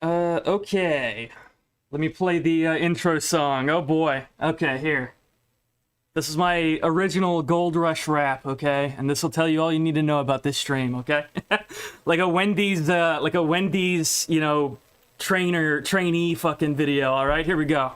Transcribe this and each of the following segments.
Okay. Let me play the intro song. Oh boy. Okay, here. This is my original Gold Rush rap, okay? And this will tell you all you need to know about this stream, okay? like a Wendy's, you know, trainee fucking video, all right? Here we go.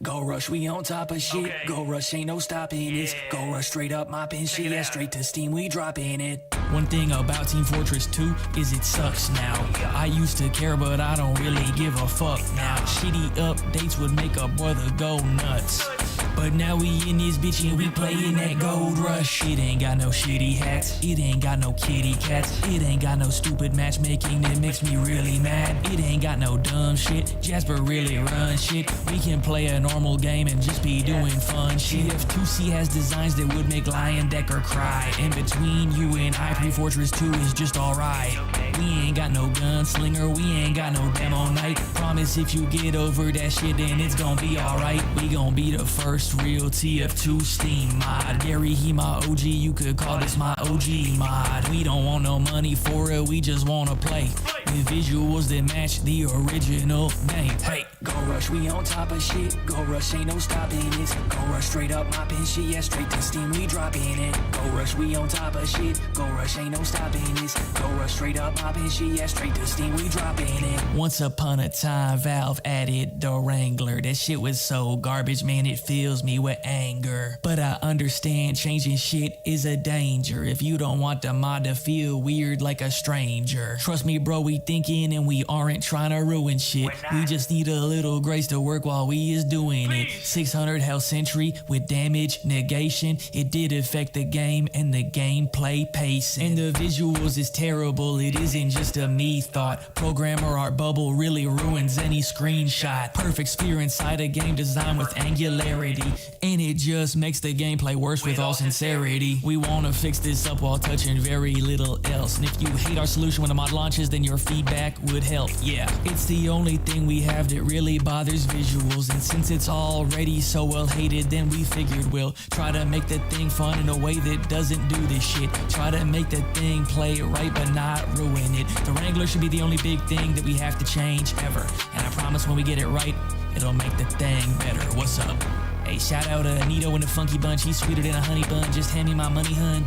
Go Rush, we on top of shit. Okay. Go Rush, ain't no stopping it. Go Rush, straight up mopping shit. Yeah, straight to Steam, we dropping it. One thing about Team Fortress 2 is it sucks now. I used to care, but I don't really give a fuck now. Shitty updates would make a brother go nuts. But now we in this bitch and we playin' that Gold Rush. It ain't got no shitty hats. It ain't got no kitty cats. It ain't got no stupid matchmaking that makes me really mad. It ain't got no dumb shit. Jasper really runs shit. We can play a normal game and just be doing fun shit. TF2 has designs that would make Lion Decker cry. In between you and I, Fortress 2 is just alright. We ain't got no gunslinger, we ain't got no demo night. Promise if you get over that shit, then it's gonna be alright. We gon' be the first real TF2 Steam mod. Gary, he my OG, you could call this my OG mod. We don't want no money for it, we just wanna play with visuals that match the original name. Hey, Go Rush, we on top of shit. Go Rush, ain't no stopping this. Go Rush, straight up mopping shit. Yeah, straight to Steam, we dropping it. Go Rush, we on top of shit. Go Rush, ain't no stopping this. Go Rush, straight up mopping shit. Yeah, straight to Steam, we dropping it. Once upon a time, Valve added the Wrangler. That shit was so garbage, man, it fills me with anger. But I understand changing shit is a danger if you don't want the mod to feel weird like a stranger. Trust me, bro, we thinking and we aren't trying to ruin shit. We just need a little grace to work while we is doing it. 600 health sentry with damage negation. It did affect the game and the gameplay pace. And the visuals is terrible, it isn't just a me thought. Programmer art bubble really ruins any screenshot. Perfect sphere inside a game designed with angularity. And it just makes the gameplay worse with all sincerity. We wanna fix this up while touching very little else. And if you hate our solution when the mod launches, then your feedback would help. Yeah, it's the only thing we have that really bothers visuals. And since it's already so well hated, then we figured we'll try to make the thing fun in a way that doesn't do this shit. Try to make the thing play right but not ruin it. The Wrangler should be the only big thing that we have to change ever. And I promise when we get it right, it'll make the thing better. What's up? Hey, shout out to Nito and the Funky Bunch. He's sweeter than a honey bun. Just hand me my money, hun.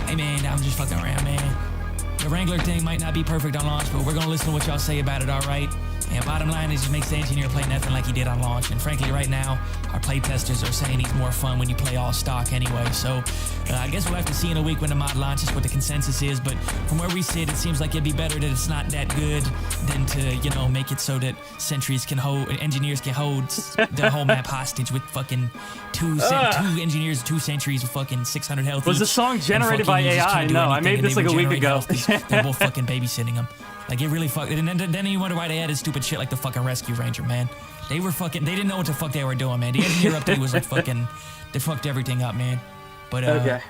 Hey man, I'm just fucking around, man. The Wrangler thing might not be perfect on launch, but we're gonna listen to what y'all say about it, alright? And bottom line is, it makes the engineer play nothing like he did on launch. And frankly, right now, our play testers are saying he's more fun when you play all stock anyway. So I guess we'll have to see in a week when the mod launches what the consensus is. But from where we sit, it seems like it'd be better that it's not that good than to, you know, make it so that engineers can hold the whole map hostage with fucking two engineers, 2 sentries with fucking 600 health. Was the song generated by AI? No, I made this like a week ago. They're both fucking babysitting him. Like, it really fucked. And then you wonder why they added stupid shit like the fucking Rescue Ranger, man. They didn't know what the fuck they were doing, man. The engineer update was like fucking, they fucked everything up, man. But, okay.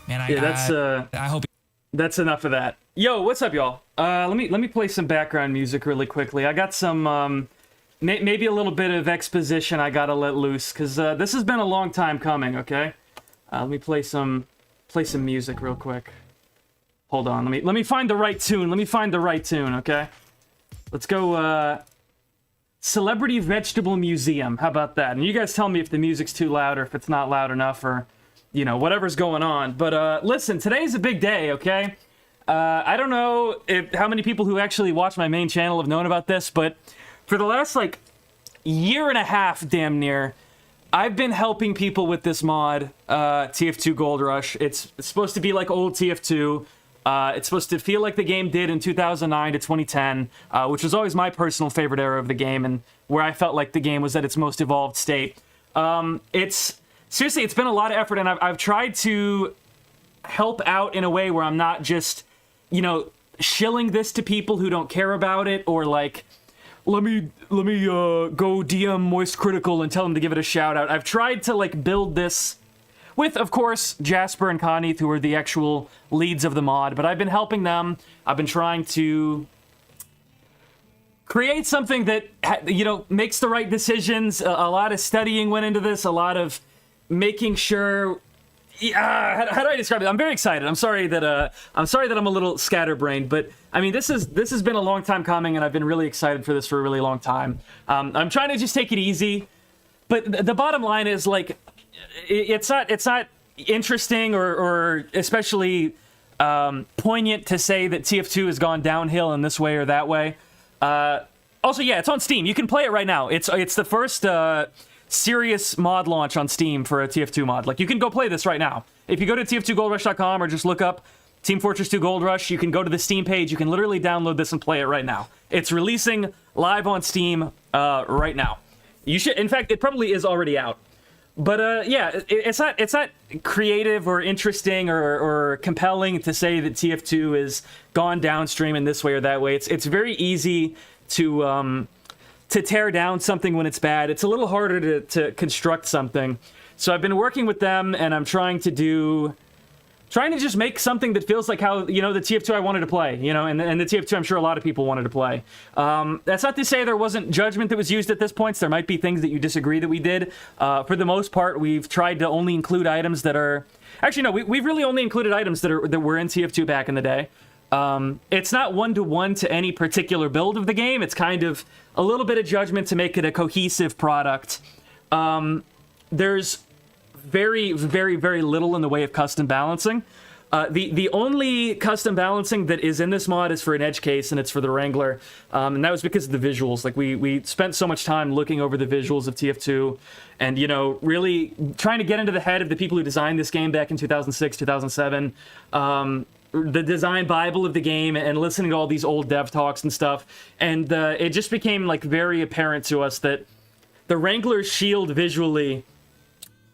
Man, I hope. That's enough of that. Yo, what's up, y'all? Let me play some background music really quickly. I got some, maybe a little bit of exposition I gotta let loose, because this has been a long time coming, okay? Let me play some music real quick. Hold on, let me find the right tune. Okay? Let's go, Celebrity Vegetable Museum. How about that? And you guys tell me if the music's too loud or if it's not loud enough or, you know, whatever's going on. But, listen, today's a big day, okay? I don't know how many people who actually watch my main channel have known about this, but for the last, like, year and a half, damn near, I've been helping people with this mod, TF2 Gold Rush. It's supposed to be like old TF2. It's supposed to feel like the game did in 2009 to 2010, which was always my personal favorite era of the game and where I felt like the game was at its most evolved state. Seriously, it's been a lot of effort, and I've tried to help out in a way where I'm not just, you know, shilling this to people who don't care about it, or like, let me go DM Moist Critical and tell them to give it a shout out. I've tried to like build this with, of course, Jasper and Connie, who are the actual leads of the mod, but I've been helping them. I've been trying to create something that, you know, makes the right decisions. A lot of studying went into this, a lot of making sure Yeah, how do I describe it? I'm very excited. I'm sorry that I'm a little scatterbrained, but I mean this has been a long time coming, and I've been really excited for this for a really long time. I'm trying to just take it easy, but the bottom line is like it's not interesting or especially poignant to say that TF2 has gone downhill in this way or that way. Also, yeah, it's on Steam. You can play it right now. It's the first serious mod launch on Steam for a TF2 mod. Like, you can go play this right now. If you go to tf2goldrush.com or just look up Team Fortress 2 Gold Rush, you can go to the Steam page. You can literally download this and play it right now. It's releasing live on Steam right now. You should, in fact, it probably is already out. But yeah, it's not creative or interesting or compelling to say that TF2 has gone downstream in this way or that way. It's very easy to tear down something when it's bad. It's a little harder to construct something. So I've been working with them, and I'm trying to just make something that feels like how, you know, the TF2 I wanted to play, you know, and the TF2 I'm sure a lot of people wanted to play. That's not to say there wasn't judgment that was used at this point. There might be things that you disagree that we did. For the most part, we've tried to only include items that are... Actually, no, we've really only included items that were in TF2 back in the day. It's not one-to-one to any particular build of the game. It's kind of a little bit of judgment to make it a cohesive product. There's very, very, very little in the way of custom balancing. The only custom balancing that is in this mod is for an edge case, and it's for the Wrangler. And that was because of the visuals. Like, we spent so much time looking over the visuals of TF2 and, you know, really trying to get into the head of the people who designed this game back in 2006, 2007. The design bible of the game, and listening to all these old dev talks and stuff. And it just became, like, very apparent to us that the Wrangler's shield visually...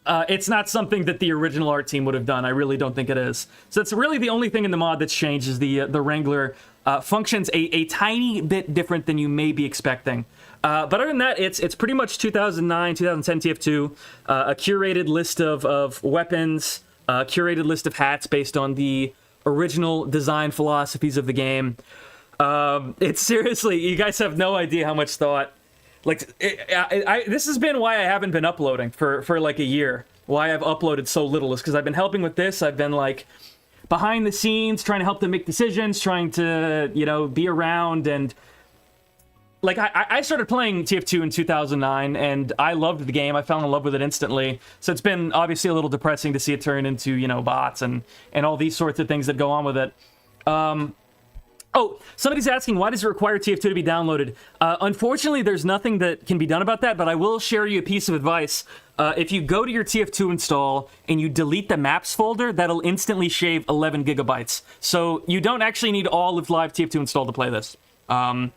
it's not something that the original art team would have done. I really don't think it is. So it's really the only thing in the mod that's changed is the Wrangler functions a tiny bit different than you may be expecting. But other than that, it's pretty much 2009, 2010 TF2, a curated list of weapons, a curated list of hats based on the original design philosophies of the game. It's seriously, you guys have no idea how much thought. Like, this has been why I haven't been uploading for like a year. Why I've uploaded so little is because I've been helping with this. I've been, like, behind the scenes, trying to help them make decisions, trying to, you know, be around. And, like, I started playing TF2 in 2009, and I loved the game. I fell in love with it instantly. So it's been, obviously, a little depressing to see it turn into, you know, bots and all these sorts of things that go on with it. Oh, somebody's asking, why does it require TF2 to be downloaded? Unfortunately, there's nothing that can be done about that, but I will share you a piece of advice. If you go to your TF2 install and you delete the maps folder, that'll instantly shave 11 gigabytes. So you don't actually need all of live TF2 installed to play this. I'm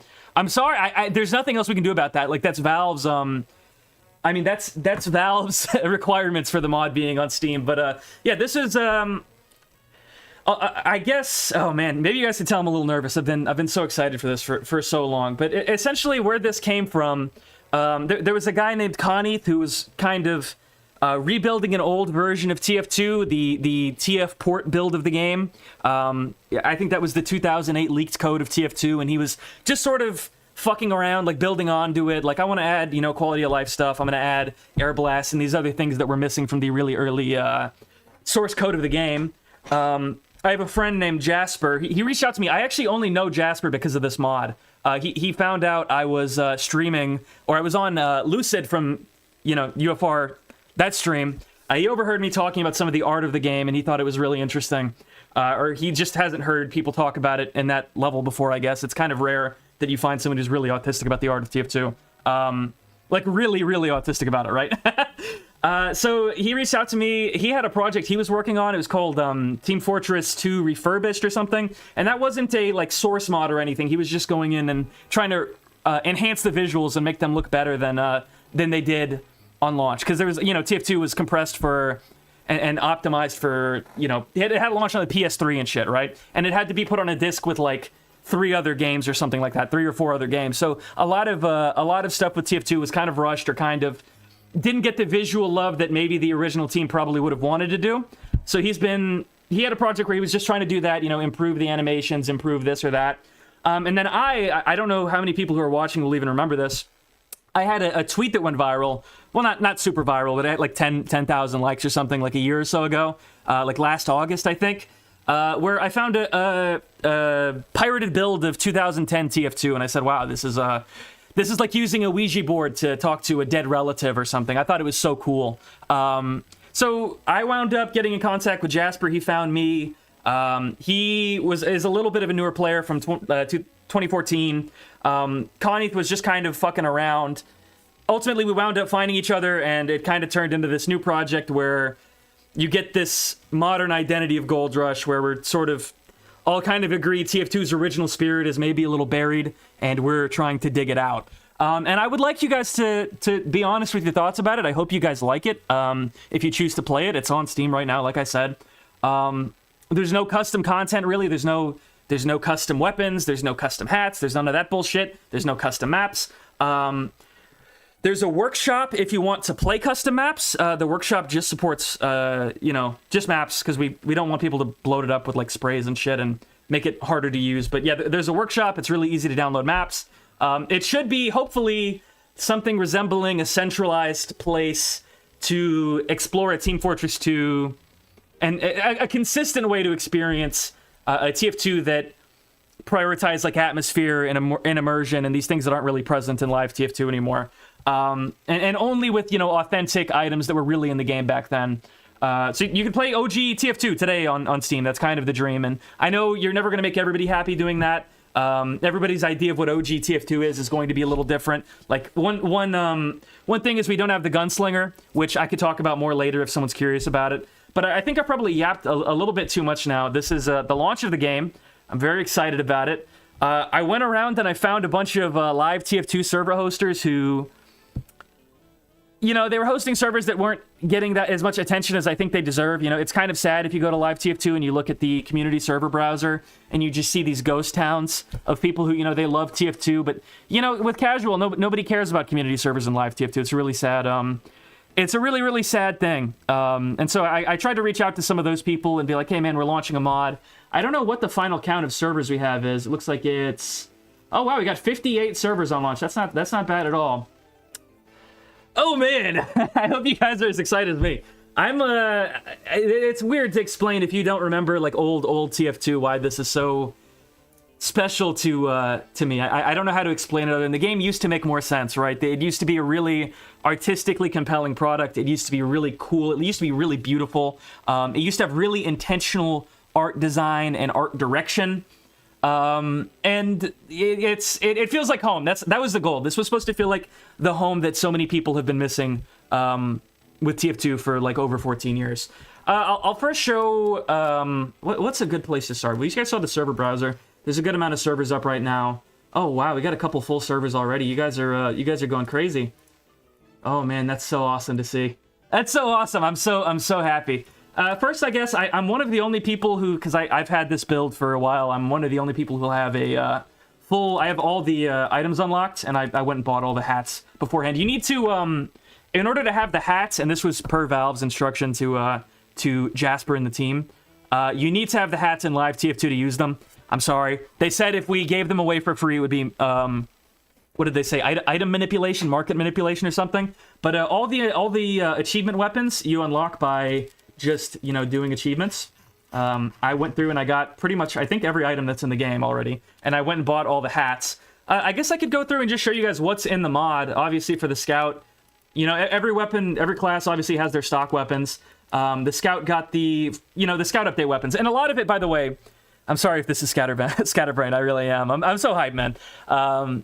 sorry, there's nothing else we can do about that. Like, that's Valve's... I mean, that's Valve's requirements for the mod being on Steam. But, yeah, this is... I guess, oh man, maybe you guys can tell I'm a little nervous. I've been so excited for this for so long. But essentially, where this came from, there was a guy named Conneath who was kind of rebuilding an old version of TF2, the TF port build of the game. I think that was the 2008 leaked code of TF2, and he was just sort of fucking around, like building onto it. Like, I want to add, you know, quality of life stuff. I'm going to add air blast and these other things that were missing from the really early source code of the game. I have a friend named Jasper. He reached out to me. I actually only know Jasper because of this mod. He found out I was streaming, or I was on Lucid from, you know, UFR, that stream. He overheard me talking about some of the art of the game, and he thought it was really interesting. Or he just hasn't heard people talk about it in that level before, I guess. It's kind of rare that you find someone who's really autistic about the art of TF2. Like, really, really autistic about it, right? So he reached out to me. He had a project he was working on. It was called Team Fortress 2 Refurbished or something. And that wasn't a, like, source mod or anything. He was just going in and trying to enhance the visuals and make them look better than they did on launch. Because there was, you know, TF2 was compressed for and optimized for, you know, it had to launch on the PS3 and shit, right? And it had to be put on a disc with, like, 3 other games or something like that, 3 or 4 other games. So a lot of stuff with TF2 was kind of rushed or kind of didn't get the visual love that maybe the original team probably would have wanted to do. So he had a project where he was just trying to do that, you know, improve the animations, improve this or that. And then I don't know how many people who are watching will even remember this. I had a tweet that went viral. Well, not super viral, but it had like 10,000 likes or something like a year or so ago, like last August, I think, where I found a pirated build of 2010 TF2, and I said, wow, this is like using a Ouija board to talk to a dead relative or something. I thought it was so cool. So I wound up getting in contact with Jasper. He found me. He is a little bit of a newer player from 2014. Connie was just kind of fucking around. Ultimately, we wound up finding each other, and it kind of turned into this new project where you get this modern identity of Gold Rush, where we're sort of all kind of agree TF2's original spirit is maybe a little buried, and we're trying to dig it out. And I would like you guys to be honest with your thoughts about it. I hope you guys like it. If you choose to play it, it's on Steam right now, like I said. There's no custom content, really. There's no custom weapons. There's no custom hats. There's none of that bullshit. There's no custom maps. There's a workshop if you want to play custom maps. The workshop just supports, just maps, because we don't want people to bloat it up with, like, sprays and shit and make it harder to use. But, yeah, there's a workshop. It's really easy to download maps. It should be, hopefully, something resembling a centralized place to explore a Team Fortress 2 and a consistent way to experience a TF2 that prioritize like atmosphere and immersion and these things that aren't really present in live TF2 anymore. And only with, authentic items that were really in the game back then. So you can play OG TF2 today on Steam. That's kind of the dream. And I know you're never going to make everybody happy doing that. Everybody's idea of what OG TF2 is going to be a little different. Like one thing is we don't have the gunslinger, which I could talk about more later if someone's curious about it. But I think I probably yapped a little bit too much now. This is the launch of the game. I'm very excited about it. I went around and I found a bunch of live TF2 server hosters who, they were hosting servers that weren't getting that as much attention as I think they deserve. It's kind of sad if you go to live TF2 and you look at the community server browser and you just see these ghost towns of people who, they love TF2. But, with casual, nobody cares about community servers in live TF2. It's really sad. It's a really, really sad thing. And so I tried to reach out to some of those people and be like, hey, man, we're launching a mod. I don't know what the final count of servers we have is. It looks like it's... Oh, wow, we got 58 servers on launch. That's not bad at all. Oh, man. I hope you guys are as excited as me. It's weird to explain if you don't remember, like, old TF2, why this is so special to me. I don't know how to explain it other than the game used to make more sense, right? It used to be a really artistically compelling product. It used to be really cool. It used to be really beautiful. It used to have really intentional art design and art direction. And it feels like home. That was the goal. This was supposed to feel like the home that so many people have been missing with TF2 for like over 14 years. I'll first show what's a good place to start. Well, you guys saw the server browser. There's a good amount of servers up right now. Oh wow, we got a couple full servers already. You guys are going crazy. Oh man, that's so awesome to see. That's so awesome. I'm so happy. First, I guess I'm one of the only people who, because I've had this build for a while, I'm one of the only people who have a I have all the items unlocked, and I went and bought all the hats beforehand. You need to, in order to have the hats, and this was per Valve's instruction to Jasper and the team, you need to have the hats in live TF2 to use them. I'm sorry. They said if we gave them away for free, it would be, what did they say? Item manipulation, market manipulation or something. But all the achievement weapons you unlock by just, doing achievements. I went through and I got pretty much, I think, every item that's in the game already. And I went and bought all the hats. I guess I could go through and just show you guys what's in the mod. Obviously, for the Scout, every weapon, every class obviously has their stock weapons. The Scout got the Scout update weapons. And a lot of it, by the way, I'm sorry if this is scatterbrained. I really am. I'm so hyped, man. A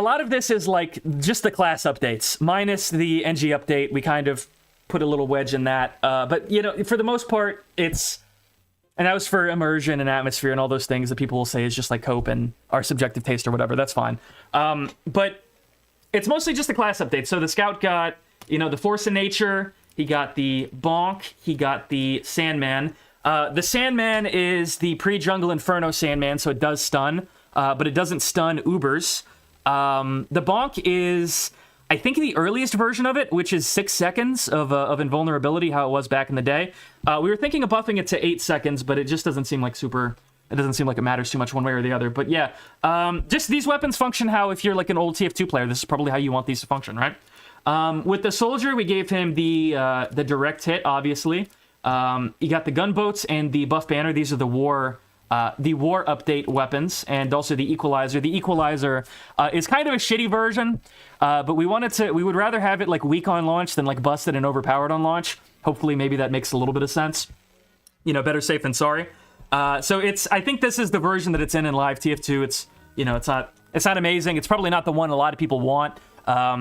lot of this is like just the class updates, minus the NG update. We kind of put a little wedge in that. But, for the most part, and that was for immersion and atmosphere and all those things that people will say is just like cope and our subjective taste or whatever. That's fine. But it's mostly just the class updates. So the Scout got, the Force of Nature. He got the Bonk. He got the Sandman. The Sandman is the pre-Jungle Inferno Sandman, so it does stun, but it doesn't stun Ubers. The Bonk is, I think, the earliest version of it, which is 6 seconds of invulnerability, how it was back in the day. We were thinking of buffing it to 8 seconds, but it just doesn't seem like super it doesn't seem like it matters too much one way or the other. But yeah, just these weapons function how, if you're like an old TF2 player, this is probably how you want these to function, right? With the soldier, we gave him the direct hit, obviously. You got the gunboats and the buff banner. These are the war update weapons, and also the equalizer. The equalizer is kind of a shitty version, but we would rather have it like weak on launch than like busted and overpowered on launch. Hopefully, maybe that makes a little bit of sense. You know, better safe than sorry. So I think this is the version that it's in live TF2. It's not amazing. It's probably not the one a lot of people want.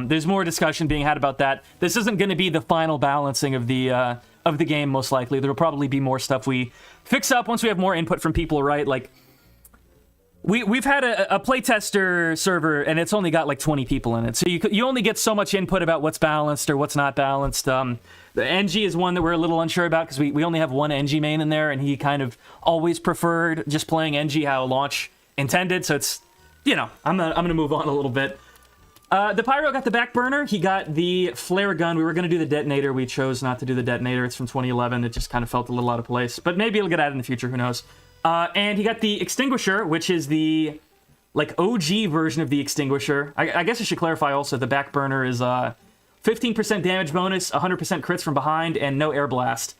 There's more discussion being had about that. This isn't going to be the final balancing of the game, most likely. There'll probably be more stuff we fix up once we have more input from people, right? Like, we've had a playtester server, and it's only got like 20 people in it. So you only get so much input about what's balanced or what's not balanced. The NG is one that we're a little unsure about because we only have one NG main in there, and he kind of always preferred just playing NG how launch intended. So it's, I'm gonna move on a little bit. The Pyro got the back burner. He got the flare gun. We were going to do the detonator. We chose not to do the detonator. It's from 2011. It just kind of felt a little out of place. But maybe it'll get added in the future. Who knows? And he got the extinguisher, which is the like OG version of the extinguisher. I guess I should clarify also, the back burner is 15% damage bonus, 100% crits from behind, and no air blast.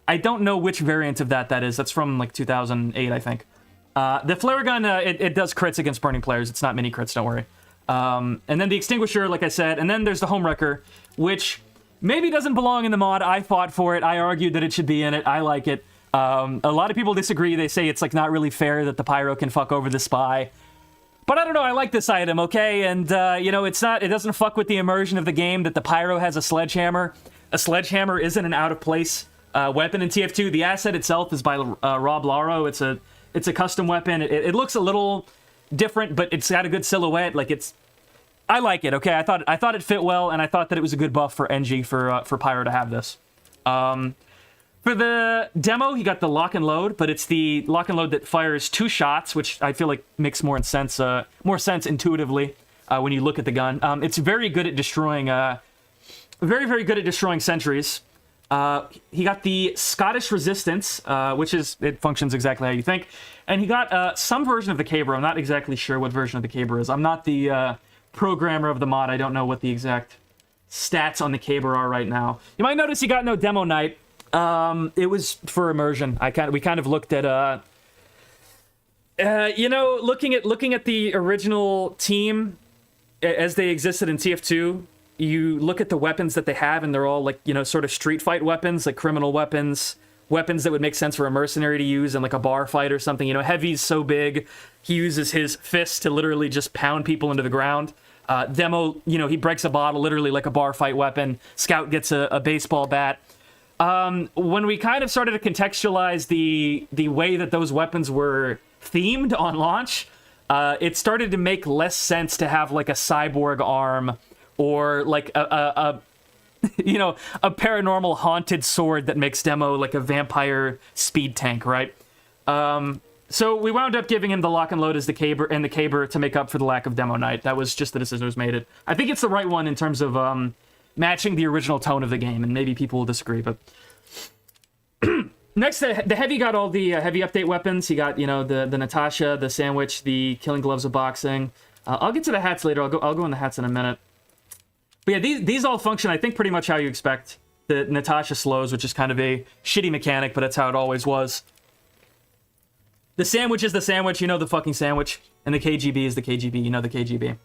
I don't know which variant of that is. That's from like 2008, I think. The flare gun, it does crits against burning players. It's not mini crits, don't worry. And then the extinguisher, like I said, and then there's the home wrecker, which maybe doesn't belong in the mod. I fought for it. I argued that it should be in it. I like it. A lot of people disagree. They say it's like not really fair that the pyro can fuck over the spy. But I don't know. I like this item, okay? And it doesn't fuck with the immersion of the game that the pyro has a sledgehammer. A sledgehammer isn't an out of place weapon in TF2. The asset itself is by Rob Laro. It's a custom weapon. It looks a little different, but it's got a good silhouette. I like it. Okay, I thought it fit well, and I thought that it was a good buff for NG for Pyro to have this. For the demo, he got the lock and load, but it's the lock and load that fires 2 shots, which I feel like makes more sense intuitively when you look at the gun. It's very good at destroying, very, very good at destroying sentries. He got the Scottish Resistance, it functions exactly how you think. And he got some version of the caber. I'm not exactly sure what version of the caber is. I'm not the programmer of the mod. I don't know what the exact stats on the caber are right now. You might notice he got no demo night. It was for immersion. We kind of looked at looking at the original team as they existed in TF2. You look at the weapons that they have, and they're all like, sort of street fight weapons, like criminal weapons that would make sense for a mercenary to use in like a bar fight or something. Heavy's so big, he uses his fists to literally just pound people into the ground. Demo, he breaks a bottle literally like a bar fight weapon. Scout gets a baseball bat. When we kind of started to contextualize the way that those weapons were themed on launch, it started to make less sense to have like a cyborg arm or like a paranormal haunted sword that makes Demo like a vampire speed tank, right? So we wound up giving him the lock and load as the caber to make up for the lack of Demo Night. That was just the decision that was made. I think it's the right one in terms of matching the original tone of the game, and maybe people will disagree, but... Next, the Heavy got all the Heavy update weapons. He got, the Natasha, the Sandwich, the Killing Gloves of Boxing. I'll get to the hats later. I'll go in the hats in a minute. But yeah, these all function, I think, pretty much how you expect. The Natasha slows, which is kind of a shitty mechanic, but that's how it always was. The Sandwich is the Sandwich, the fucking Sandwich. And the KGB is the KGB, the KGB.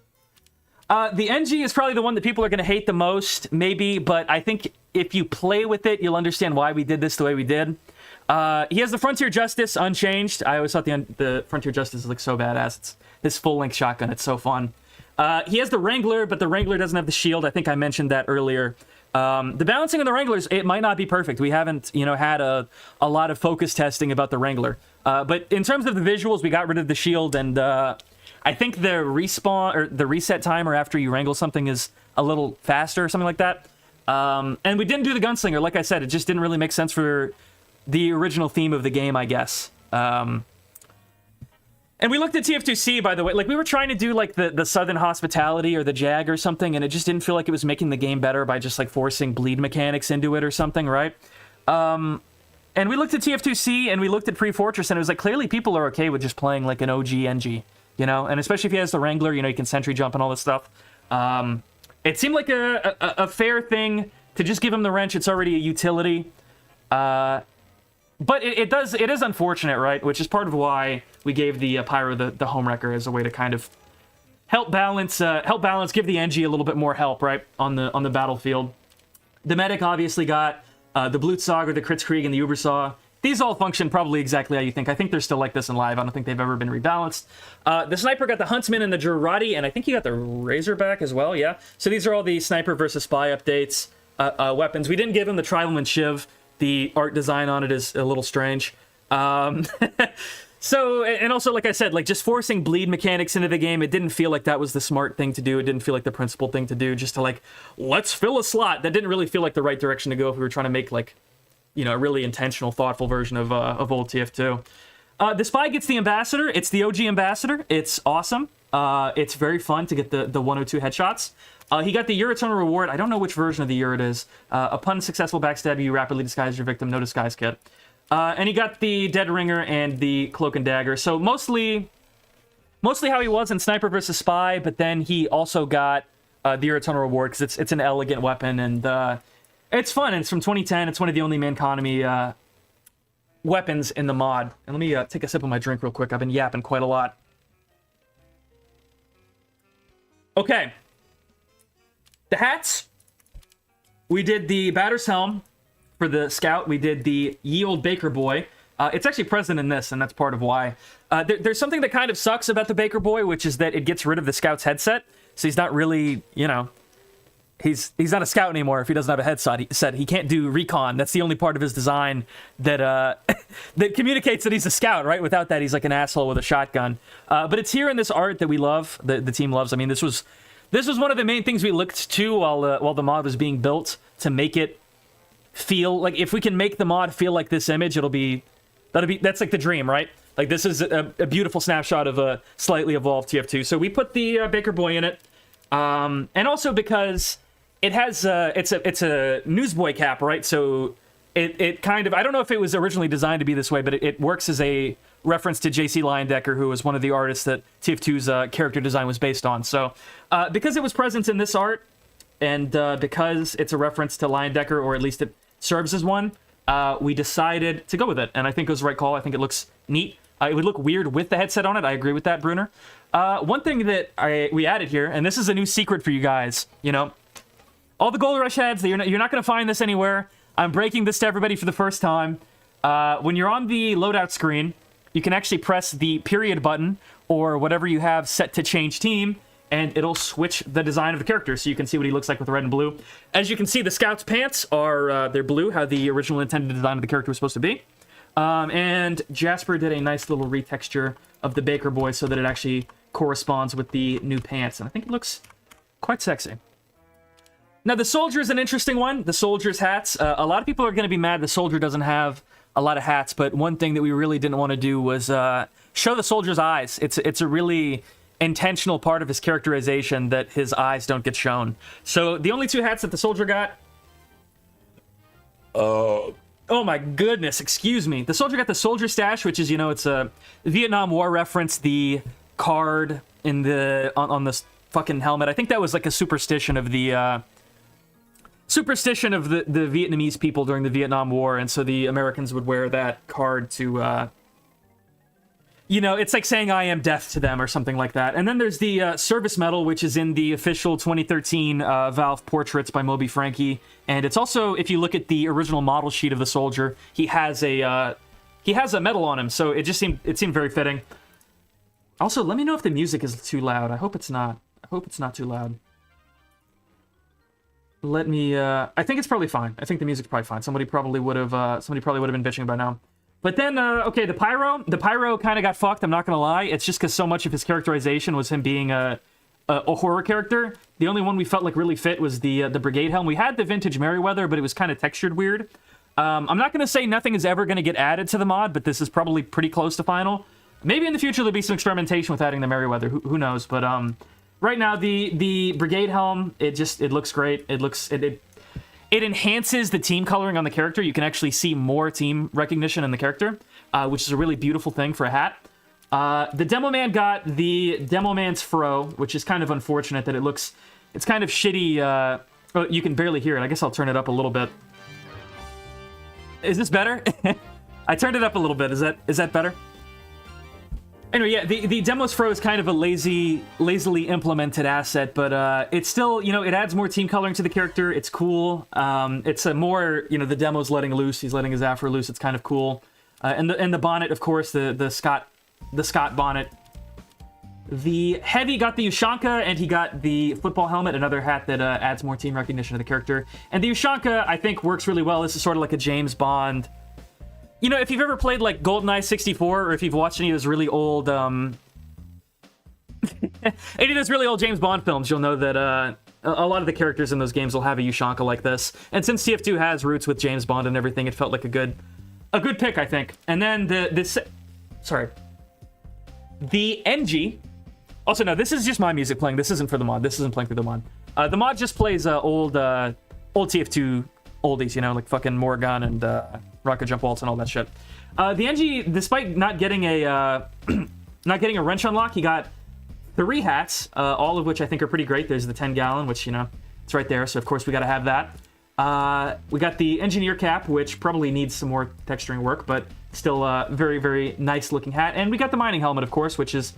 The NG is probably the one that people are going to hate the most, maybe, but I think if you play with it, you'll understand why we did this the way we did. He has the Frontier Justice unchanged. I always thought the Frontier Justice looked so badass. It's this full-length shotgun. It's so fun. He has the Wrangler, but the Wrangler doesn't have the shield. I think I mentioned that earlier. The balancing of the Wranglers, it might not be perfect. We haven't, had a lot of focus testing about the Wrangler. But in terms of the visuals, we got rid of the shield, and I think the respawn or the reset timer after you wrangle something is a little faster or something like that. And we didn't do the Gunslinger. Like I said, it just didn't really make sense for the original theme of the game, I guess. And we looked at TF2C, by the way. Like, we were trying to do, like, the Southern Hospitality or the Jag or something, and it just didn't feel like it was making the game better by just, like, forcing bleed mechanics into it or something, right? And we looked at TF2C and we looked at Pre-Fortress, and it was like, clearly people are okay with just playing like an OG NG, you know? And especially if he has the Wrangler, you know, you can sentry jump and all this stuff. It seemed like a fair thing to just give him the wrench. It's already a utility. But it is unfortunate, right? Which is part of why we gave the Pyro the home wrecker as a way to kind of help balance, give the NG a little bit more help, right, on the battlefield. The medic obviously got the Blutsauger, the Kritzkrieg, and the Ubersaw. These all function probably exactly how you think. I think they're still like this in live. I don't think they've ever been rebalanced. The Sniper got the Huntsman and the Girardi, and I think he got the Razorback as well, yeah. So these are all the Sniper versus Spy updates, weapons. We didn't give him the Trilum Shiv. The art design on it is a little strange. So, and also, like I said, like just forcing bleed mechanics into the game, it didn't feel like that was the smart thing to do. It didn't feel like the principal thing to do, just to like, let's fill a slot. That didn't really feel like the right direction to go if we were trying to make like, you know, a really intentional, thoughtful version of old TF2. The Spy gets the Ambassador. It's the OG Ambassador. It's awesome. It's very fun to get the 102 headshots. He got the Eurytonal Reward. I don't know which version of the Eur it is. Upon successful backstab, you rapidly disguise your victim. No disguise kit. And he got the Dead Ringer and the Cloak and Dagger. So mostly how he was in Sniper versus Spy, but then he also got the Eurytonal Reward because it's an elegant weapon and it's fun. And it's from 2010. It's one of the only main economy weapons in the mod. And let me take a sip of my drink real quick. I've been yapping quite a lot. Okay. The hats. We did the Batter's Helm. For the Scout, we did the Ye Old Baker Boy. It's actually present in this, and that's part of why. There's something that kind of sucks about the Baker Boy, which is that it gets rid of the Scout's headset. So he's not really, you know, he's not a Scout anymore if he doesn't have a headset. He can't do recon. That's the only part of his design that that communicates that he's a Scout, right? Without that, he's like an asshole with a shotgun. But it's here in this art that we love, the team loves. I mean, this was one of the main things we looked to while the mod was being built to make it feel like, if we can make the mod feel like this image, that's like the dream, right? Like this is a beautiful snapshot of a slightly evolved TF2. So we put the Baker Boy in it, and also because it has it's a newsboy cap, right? So it kind of, I don't know if it was originally designed to be this way, but it works as a reference to J.C. Leyendecker, who was one of the artists that TF2's character design was based on. So because it was present in this art, and because it's a reference to Leyendecker, or at least it serves as one, we decided to go with it, and I think it was the right call. I think it looks neat. It would look weird with the headset on it. I agree with that, Bruner. One thing that we added here, and this is a new secret for you guys, you know, all the Gold Rush ads, you're not going to find this anywhere. I'm breaking this to everybody for the first time. When you're on the loadout screen, you can actually press the period button, or whatever you have set to change team, and it'll switch the design of the character, so you can see what he looks like with red and blue. As you can see, the Scout's pants are they're blue, how the original intended design of the character was supposed to be. And Jasper did a nice little retexture of the Baker Boy so that it actually corresponds with the new pants, and I think it looks quite sexy. Now, the Soldier is an interesting one. The Soldier's hats. A lot of people are going to be mad the Soldier doesn't have a lot of hats, but one thing that we really didn't want to do was show the Soldier's eyes. It's a really intentional part of his characterization that his eyes don't get shown. So the only two hats that the Soldier got... Oh my goodness, excuse me. The Soldier got the Soldier Stash, which is, you know, it's a Vietnam War reference, the card in the on the fucking helmet. I think that was like a superstition of the Vietnamese people during the Vietnam War, and so the Americans would wear that card to you know, it's like saying I am death to them or something like that. And then there's the service medal, which is in the official 2013 Valve portraits by Moby Frankie. And it's also, if you look at the original model sheet of the Soldier, he has a medal on him. So it seemed very fitting. Also, let me know if the music is too loud. I hope it's not. I hope it's not too loud. Let me, I think it's probably fine. I think the music's probably fine. Somebody probably would have been bitching by now. But then, okay, the Pyro kind of got fucked, I'm not gonna lie. It's just because so much of his characterization was him being a horror character. The only one we felt like really fit was the Brigade Helm. We had the Vintage Merryweather, but it was kind of textured weird. I'm not gonna say nothing is ever gonna get added to the mod, but this is probably pretty close to final. Maybe in the future there'll be some experimentation with adding the Merryweather, who knows, but right now the Brigade Helm, it looks great. It it enhances the team coloring on the character. You can actually see more team recognition in the character, which is a really beautiful thing for a hat. The Demo Man got the Demo Man's fro, which is kind of unfortunate that it's kind of shitty. Oh, you can barely hear it. I guess I'll turn it up a little bit. Is this better? I turned it up a little bit. Is that better? Anyway, yeah, the Demo's fro is kind of a lazily implemented asset, but it's still, it adds more team coloring to the character. It's cool. It's a more, the Demo's letting loose. He's letting his afro loose. It's kind of cool. And the bonnet, of course, the Scott bonnet. The Heavy got the Ushanka, and he got the football helmet, another hat that adds more team recognition to the character. And the Ushanka, I think, works really well. This is sort of like a James Bond. If you've ever played, like, GoldenEye 64, or if you've watched any of those really old, any of those really old James Bond films, you'll know that a lot of the characters in those games will have a Ushanka like this. And since TF2 has roots with James Bond and everything, it felt like a good pick, I think. And then the NG. Also, no, this is just my music playing. This isn't for the mod. This isn't playing through the mod. The mod just plays old TF2 oldies, like fucking Morgan and Rocket Jump Waltz and all that shit. The NG, despite not getting a wrench unlock, he got 3 hats, all of which I think are pretty great. There's the 10-gallon, which, it's right there, so of course we got to have that. We got the Engineer cap, which probably needs some more texturing work, but still a very, very nice-looking hat. And we got the Mining helmet, of course, which is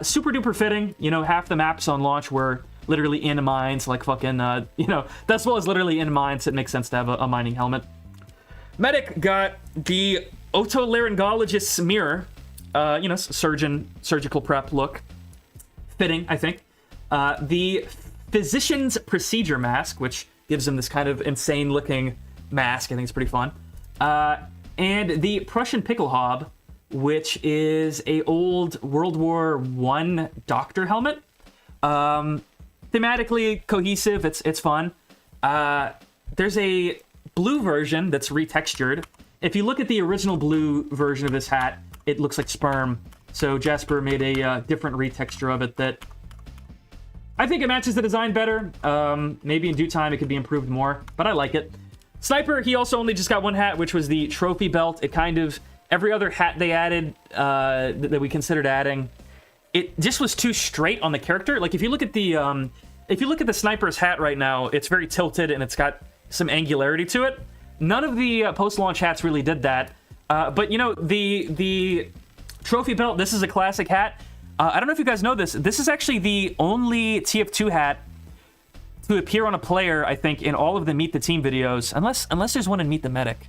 super duper fitting. Half the maps on launch were literally in mines, like fucking, that's well as literally in mines. It makes sense to have a mining helmet. Medic got the otolaryngologist's mirror, surgical prep look. Fitting, I think. The physician's procedure mask, which gives him this kind of insane looking mask. I think it's pretty fun. And the Prussian pickle hob, which is a old World War I doctor helmet. Thematically cohesive, it's fun. There's a blue version that's retextured. If you look at the original blue version of this hat, it looks like sperm. So Jasper made a different retexture of it that I think it matches the design better. Maybe in due time it could be improved more, but I like it. Sniper, he also only just got 1 hat, which was the trophy belt. It kind of, every other hat they added that we considered adding, it just was too straight on the character. Like if you look at the Sniper's hat right now, it's very tilted and it's got some angularity to it. None of the post-launch hats really did that. But the trophy belt, this is a classic hat. I don't know if you guys know this. This is actually the only TF2 hat to appear on a player, I think, in all of the Meet the Team videos, unless there's one in Meet the Medic.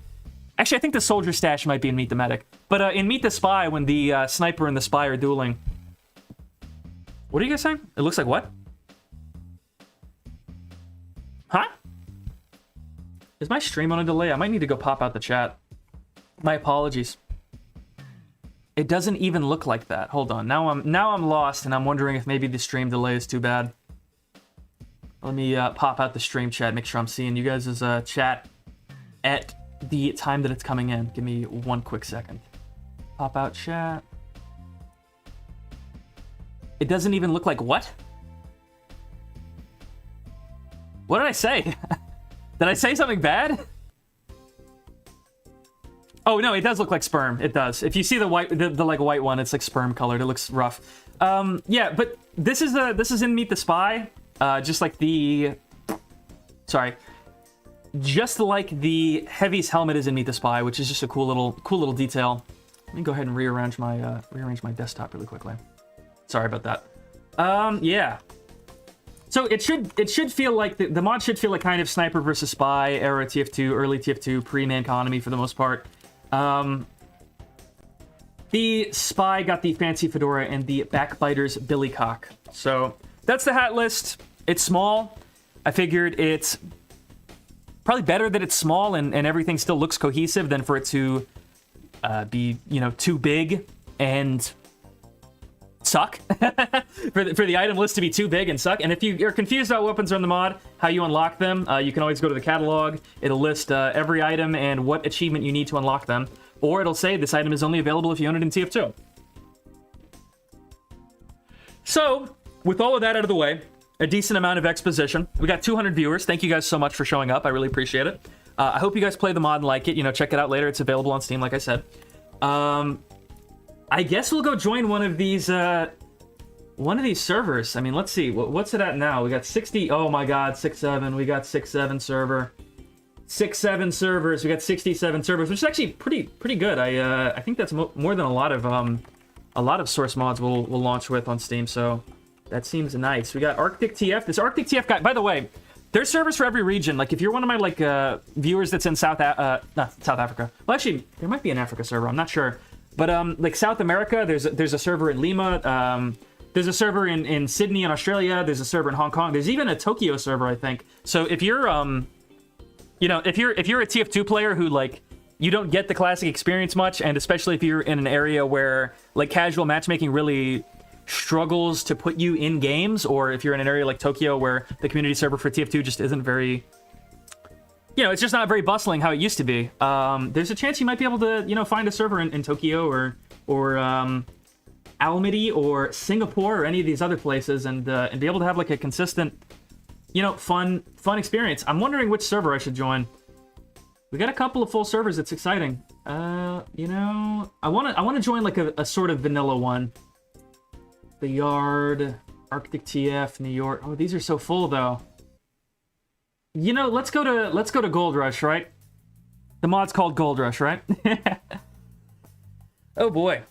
Actually, I think the Soldier Stash might be in Meet the Medic. But in Meet the Spy, when the Sniper and the Spy are dueling... What are you guys saying? It looks like what? Huh? Is my stream on a delay? I might need to go pop out the chat. My apologies. It doesn't even look like that. Hold on. Now I'm lost, and I'm wondering if maybe the stream delay is too bad. Let me pop out the stream chat, make sure I'm seeing you guys' chat at the time that it's coming in. Give me 1 quick second. Pop out chat. It doesn't even look like what? What did I say? Did I say something bad? Oh no, it does look like sperm. It does. If you see the white, the like white one, it's like sperm colored. It looks rough. Yeah, but this is in Meet the Spy. Just like the Heavy's helmet is in Meet the Spy, which is just a cool little detail. Let me go ahead and rearrange my desktop really quickly. Sorry about that. Yeah. So it should feel like the mod should feel like kind of Sniper versus Spy era TF2, early TF2, pre-Manconomy for the most part. The Spy got the fancy fedora and the Backbiter's billycock. So that's the hat list. It's small. I figured it's probably better that it's small and everything still looks cohesive than for it to be, too big and suck. for the item list to be too big and suck. And if you're confused about weapons are in the mod, how you unlock them, you can always go to the catalog. It'll list every item and what achievement you need to unlock them. Or it'll say this item is only available if you own it in TF2. So, with all of that out of the way, a decent amount of exposition. We got 200 viewers. Thank you guys so much for showing up. I really appreciate it. I hope you guys play the mod and like it. You know, check it out later. It's available on Steam, like I said. I guess we'll go join one of these servers. I mean, let's see. What's it at now? We got 60. Oh my God, 6-7. We got 6-7 server. 6-7 servers. We got 67 servers, which is actually pretty good. I think that's more than a lot of source mods will launch with on Steam. So that seems nice. We got Arctic TF. This Arctic TF guy, by the way, there's servers for every region. Like, if you're one of my, like, viewers that's in not South Africa. Well, actually, there might be an Africa server. I'm not sure. But, like, South America, there's a server in Lima. There's a server in Sydney in Australia. There's a server in Hong Kong. There's even a Tokyo server, I think. So if you're, you know, if you're a TF2 player who, like, you don't get the classic experience much, and especially if you're in an area where, like, casual matchmaking really struggles to put you in games, or if you're in an area like Tokyo where the community server for TF2 just isn't very, you know, it's just not very bustling how it used to be. There's a chance you might be able to, you know, find a server in Tokyo or Almaty or Singapore or any of these other places and be able to have like a consistent, you know, fun experience. I'm wondering which server I should join. We got a couple of full servers. It's exciting. You know, I want to join like a sort of vanilla one. The Yard, Arctic TF, New York. Oh, these are so full though. You know, let's go to Gold Rush, right? The mod's called Gold Rush, right? Oh boy.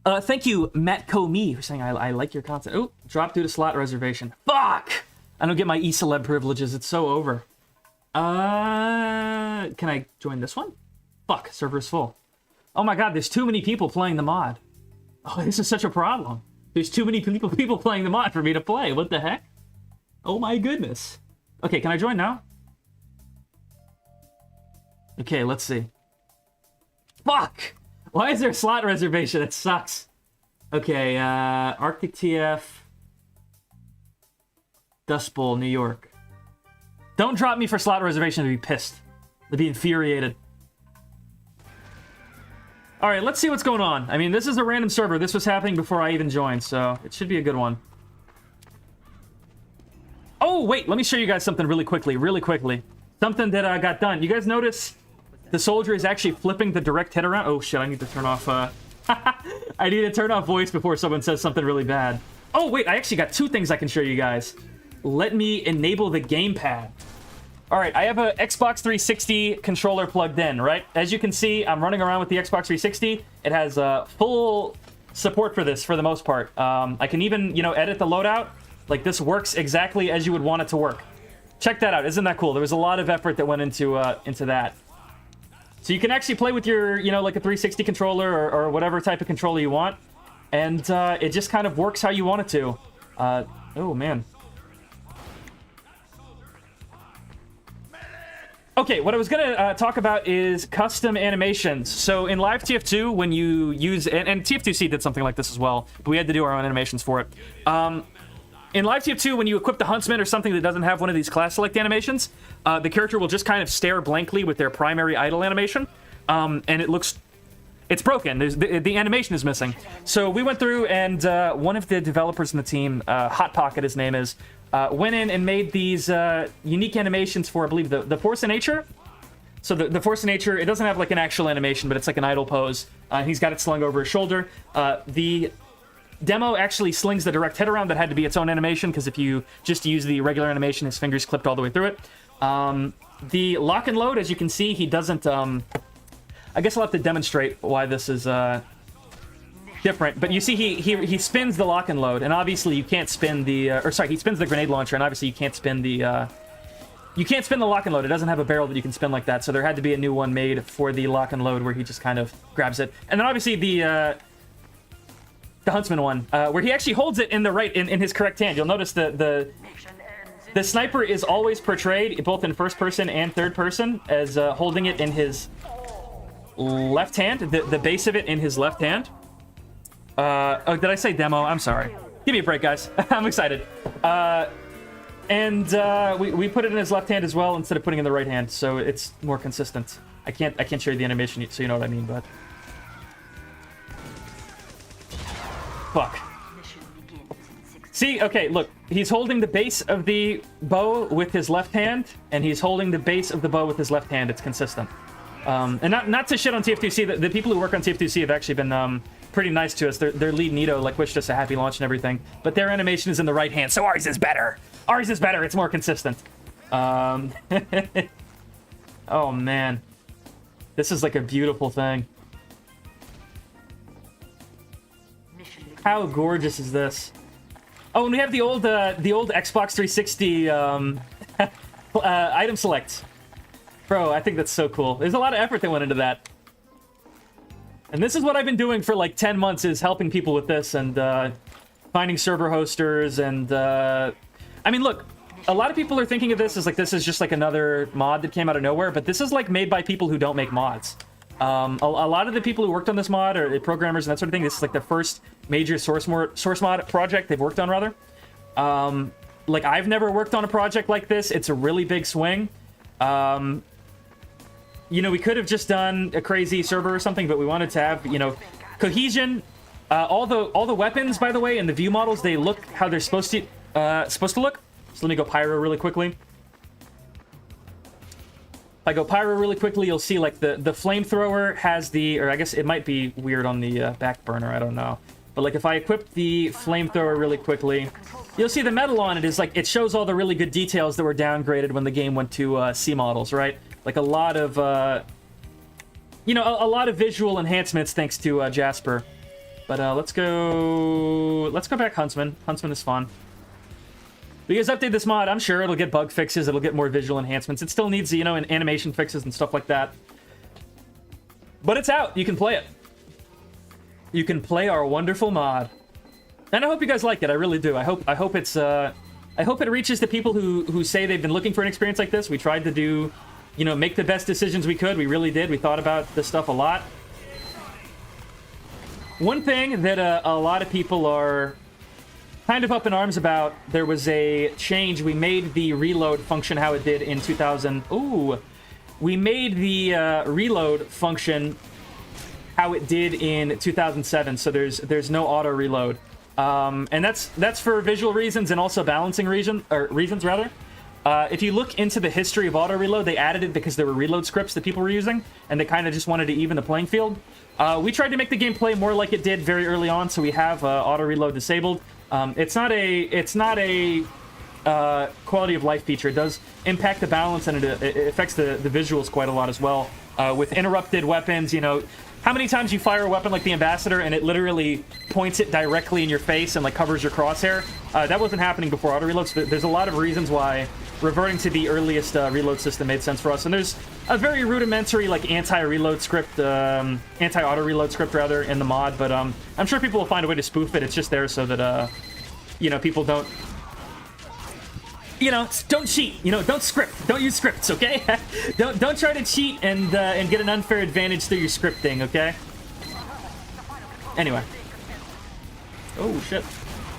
Thank you, Matt Comey, for saying I like your content. Oh, dropped due to slot reservation. Fuck! I don't get my e-celeb privileges. It's so over. Can I join this one? Fuck, server's full. Oh my God, there's too many people playing the mod. Oh, this is such a problem. There's too many people playing the mod for me to play. What the heck? Oh my goodness. Okay, can I join now? Okay, let's see. Fuck! Why is there a slot reservation? It sucks. Okay, Arctic TF. Dust Bowl, New York. Don't drop me for slot reservation to be pissed. To be infuriated. Alright, let's see what's going on. I mean, this is a random server. This was happening before I even joined, so it should be a good one. Oh, wait, let me show you guys something really quickly. Something that got done. You guys notice the soldier is actually flipping the direct hit around? Oh, shit, I need to turn off, I need to turn off voice before someone says something really bad. Oh, wait, I actually got two things I can show you guys. Let me enable the gamepad. Alright, I have a Xbox 360 controller plugged in, right? As you can see, I'm running around with the Xbox 360. It has full support for this, for the most part. I can even, you know, edit the loadout. Like, this works exactly as you would want it to work. Check that out. Isn't that cool? There was a lot of effort that went into that. So you can actually play with your, you know, like a 360 controller or whatever type of controller you want. And it just kind of works how you want it to. Oh, man. Okay, what I was going to talk about is custom animations. So in Live TF2, when you use... And TF2C did something like this as well, but we had to do our own animations for it. In Live TF2, when you equip the Huntsman or something that doesn't have one of these class select animations, the character will just kind of stare blankly with their primary idle animation, and it looks... It's broken. The animation is missing. So we went through, and one of the developers in the team, Hot Pocket, his name is, went in and made these unique animations for, I believe, the Force of Nature. So the Force of Nature, it doesn't have like an actual animation, but it's like an idle pose. He's got it slung over his shoulder. The demo actually slings the direct hit around. That had to be its own animation, because if you just use the regular animation, his fingers clipped all the way through it. The lock and load, as you can see, he doesn't... I guess I'll have to demonstrate why this is different. But you see, he spins the lock and load, and obviously you can't spin the... he spins the grenade launcher, and obviously you can't spin the... You can't spin the lock and load. It doesn't have a barrel that you can spin like that, so there had to be a new one made for the lock and load where he just kind of grabs it. And then obviously the Huntsman one, where he actually holds it in the in his correct hand. You'll notice the sniper is always portrayed, both in first person and third person, as holding it in his left hand, the base of it in his left hand. Oh, did I say demo? I'm sorry. Give me a break, guys. I'm excited. And we put it in his left hand as well instead of putting it in the right hand, so it's more consistent. I can't show you the animation so you know what I mean, but... Fuck. See, okay, look. He's holding the base of the bow with his left hand, and he's holding the base of the bow with his left hand. It's consistent. And not to shit on TF2C. The people who work on TF2C have actually been pretty nice to us. Their lead Nito like wished us a happy launch and everything. But their animation is in the right hand, so ours is better. Ours is better. It's more consistent. Oh man, this is like a beautiful thing. How gorgeous is this? Oh, and we have the old Xbox 360 item select. Bro, I think that's so cool. There's a lot of effort that went into that. And this is what I've been doing for like 10 months, is helping people with this and finding server hosters and... I mean, look, a lot of people are thinking of this as like this is just like another mod that came out of nowhere, but this is like made by people who don't make mods. A lot of the people who worked on this mod are programmers and that sort of thing. This is like the first major source mod project they've worked on, rather. Like, I've never worked on a project like this. It's a really big swing. You know, we could have just done a crazy server or something, but we wanted to have, you know, cohesion. All the weapons, by the way, and the view models, they look how they're supposed to look. So let me go pyro really quickly. If I go pyro really quickly, you'll see like the flamethrower has the, or I guess it might be weird on the back burner, I don't know. But like if I equip the flamethrower really quickly, you'll see the metal on it is like, it shows all the really good details that were downgraded when the game went to C models, right? Like a lot of, you know, a lot of visual enhancements thanks to Jasper. But let's go back Huntsman. Huntsman is fun. You guys update this mod, I'm sure it'll get bug fixes, it'll get more visual enhancements. It still needs, you know, animation fixes and stuff like that. But it's out. You can play it. You can play our wonderful mod. And I hope you guys like it. I really do. I hope it's I hope it reaches the people who say they've been looking for an experience like this. We tried to do, you know, make the best decisions we could. We really did. We thought about this stuff a lot. One thing that a lot of people are kind of up in arms about, there was a change. We made the reload function how it did in 2000. Ooh. We made the reload function how it did in 2007. So there's no auto reload. And that's for visual reasons and also balancing reasons rather. If you look into the history of auto reload, they added it because there were reload scripts that people were using, and they kind of just wanted to even the playing field. We tried to make the game play more like it did very early on, so we have auto reload disabled. It's not a quality of life feature. It does impact the balance, and it affects the visuals quite a lot as well. With interrupted weapons, you know, how many times you fire a weapon like the Ambassador and it literally points it directly in your face and like covers your crosshair? That wasn't happening before auto reload. So there's a lot of reasons why reverting to the earliest reload system made sense for us. And there's a very rudimentary like anti-reload script, anti-auto reload script rather in the mod. But I'm sure people will find a way to spoof it. It's just there so that you know, people don't. You know, don't cheat. You know, don't script. Don't use scripts, okay? don't try to cheat and get an unfair advantage through your scripting, okay? Anyway. Oh shit.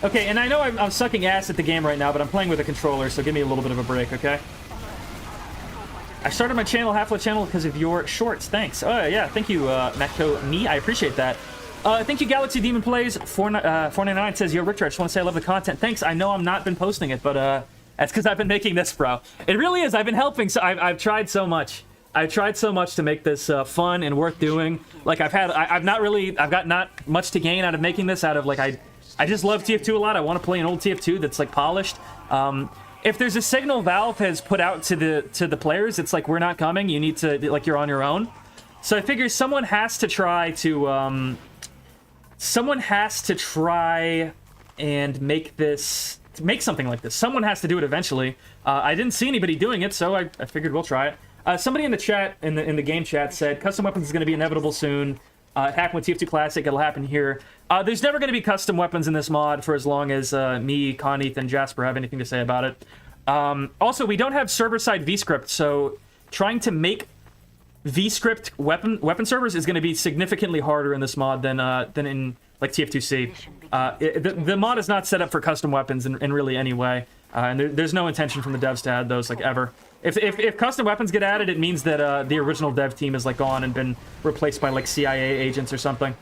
Okay, and I know I'm sucking ass at the game right now, but I'm playing with a controller, so give me a little bit of a break, okay? I started my channel, Half-Life channel, because of your shorts. Thanks. Oh yeah, thank you, Matco Me. I appreciate that. Thank you, Galaxy Demon Plays. 499 says, yo, Richard, I just want to say I love the content. Thanks. I know I'm not been posting it, but that's because I've been making this, bro. It really is. I've been helping. So I've tried so much. I've tried so much to make this fun and worth doing. Like I've got not much to gain out of making this. Out of like I just love TF2 a lot. I want to play an old TF2 that's like polished. If there's a signal Valve has put out to the players, it's like we're not coming. You need to like you're on your own. So I figure someone has to try and make something like this. Someone has to do it eventually. I didn't see anybody doing it, so I figured we'll try it. Somebody in the chat, in the game chat, said custom weapons is going to be inevitable soon. It happened with TF2 Classic. It'll happen here. There's never going to be custom weapons in this mod for as long as me, Coneth, and Jasper have anything to say about it. Also, we don't have server-side vscript, so trying to make vscript weapon servers is going to be significantly harder in this mod than in like TF2C. The mod is not set up for custom weapons in really any way, and there's no intention from the devs to add those like ever. If custom weapons get added, it means that the original dev team is like gone and been replaced by like CIA agents or something.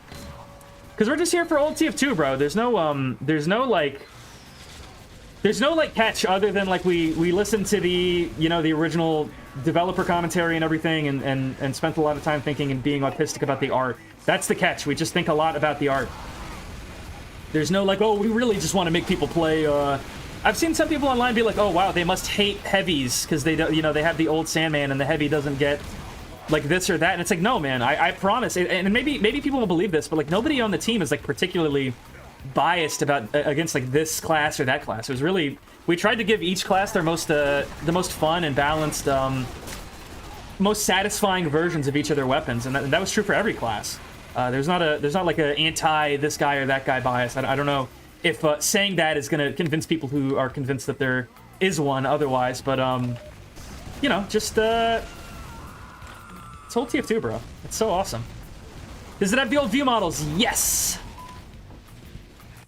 Because we're just here for old TF2, bro. There's no like There's no like catch other than like we listened to the, you know, the original developer commentary and everything, and spent a lot of time thinking and being autistic about the art. That's the catch. We just think a lot about the art. There's no like, oh, we really just want to make people play. I've seen some people online be like, oh wow, they must hate heavies because they don't, you know, they have the old Sandman and the heavy doesn't get like this or that. And it's like, no, man, I promise. And maybe people will believe this, but like nobody on the team is like particularly biased about against like this class or that class. It was really, we tried to give each class their most the most fun and balanced, most satisfying versions of each of their weapons, and that was true for every class. There's not like a anti this guy or that guy bias. I don't know if saying that is gonna convince people who are convinced that there is one otherwise, but you know, just it's whole TF2, bro. It's so awesome. Does it have the old view models? Yes.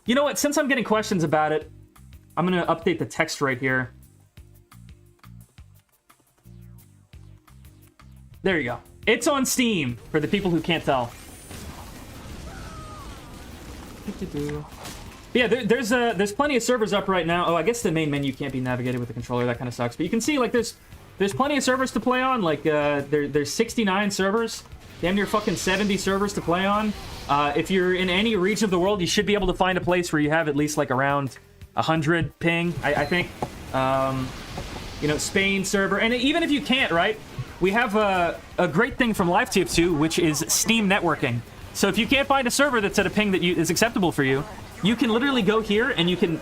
You know what? Since I'm getting questions about it, I'm gonna update the text right here. There you go. It's on Steam for the people who can't tell. Yeah, there's plenty of servers up right now. Oh, I guess the main menu can't be navigated with the controller. That kind of sucks. But you can see like there's plenty of servers to play on. Like there's 69 servers, damn near fucking 70 servers to play on. If you're in any region of the world, you should be able to find a place where you have at least like around 100 ping. I think. You know, Spain server, and even if you can't, right? We have a great thing from Live TF2, which is Steam networking. So if you can't find a server that's at a ping that is acceptable for you, you can literally go here and you can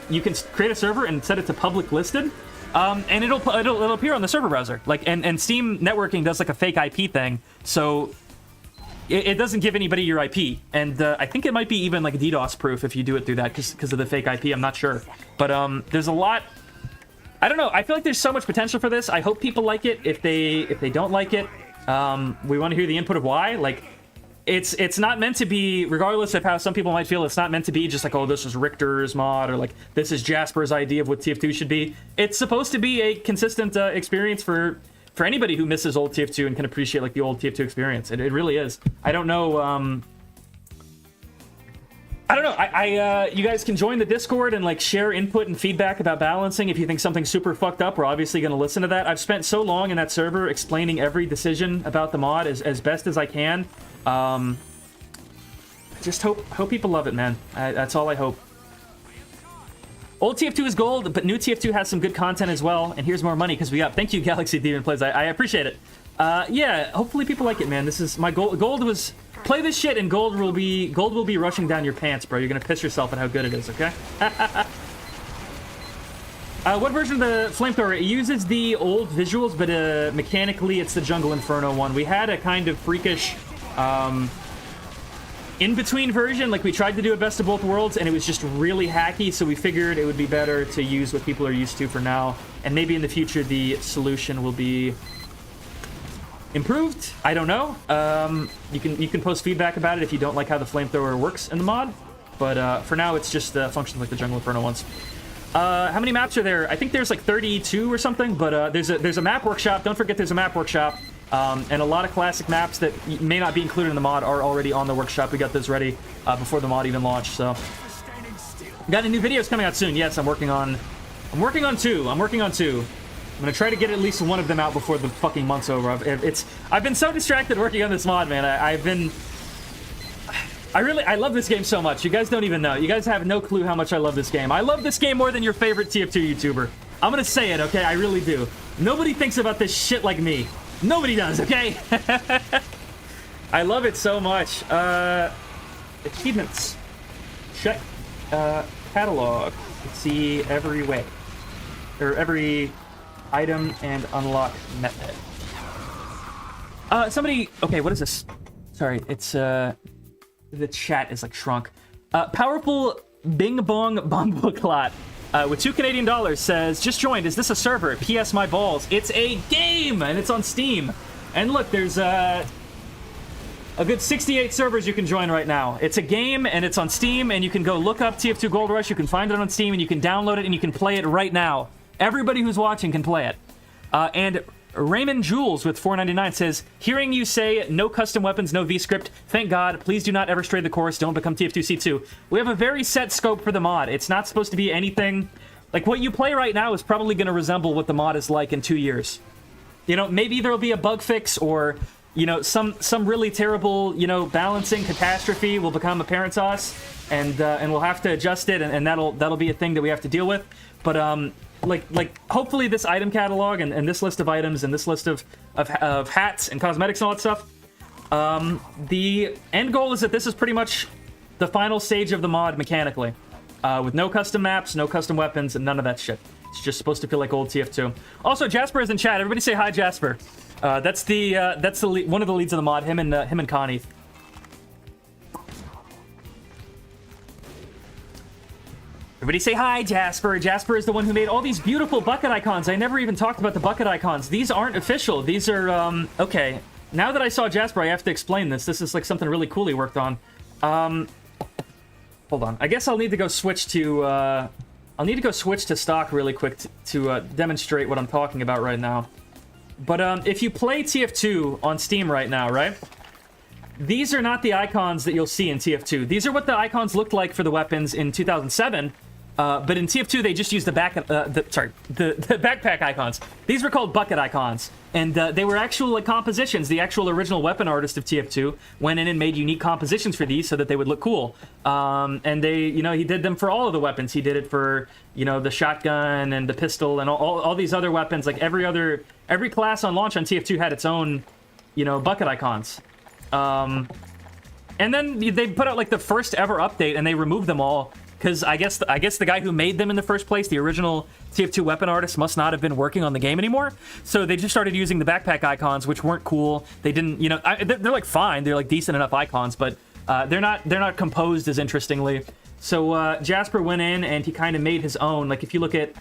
create a server and set it to public listed, and it'll appear on the server browser. Like and Steam networking does like a fake IP thing, so it doesn't give anybody your IP. And I think it might be even like DDoS proof if you do it through that because of the fake IP. I'm not sure, but there's a lot. I don't know. I feel like there's so much potential for this. I hope people like it. If they don't like it, we want to hear the input of why. Like, it's not meant to be, regardless of how some people might feel, it's not meant to be just like, oh, this is Richter's mod, or like, this is Jasper's idea of what TF2 should be. It's supposed to be a consistent experience for anybody who misses old TF2 and can appreciate like the old TF2 experience. It really is. I don't know. I don't know. You guys can join the Discord and like share input and feedback about balancing. If you think something's super fucked up, we're obviously going to listen to that. I've spent so long in that server explaining every decision about the mod as best as I can. I just hope people love it, man. That's all I hope. Old TF2 is gold, but new TF2 has some good content as well. And here's more money because we got. Thank you, Galaxy Demon Plays. I appreciate it. Yeah, hopefully people like it, man. This is my goal. Gold was. Play this shit and gold will be rushing down your pants, bro. You're gonna piss yourself at how good it is, okay? What version of the flamethrower? It uses the old visuals, but mechanically it's the Jungle Inferno one. We had a kind of freakish in-between version. Like, we tried to do a best of both worlds, and it was just really hacky, so we figured it would be better to use what people are used to for now. And maybe in the future the solution will be improved. I don't know. You can post feedback about it if you don't like how the flamethrower works in the mod, but for now it's just functions like the Jungle Inferno ones. How many maps are there? I think there's like 32 or something, but there's a map workshop. Don't forget there's a map workshop, and a lot of classic maps that may not be included in the mod are already on the workshop. We got those ready before the mod even launched. So got any new videos coming out soon? Yes, I'm working on two. I'm gonna try to get at least one of them out before the fucking month's over. I've been so distracted working on this mod, man. I love this game so much. You guys don't even know. You guys have no clue how much I love this game. I love this game more than your favorite TF2 YouTuber. I'm gonna say it, okay? I really do. Nobody thinks about this shit like me. Nobody does, okay? I love it so much. Achievements. Check. Catalog. Let's see every way. Or every item and unlock method. Somebody. Okay, what is this? Sorry, it's the chat is like shrunk. Powerful Bing Bong Bomboclat with $2 Canadian says, just joined. Is this a server? P.S. My balls. It's a game and it's on Steam. And look, there's a good 68 servers you can join right now. It's a game and it's on Steam, and you can go look up TF2 Gold Rush. You can find it on Steam and you can download it and you can play it right now. Everybody who's watching can play it. And Raymond Jules with $4.99 says, hearing you say no custom weapons, no V-script, thank God. Please do not ever stray the course. Don't become TF2C2. We have a very set scope for the mod. It's not supposed to be anything Like, what you play right now is probably going to resemble what the mod is like in 2 years. You know, maybe there'll be a bug fix, or, you know, some really terrible, you know, balancing catastrophe will become apparent to us, and we'll have to adjust it, and that'll be a thing that we have to deal with. But like hopefully this item catalog and this list of items and this list of hats and cosmetics and all that stuff, the end goal is that this is pretty much the final stage of the mod mechanically, with no custom maps, no custom weapons, and none of that shit. It's just supposed to feel like old TF2. Also, Jasper is in chat. Everybody say hi, Jasper. That's the one of the leads of the mod. Him and Connie. Everybody say hi, Jasper. Jasper is the one who made all these beautiful bucket icons. I never even talked about the bucket icons. These aren't official. These are, okay. Now that I saw Jasper, I have to explain this. This is like something really cool he worked on. Hold on. I guess I'll need to go switch to, I'll need to go switch to stock really quick to demonstrate what I'm talking about right now. But, if you play TF2 on Steam right now, right? These are not the icons that you'll see in TF2. These are what the icons looked like for the weapons in 2007. But in TF2, they just used the backpack icons. These were called bucket icons. And they were actual like compositions. The actual original weapon artist of TF2 went in and made unique compositions for these so that they would look cool. And they, you know, he did them for all of the weapons. He did it for, you know, the shotgun and the pistol and all these other weapons. Like every class on launch on TF2 had its own, you know, bucket icons. And then they put out like the first ever update and they removed them all. Because I guess the guy who made them in the first place, the original TF2 weapon artist, must not have been working on the game anymore. So they just started using the backpack icons, which weren't cool. They didn't, you know, they're like fine. They're like decent enough icons, but they're not composed as interestingly. So Jasper went in and he kind of made his own. Like if you look at,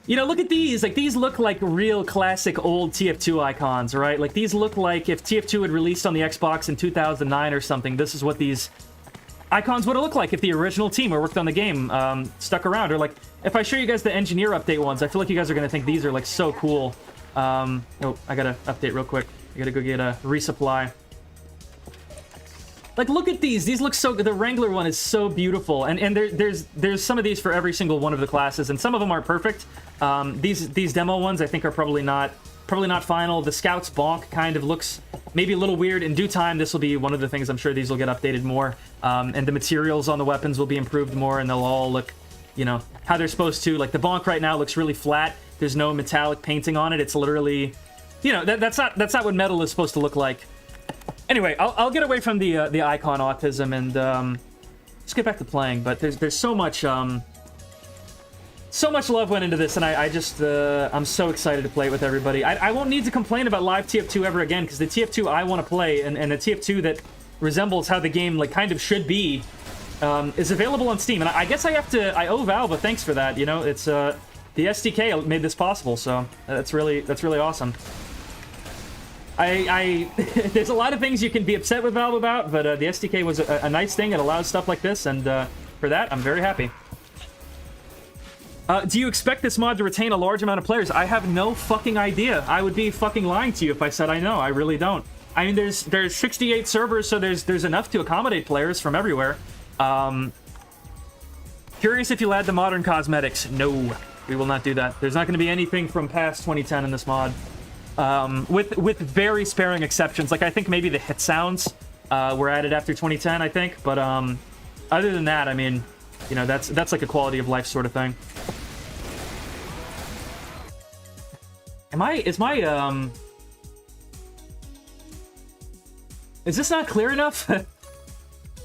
you know, look at these. Like these look like real classic old TF2 icons, right? Like these look like if TF2 had released on the Xbox in 2009 or something. This is what these icons would have looked like if the original team who worked on the game stuck around. Or like, if I show you guys the engineer update ones, I feel like you guys are going to think these are like so cool. Oh, I gotta update real quick. I gotta go get a resupply. Like, look at these. These look so good. The Wrangler one is so beautiful. And there's some of these for every single one of the classes, and some of them aren't perfect. These demo ones I think are probably not final. The Scout's bonk kind of looks maybe a little weird. In due time, this will be one of the things. I'm sure these will get updated more. And the materials on the weapons will be improved more, and they'll all look, you know, how they're supposed to. Like, the bonk right now looks really flat. There's no metallic painting on it. It's literally, you know, that's not what metal is supposed to look like. Anyway, I'll get away from the icon autism and just get back to playing. But there's so much love went into this, and I'm so excited to play it with everybody. I won't need to complain about live TF2 ever again, because the TF2 I want to play, and the TF2 that resembles how the game like kind of should be, is available on Steam. And I guess I owe Valve a thanks for that. You know, it's the SDK made this possible, so that's really awesome. There's a lot of things you can be upset with Valve about, but the SDK was a nice thing. It allows stuff like this, and for that, I'm very happy. Do you expect this mod to retain a large amount of players? I have no fucking idea. I would be fucking lying to you if I said I know. I really don't. I mean, there's 68 servers, so there's enough to accommodate players from everywhere. Curious if you'll add the modern cosmetics. No, we will not do that. There's not going to be anything from past 2010 in this mod. With very sparing exceptions. Like, I think maybe the hit sounds were added after 2010, I think. But other than that, I mean, you know, that's like a quality of life sort of thing. Is this not clear enough?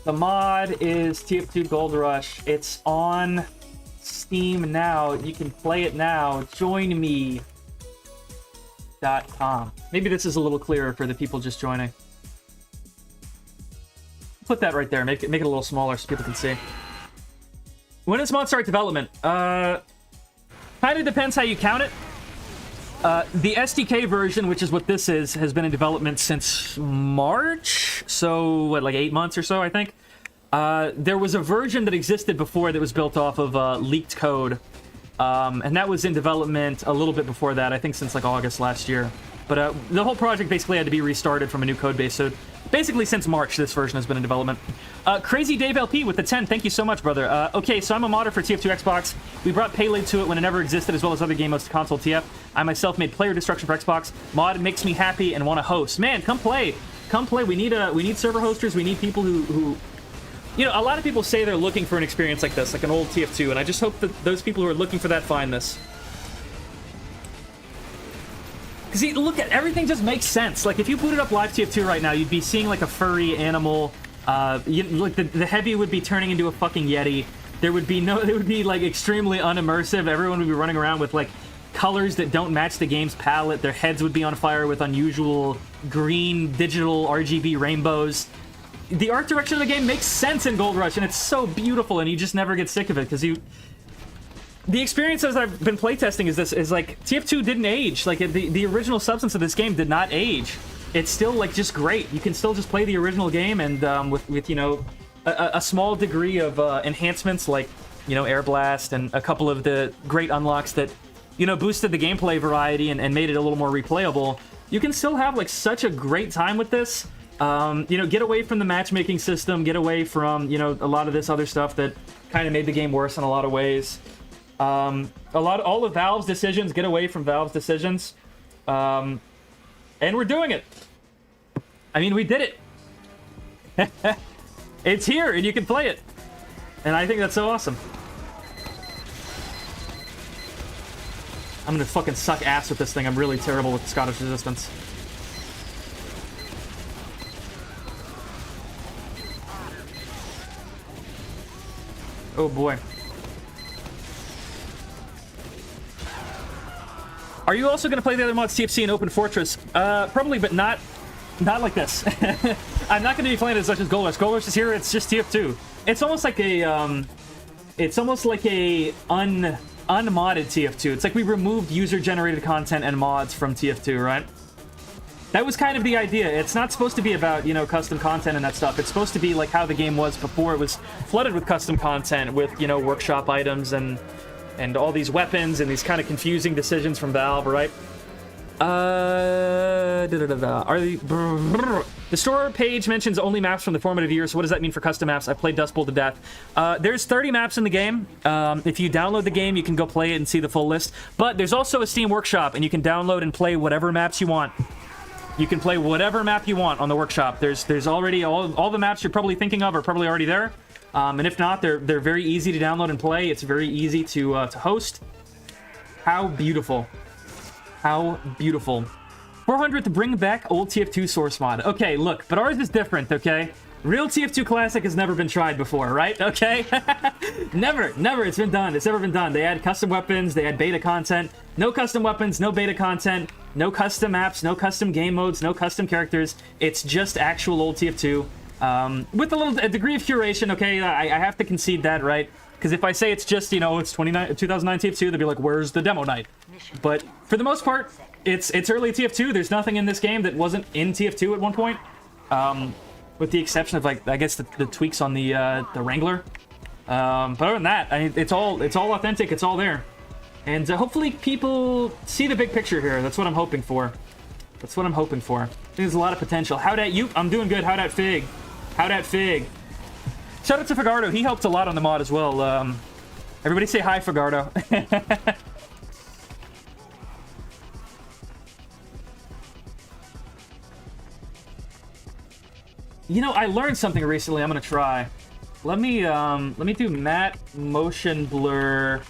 The mod is TF2 Gold Rush. It's on Steam now. You can play it now. Join me. .com. Maybe this is a little clearer for the people just joining. Put that right there. Make it a little smaller so people can see. When does mod start development? Kind of depends how you count it. The SDK version, which is what this is, has been in development since March. So, what, like 8 months or so, I think? There was a version that existed before that was built off of leaked code. And that was in development a little bit before that, I think since like August last year. But the whole project basically had to be restarted from a new code base. So Basically, since March, this version has been in development. Crazy Dave LP with the 10. Thank you so much, brother. Okay, so I'm a modder for TF2 Xbox. We brought Payload to it when it never existed, as well as other game modes to console TF. I myself made Player Destruction for Xbox. Mod makes me happy and want to host. Man, come play. Come play. We need server hosters. We need people who... You know, a lot of people say they're looking for an experience like this, like an old TF2, and I just hope that those people who are looking for that find this. Because, look at everything just makes sense. Like, if you booted up Live TF2 right now, you'd be seeing, like, a furry animal. Like, the heavy would be turning into a fucking Yeti. It would be, like, extremely unimmersive. Everyone would be running around with, like, colors that don't match the game's palette. Their heads would be on fire with unusual green, digital, RGB rainbows. The art direction of the game makes sense in Gold Rush, and it's so beautiful, and you just never get sick of it, because the experience as I've been playtesting is like, TF2 didn't age. Like, the original substance of this game did not age. It's still, like, just great. You can still just play the original game, and with you know, a small degree of enhancements, like, you know, Air Blast, and a couple of the great unlocks that, you know, boosted the gameplay variety and made it a little more replayable. You can still have, like, such a great time with this. You know, get away from the matchmaking system, get away from, you know, a lot of this other stuff that kind of made the game worse in a lot of ways. All of Valve's decisions, get away from Valve's decisions. And we're doing it. I mean, we did it. It's here, and you can play it. And I think that's so awesome. I'm gonna fucking suck ass with this thing. I'm really terrible with Scottish resistance. Oh boy. Are you also going to play the other mods, TFC and Open Fortress? Probably, but not like this. I'm not going to be playing it as much as Gold Rush. Gold Rush is here. It's just TF2. It's almost like a unmodded TF2. It's like we removed user-generated content and mods from TF2, right? That was kind of the idea. It's not supposed to be about, you know, custom content and that stuff. It's supposed to be like how the game was before it was flooded with custom content, with, you know, workshop items and all these weapons and these kind of confusing decisions from Valve, right? The store page mentions only maps from the formative years. So what does that mean for custom maps? I played Dust Bowl to death. There's 30 maps in the game. If you download the game, you can go play it and see the full list. But there's also a Steam Workshop, and you can download and play whatever maps you want. You can play whatever map you want on the Workshop. There's already all the maps you're probably thinking of are probably already there. And if not, they're very easy to download and play. It's very easy to host. How beautiful. How beautiful. 400 to bring back old TF2 source mod. Okay, look, but ours is different, okay? Real TF2 Classic has never been tried before, right? Okay? Never. It's been done. It's never been done. They add custom weapons. They add beta content. No custom weapons, no beta content, no custom maps, no custom game modes, no custom characters. It's just actual old TF2. With a degree of curation, okay? I have to concede that, right? Because if I say it's just, you know, it's 2009 TF2, they'll be like, where's the demo night? But for the most part, it's early TF2. There's nothing in this game that wasn't in TF2 at one point. With the exception of, like, I guess the tweaks on the Wrangler. But other than that, I mean, it's all authentic. It's all there. And hopefully people see the big picture here. That's what I'm hoping for. That's what I'm hoping for. I think there's a lot of potential. How dat you? I'm doing good. How dat Fig? How dat Fig? Shout out to Fagardo. He helped a lot on the mod as well. Everybody say hi, Fagardo. You know, I learned something recently. I'm gonna try. Let me do matte motion blur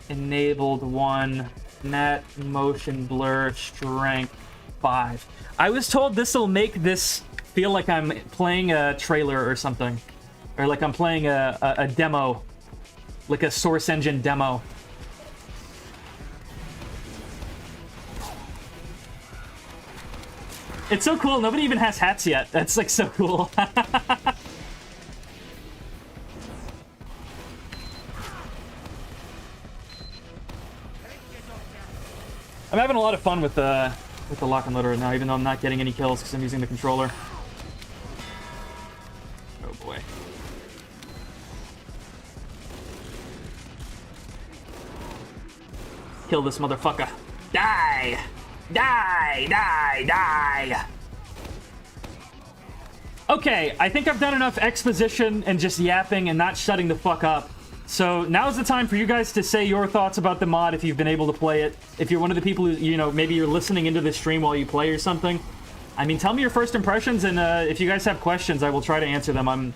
enabled 1, matte motion blur strength 5. I was told this will make this feel like I'm playing a trailer or something, or like I'm playing a demo, like a Source Engine demo. It's so cool. Nobody even has hats yet. That's like so cool. I'm having a lot of fun with the lock and loader right now, even though I'm not getting any kills because I'm using the controller. Oh boy. Kill this motherfucker. Die! Die! Die! Die! Okay, I think I've done enough exposition and just yapping and not shutting the fuck up. So now's the time for you guys to say your thoughts about the mod if you've been able to play it. If you're one of the people who, you know, maybe you're listening into the stream while you play or something. I mean, tell me your first impressions, and if you guys have questions, I will try to answer them. I'm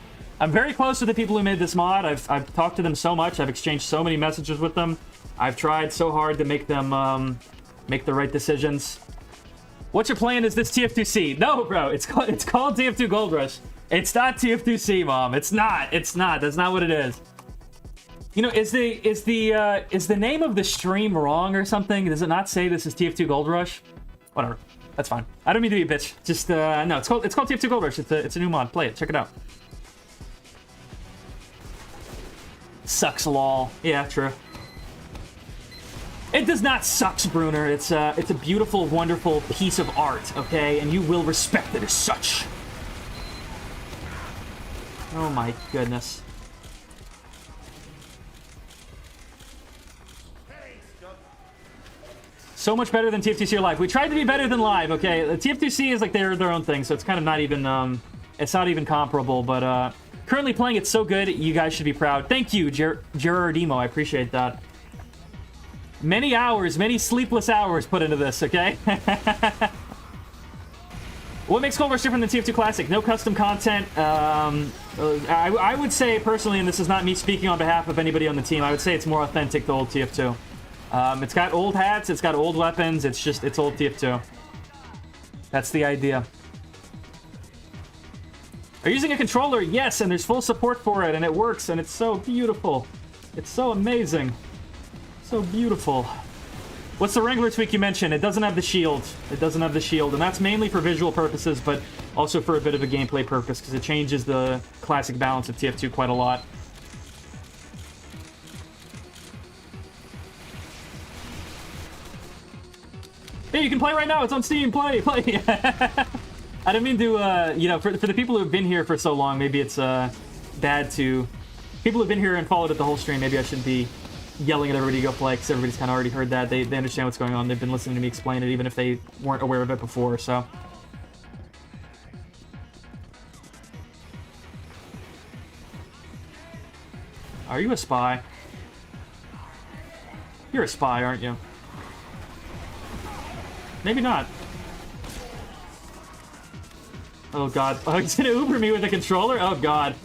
very close to the people who made this mod. I've talked to them so much. I've exchanged so many messages with them. I've tried so hard to make them make the right decisions. What you're playing is this TF2C. No, bro, it's called TF2 Gold Rush. It's not TF2C, Mom. It's not. It's not. That's not what it is. You know, is the name of the stream wrong or something? Does it not say this is TF2 Gold Rush? Whatever. That's fine. I don't mean to be a bitch. Just no, it's called TF2 Gold Rush. It's a new mod. Play it. Check it out. Sucks lol. Yeah, true. It does not suck, Bruner. It's a beautiful, wonderful piece of art, okay? And you will respect it as such. Oh my goodness. So much better than TF2C Live. We tried to be better than Live, okay? The TF2C is like their own thing, so it's kind of not even it's not even comparable. But currently playing it so good, you guys should be proud. Thank you, Gerardimo. I appreciate that. Many hours, many sleepless hours put into this, okay? What makes Gold Rush different than TF2 Classic? No custom content. I would say personally, and this is not me speaking on behalf of anybody on the team, I would say it's more authentic to old TF2. It's got old hats, it's got old weapons, it's old TF2. That's the idea. Are you using a controller? Yes, and there's full support for it, and it works, and it's so beautiful. It's so amazing. So beautiful. What's the Wrangler tweak you mentioned? It doesn't have the shield. It doesn't have the shield, and that's mainly for visual purposes, but also for a bit of a gameplay purpose, because it changes the classic balance of TF2 quite a lot. Hey, you can play right now. It's on Steam. Play. I didn't mean to, you know, for the people who have been here for so long, maybe it's bad to... People who've been here and followed it the whole stream, maybe I shouldn't be yelling at everybody to go play, because everybody's kind of already heard that. They understand what's going on. They've been listening to me explain it, even if they weren't aware of it before, so... Are you a spy? You're a spy, aren't you? Maybe not. Oh god. Oh, he's gonna Uber me with a controller? Oh god.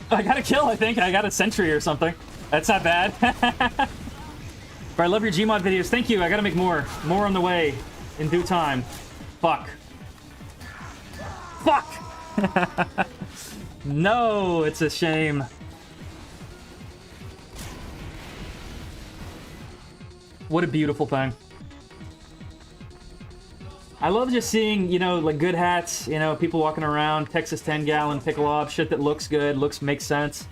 I got a kill, I think. I got a sentry or something. That's not bad. But I love your Gmod videos. Thank you. I gotta make more. More on the way. In due time. Fuck. Fuck! No, it's a shame. What a beautiful thing. I love just seeing, you know, like good hats, you know, people walking around, Texas 10-gallon pickle up, shit that looks good, makes sense.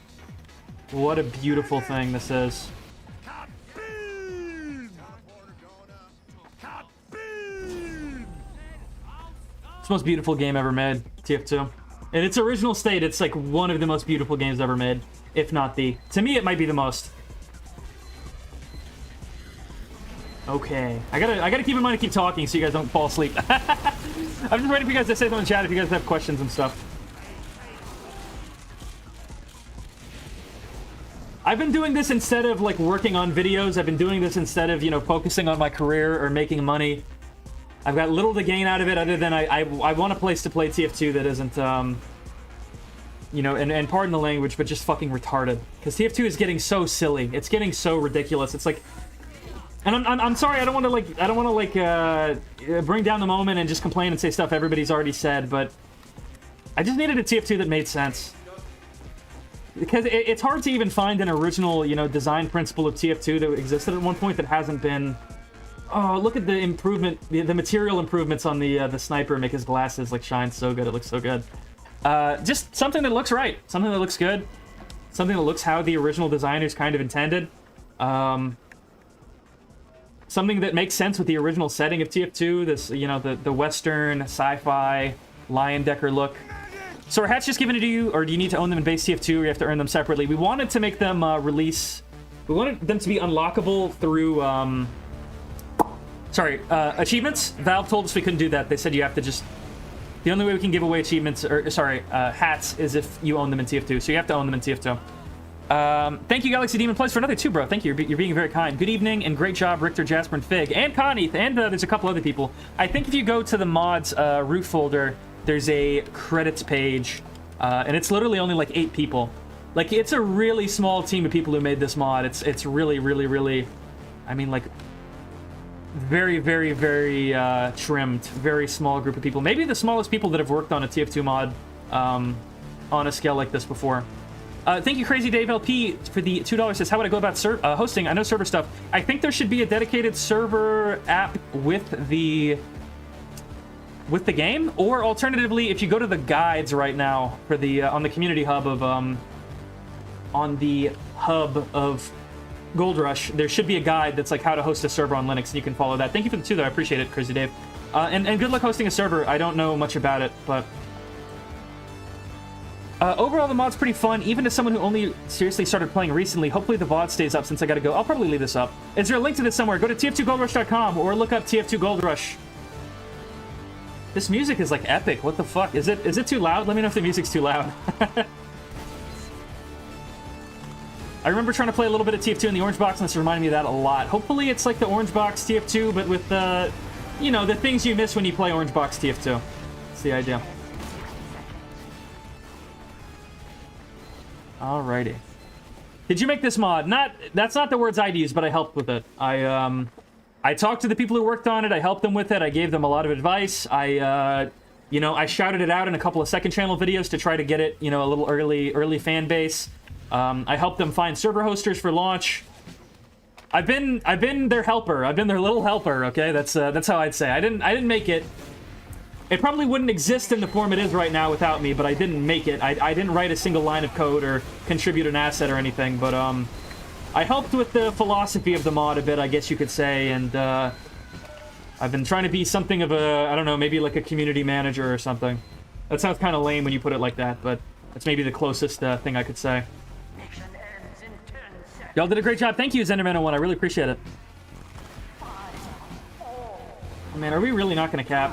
What a beautiful thing this is. It's the most beautiful game ever made, TF2. In its original state, it's like one of the most beautiful games ever made, if not the. To me, it might be the most. Okay. I gotta keep in mind to keep talking so you guys don't fall asleep. I'm just waiting for you guys to say something in chat if you guys have questions and stuff. I've been doing this instead of, like, working on videos. I've been doing this instead of, you know, focusing on my career or making money. I've got little to gain out of it other than I want a place to play TF2 that isn't, you know, and pardon the language, but just fucking retarded. Because TF2 is getting so silly. It's getting so ridiculous. It's like... And I'm sorry, I don't want to bring down the moment and just complain and say stuff everybody's already said, but I just needed a TF2 that made sense. Because it's hard to even find an original, you know, design principle of TF2 that existed at one point that hasn't been... Oh, look at the improvement, the material improvements on the sniper make his glasses, like, shine so good. It looks so good. Just something that looks right. Something that looks good. Something that looks how the original designers kind of intended. Something that makes sense with the original setting of TF2, this, you know, the Western, sci-fi, Lion-Decker look. So are hats just given to you, or do you need to own them in base TF2, or you have to earn them separately? We wanted to make them we wanted them to be unlockable through Sorry, achievements? Valve told us we couldn't do that. They said you have to just... The only way we can give away achievements, or sorry, hats, is if you own them in TF2. So you have to own them in TF2. Thank you, Galaxy Demon Plus, for another 2, bro. Thank you. You're being very kind. Good evening, and great job, Richter, Jasper, and Fig, and Connie, and there's a couple other people. I think if you go to the mods root folder, there's a credits page, and it's literally only like 8 people. Like, it's a really small team of people who made this mod. It's really, really, really, I mean, like, very, very, very trimmed, very small group of people. Maybe the smallest people that have worked on a TF2 mod on a scale like this before. Thank you, Crazy Dave LP, for the $2. Says, how would I go about hosting? I know server stuff. I think there should be a dedicated server app with the game, or alternatively, if you go to the guides right now for the on the community hub of Gold Rush, there should be a guide that's like how to host a server on Linux, and you can follow that. Thank you for the 2, though. I appreciate it, Crazy Dave. And good luck hosting a server. I don't know much about it, but overall, the mod's pretty fun, even to someone who only seriously started playing recently. Hopefully the VOD stays up since I gotta go. I'll probably leave this up. Is there a link to this somewhere? Go to tf2goldrush.com or look up TF2 Gold Rush. This music is like epic. What the fuck? Is it too loud? Let me know if the music's too loud. I remember trying to play a little bit of TF2 in the Orange Box, and this reminded me of that a lot. Hopefully it's like the Orange Box TF2, but with, you know, the things you miss when you play Orange Box TF2. That's the idea. Alrighty. Did you make this mod? That's not the words I'd use, but I helped with it. I talked to the people who worked on it. I helped them with it. I gave them a lot of advice. You know, I shouted it out in a couple of second channel videos to try to get it, you know, a little early fan base. I helped them find server hosters for launch. I've been their helper. I've been their little helper. Okay, that's how I'd say. I didn't make it. It probably wouldn't exist in the form it is right now without me, but I didn't make it. I didn't write a single line of code or contribute an asset or anything, but I helped with the philosophy of the mod a bit, I guess you could say, and I've been trying to be something of a, I don't know, maybe like a community manager or something. That sounds kind of lame when you put it like that, but that's maybe the closest thing I could say. Y'all did a great job. Thank you, Zenderman01. I really appreciate it. Oh, man, are we really not going to cap?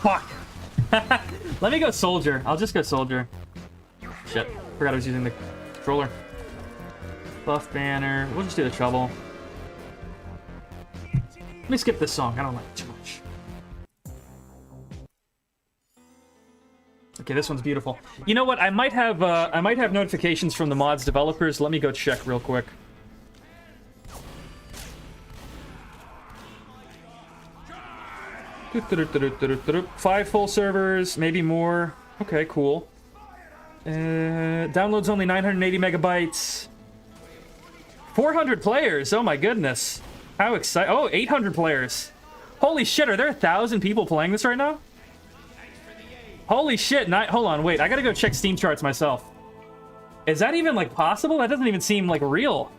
Fuck. Let me go soldier. I'll just go soldier. Shit. Forgot I was using the controller. Buff banner. We'll just do the trouble. Let me skip this song. I don't like it too much. Okay, this one's beautiful. You know what? I might have notifications from the mod's developers. Let me go check real quick. Five full servers, maybe more. Okay, cool. Downloads only 980 megabytes. 400 players. Oh my goodness. How exciting. Oh, 800 players. Holy shit, are there 1,000 people playing this right now? Holy shit. Hold on, wait. I gotta go check Steam charts myself. Is that even, like, possible? That doesn't even seem, like, real.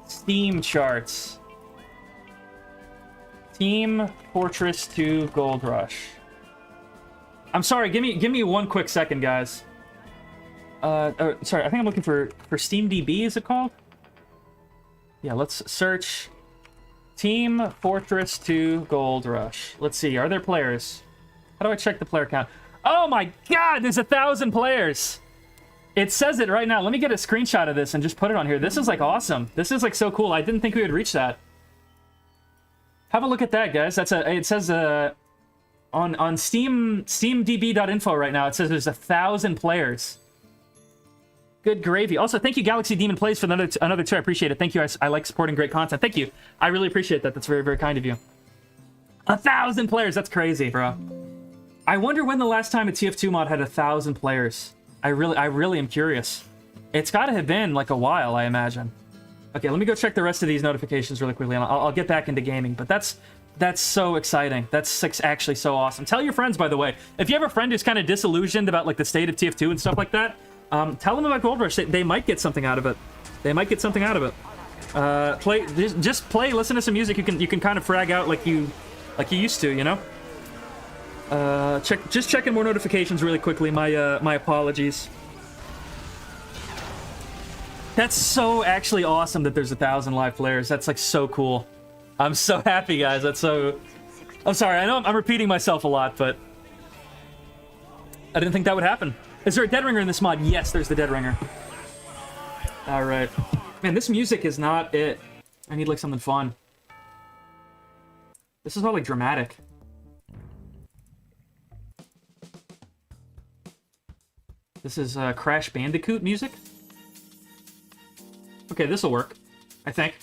Steam charts. Team Fortress 2 Gold Rush. I'm sorry, give me one quick second, guys. Sorry, I think I'm looking for SteamDB, is it called? Yeah, let's search Team Fortress 2 Gold Rush. Let's see, are there players? How do I check the player count? Oh my god, there's 1,000 players! It says it right now. Let me get a screenshot of this and just put it on here. This is, like, awesome. This is, like, so cool. I didn't think we would reach that. Have a look at that, guys. It says on steamdb.info right now. It says there's 1,000 players. Good gravy. Also, thank you, Galaxy Demon Plays, for another 2. I appreciate it. Thank you. I like supporting great content. Thank you. I really appreciate that. That's very, very kind of you. 1,000 players. That's crazy, bro. I wonder when the last time a TF2 mod had 1,000 players. I really am curious. It's got to have been like a while, I imagine. Okay, let me go check the rest of these notifications really quickly, and I'll get back into gaming. But that's so exciting. That's actually so awesome. Tell your friends, by the way. If you have a friend who's kind of disillusioned about like the state of TF2 and stuff like that, tell them about Gold Rush. They might get something out of it. They might get something out of it. Just play, listen to some music. You can kind of frag out like you used to, you know. Just checking more notifications really quickly. My apologies. That's so actually awesome that there's 1,000 live players. That's like so cool. I'm so happy, guys. That's so... I'm sorry, I know I'm repeating myself a lot, but... I didn't think that would happen. Is there a dead ringer in this mod? Yes, there's the dead ringer. Alright. Man, this music is not it. I need like something fun. This is all like dramatic. This is Crash Bandicoot music. Okay, this'll work. I think.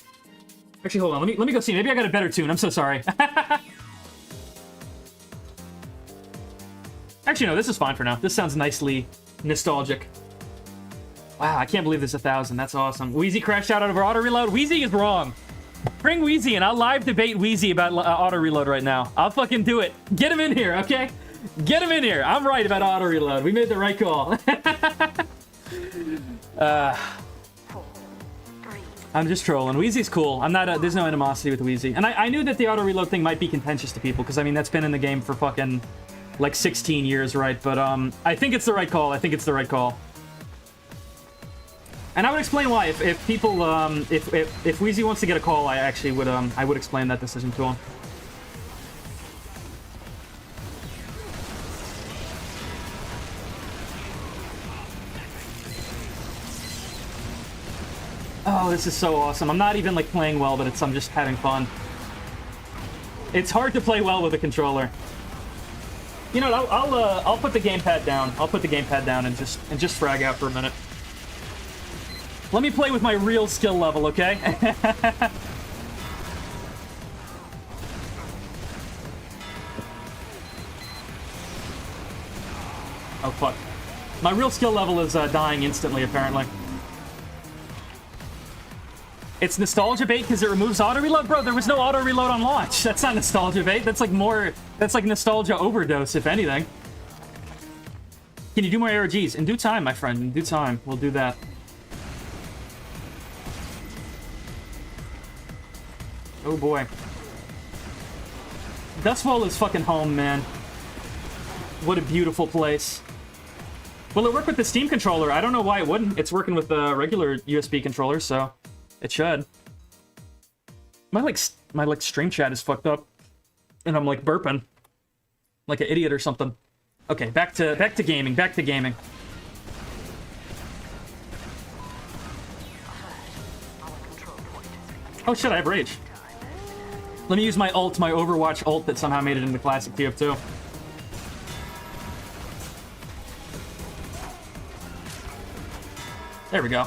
Actually, hold on. Let me go see. Maybe I got a better tune. I'm so sorry. Actually, no. This is fine for now. This sounds nicely nostalgic. Wow, I can't believe there's 1,000. That's awesome. Wheezy crashed out over auto reload. Wheezy is wrong. Bring Wheezy in. I'll live debate Wheezy about auto reload right now. I'll fucking do it. Get him in here, okay? Get him in here. I'm right about auto reload. We made the right call. I'm just trolling. Wheezy's cool. I'm not. There's no animosity with Wheezy. And I knew that the auto reload thing might be contentious to people because I mean that's been in the game for fucking like 16 years, right? But I think it's the right call. I think it's the right call. And I would explain why. If people if Wheezy wants to get a call, I actually would I would explain that decision to him. Oh, this is so awesome. I'm not even, like, playing well, but I'm just having fun. It's hard to play well with a controller. You know, I'll put the gamepad down. I'll put the gamepad down and just frag out for a minute. Let me play with my real skill level, okay? Oh, fuck. My real skill level is dying instantly, apparently. It's nostalgia bait because it removes auto reload? Bro, there was no auto reload on launch. That's not nostalgia bait. That's like more... That's like nostalgia overdose, if anything. Can you do more ARGs? In due time, my friend. In due time. We'll do that. Oh, boy. Dustfall is fucking home, man. What a beautiful place. Will it work with the Steam controller? I don't know why it wouldn't. It's working with the regular USB controller, so... It should. My stream chat is fucked up, and I'm like burping, like an idiot or something. Okay, back to gaming. Back to gaming. Oh shit! I have rage. Let me use my ult, my Overwatch ult that somehow made it into classic TF2. There we go.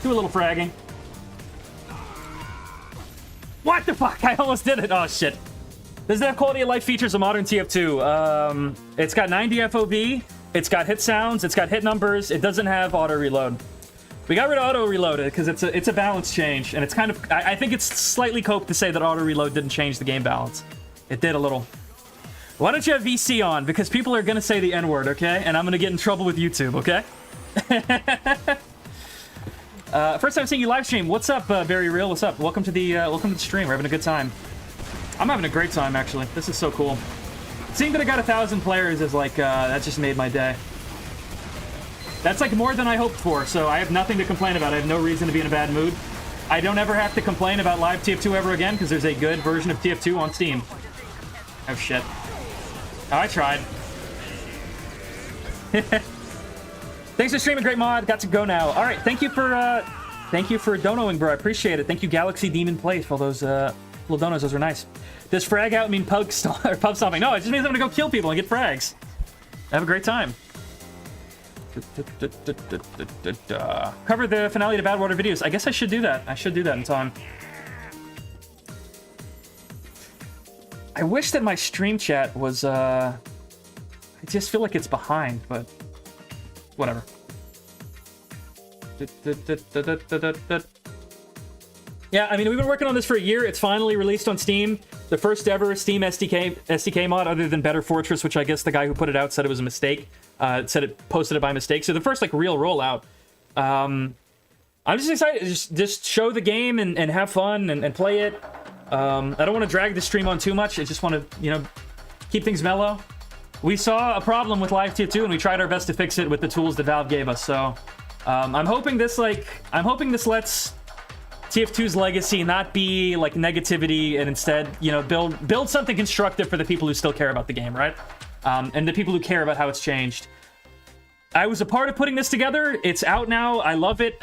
Do a little fragging. What the fuck? I almost did it. Oh, shit. Does it have quality of life features of modern TF2? It's got 90 FOV. It's got hit sounds. It's got hit numbers. It doesn't have auto reload. We got rid of auto reload because it's a balance change, and it's kind of... I think it's slightly cope to say that auto reload didn't change the game balance. It did a little. Why don't you have VC on? Because people are going to say the N-word, okay? And I'm going to get in trouble with YouTube, okay? First time seeing you live stream. What's up, Very Real? What's up? Welcome to the stream. We're having a good time. I'm having a great time, actually. This is so cool. Seeing that I got 1,000 players is like, that just made my day. That's like more than I hoped for, so I have nothing to complain about. I have no reason to be in a bad mood. I don't ever have to complain about live TF2 ever again, because there's a good version of TF2 on Steam. Oh, shit. Oh, I tried. Thanks for streaming, great mod. Got to go now. All right, thank you for donoing, bro. I appreciate it. Thank you, Galaxy Demon Play, for those little donos. Those are nice. Does frag out mean pub stomping? No, it just means I'm gonna go kill people and get frags. Have a great time. Cover the finale to Badwater videos. I guess I should do that. I should do that in time. I wish that my stream chat was. I just feel like it's behind, but. Whatever. Yeah, I mean, we've been working on this for a year. It's finally released on Steam. The first ever Steam SDK mod, other than Better Fortress, which I guess the guy who put it out said it was a mistake. Posted it by mistake. So the first, like, real rollout. I'm just excited. Just show the game and have fun and play it. I don't want to drag the stream on too much. I just want to, you know, keep things mellow. We saw a problem with Live Tier 2, and we tried our best to fix it with the tools that Valve gave us, so I'm hoping this lets TF2's legacy not be like negativity, and instead, you know, build something constructive for the people who still care about the game, right? And the people who care about how it's changed. I was a part of putting this together. It's out now. I love it.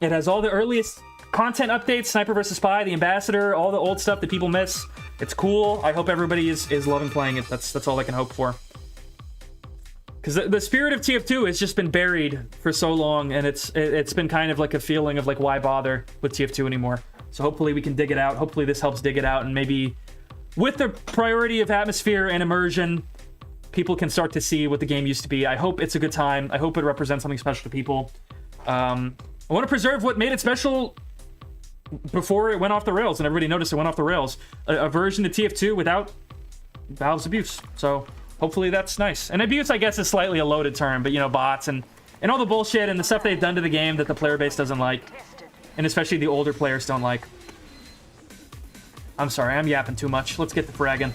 It has all the earliest content updates, Sniper vs. Spy, the Ambassador, all the old stuff that people miss. It's cool. I hope everybody is loving playing it. That's all I can hope for. Because the spirit of TF2 has just been buried for so long, and it's been kind of like a feeling of like, why bother with TF2 anymore? So hopefully we can dig it out. Hopefully this helps dig it out, and maybe with the priority of atmosphere and immersion, people can start to see what the game used to be. I hope it's a good time. I hope it represents something special to people. I want to preserve what made it special before it went off the rails, and everybody noticed it went off the rails. A version of TF2 without Valve's abuse. So hopefully that's nice. And abuse, I guess, is slightly a loaded term, but, you know, bots and all the bullshit and the stuff they've done to the game that the player base doesn't like, and especially the older players don't like. I'm sorry, I'm yapping too much. Let's get the fragging.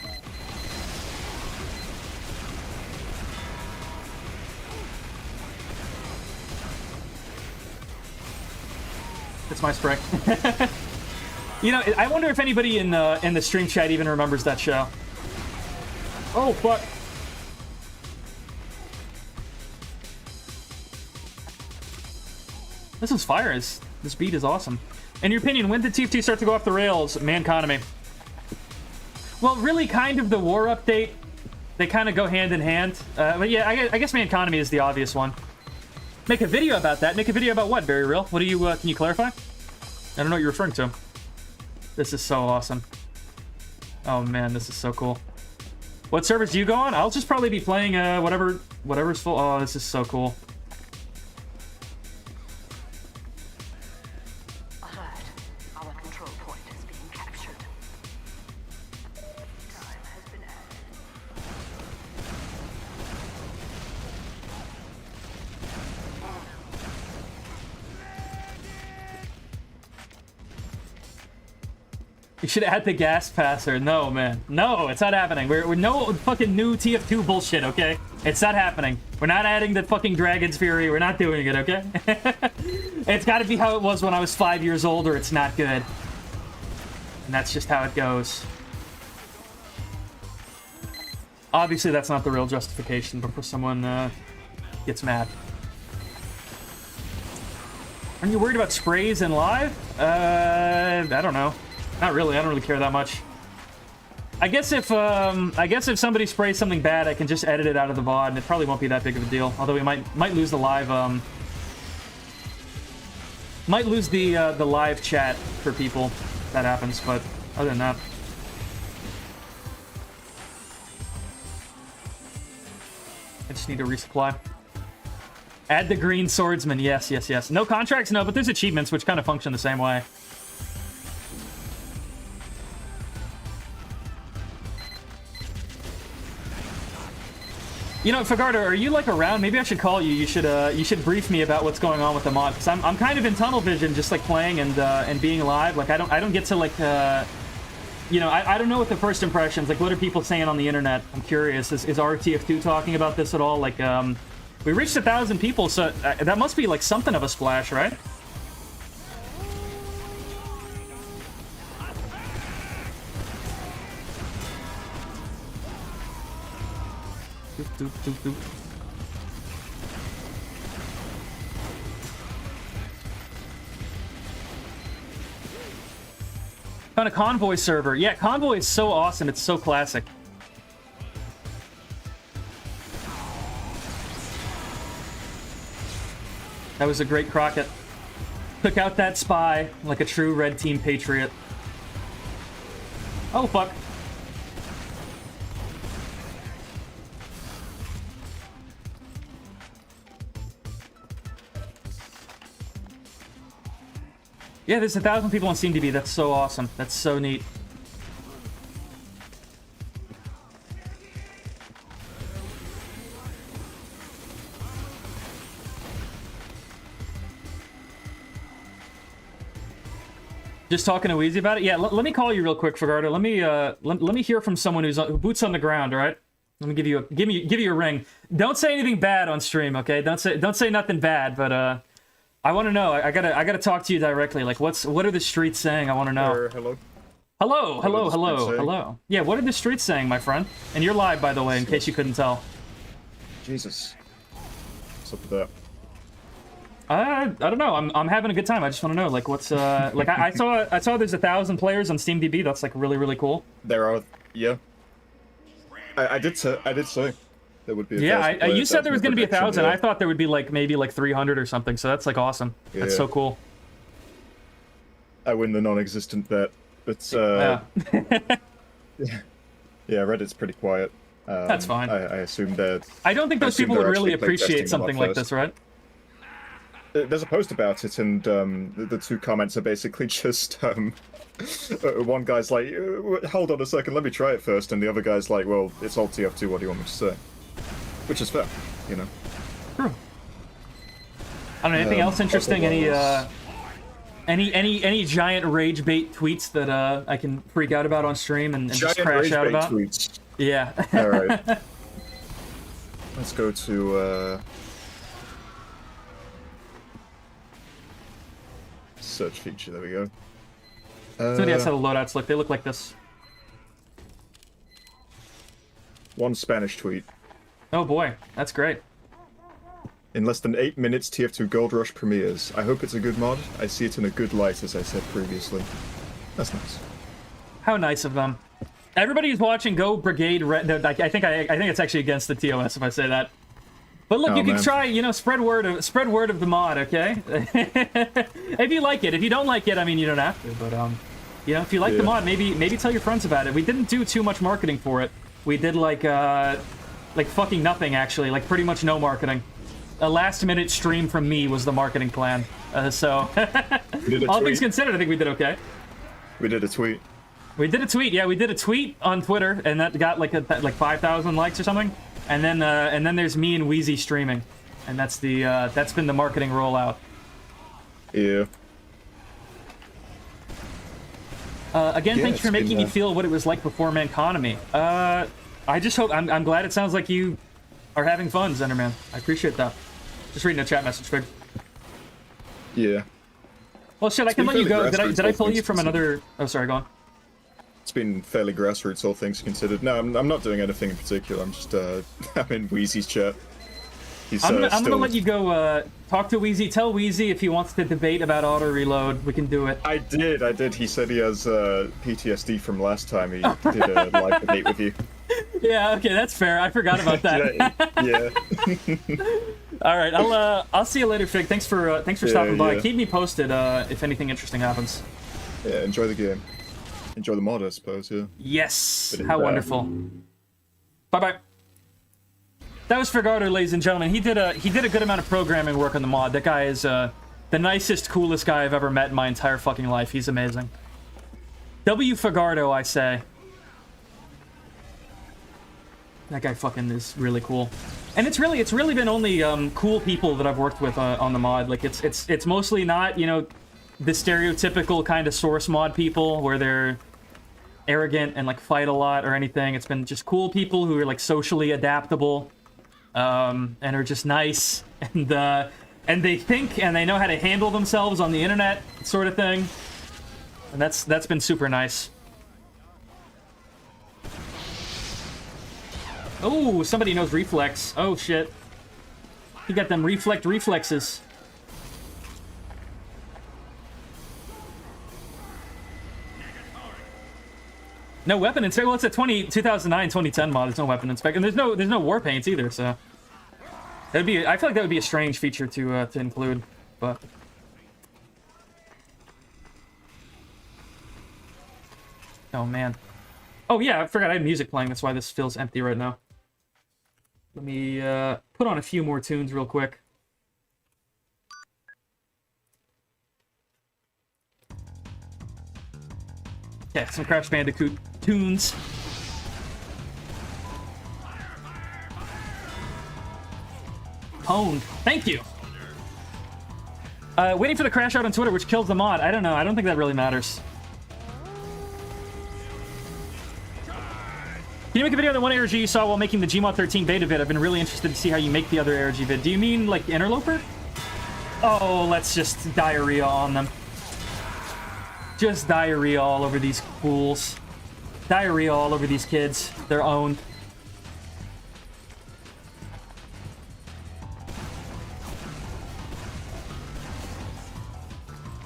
It's my spray. You know, I wonder if anybody in the stream chat even remembers that show. Oh, fuck. This is fire. This beat is awesome. In your opinion, when did TF2 start to go off the rails? Manconomy. Well, really, kind of the war update. They kind of go hand in hand. But yeah, I guess Manconomy is the obvious one. Make a video about that. Make a video about what, Very Real? What do you, can you clarify? I don't know what you're referring to. This is so awesome. Oh man, this is so cool. What servers do you go on? I'll just probably be playing whatever's full. Oh, this is so cool. You should add the gas passer. No, man. No, it's not happening. We're no fucking new TF2 bullshit, okay? It's not happening. We're not adding the fucking Dragon's Fury. We're not doing it, okay? It's got to be how it was when I was 5 years old, or it's not good. And that's just how it goes. Obviously, that's not the real justification, but for someone gets mad. Aren't you worried about sprays in live? I don't know. Not really. I don't really care that much. I guess if somebody sprays something bad, I can just edit it out of the VOD, and it probably won't be that big of a deal. Although we might lose the live the live chat for people if that happens. But other than that, I just need to resupply. Add the green swordsman. Yes, yes, yes. No contracts, no, but there's achievements which kind of function the same way. You know, Fagardo, are you like around? Maybe I should call you. You should brief me about what's going on with the mod, because I'm kind of in tunnel vision, just like playing and being live. Like I don't get to like you know, I don't know what the first impressions. Like, what are people saying on the internet? I'm curious. Is RTF2 talking about this at all? Like, we reached 1,000 people, so that must be like something of a splash, right? Doop, doop, doop, doop. Found a Convoy server. Yeah, Convoy is so awesome. It's so classic. That was a great Crockett. Took out that spy like a true red team patriot. Oh, fuck. Yeah, there's 1,000 people on SteamDB. That's so awesome. That's so neat. Just talking to Weezy about it? Yeah, let me call you real quick, Fagardo. Let me hear from someone who boots on the ground, all right? Let me give you a ring. Don't say anything bad on stream, okay? Don't say nothing bad, but I want to know. I gotta talk to you directly. Like, what are the streets saying? I want to know. Hello. Yeah, what are the streets saying, my friend? And you're live, by the way, in case you couldn't tell. Jesus. What's up with that? I don't know. I'm having a good time. I just want to know, like, what's like I saw there's 1,000 players on SteamDB. That's like really cool. There are, yeah. I did say there would be. Yeah, you said there was going to be 1,000. Yeah. I thought there would be like maybe like 300 or something. So that's like awesome. Yeah. That's so cool. I win the non-existent bet, but yeah, Reddit's pretty quiet. That's fine. I assume that. I don't think those people would really appreciate something like this, right? There's a post about it, and the two comments are basically just one guy's like, hold on a second, let me try it first, and the other guy's like, well, it's all TF2, what do you want me to say? Which is fair, you know. True. I don't know, anything else interesting? Any giant rage bait tweets that I can freak out about on stream and just crash out about? Tweets. Yeah. All right. Let's go to search feature. There we go. Somebody else had a loadouts look. They look like this. One Spanish tweet. Oh boy, that's great. In less than 8 minutes, TF2 Gold Rush premieres. I hope it's a good mod. I see it in a good light, as I said previously. That's nice. How nice of them. Everybody who's watching, go Brigade Red. I think it's actually against the TOS if I say that. But look, you can try, you know, spread word of the mod, okay? If you like it. If you don't like it, I mean, you don't have to. But you know, if you like the mod, maybe tell your friends about it. We didn't do too much marketing for it. We did like fucking nothing actually, like pretty much no marketing. A last-minute stream from me was the marketing plan. So all things considered, I think we did okay. We did a tweet. We did a tweet. Yeah, we did a tweet on Twitter, and that got like 5,000 likes or something. And then there's me and Wheezy streaming, and that's been the marketing rollout. Yeah. Again, thanks for making me feel what it was like before Manconomy. I just hope I'm glad it sounds like you are having fun, Zenderman. I appreciate that. Just reading a chat message, Fig. Yeah. Well, shit, I can let you go. Did I pull you from another? Oh, sorry, go on. It's been fairly grassroots, all things considered. No, I'm not doing anything in particular. I'm just I'm in Wheezy's chat. I'm gonna let you go talk to Wheezy. Tell Wheezy if he wants to debate about auto reload, we can do it. I did. He said he has PTSD from last time he did a live debate with you. Yeah, okay, that's fair. I forgot about that. Yeah. All right, I'll see you later, Fig. Thanks for stopping by. Keep me posted if anything interesting happens. Yeah, enjoy the game. Enjoy the mod, I suppose. Yeah. Yes. How wonderful. Bye-bye. That was Figardo, ladies and gentlemen. He did a good amount of programming work on the mod. That guy is the nicest, coolest guy I've ever met in my entire fucking life. He's amazing. W. Figardo, I say. That guy fucking is really cool. And it's really been only cool people that I've worked with on the mod. Like it's mostly not, you know, the stereotypical kind of source mod people where they're arrogant and like fight a lot or anything. It's been just cool people who are like socially adaptable and are just nice and they think and they know how to handle themselves on the internet, sort of thing. And that's been super nice. Oh, somebody knows reflex. Oh shit. He got them reflexes. No weapon inspect. Well, it's a 2009, 2010 mod. There's no weapon inspect, and there's no war paints either. So that'd be. I feel like that would be a strange feature to include, but. Oh man. Oh yeah, I forgot I had music playing. That's why this feels empty right now. Let me put on a few more tunes real quick. Yeah, some Crash Bandicoot tunes. Pwned. Thank you. Waiting for the crash out on Twitter, which kills the mod. I don't know. I don't think that really matters. Can you you make a video on the one ARG you saw while making the Gmod 13 beta vid? I've been really interested to see how you make the other ARG vid. Do you mean, like, Interloper? Oh, let's just diarrhea on them. Just diarrhea all over these fools. Diarrhea all over these kids. They're owned.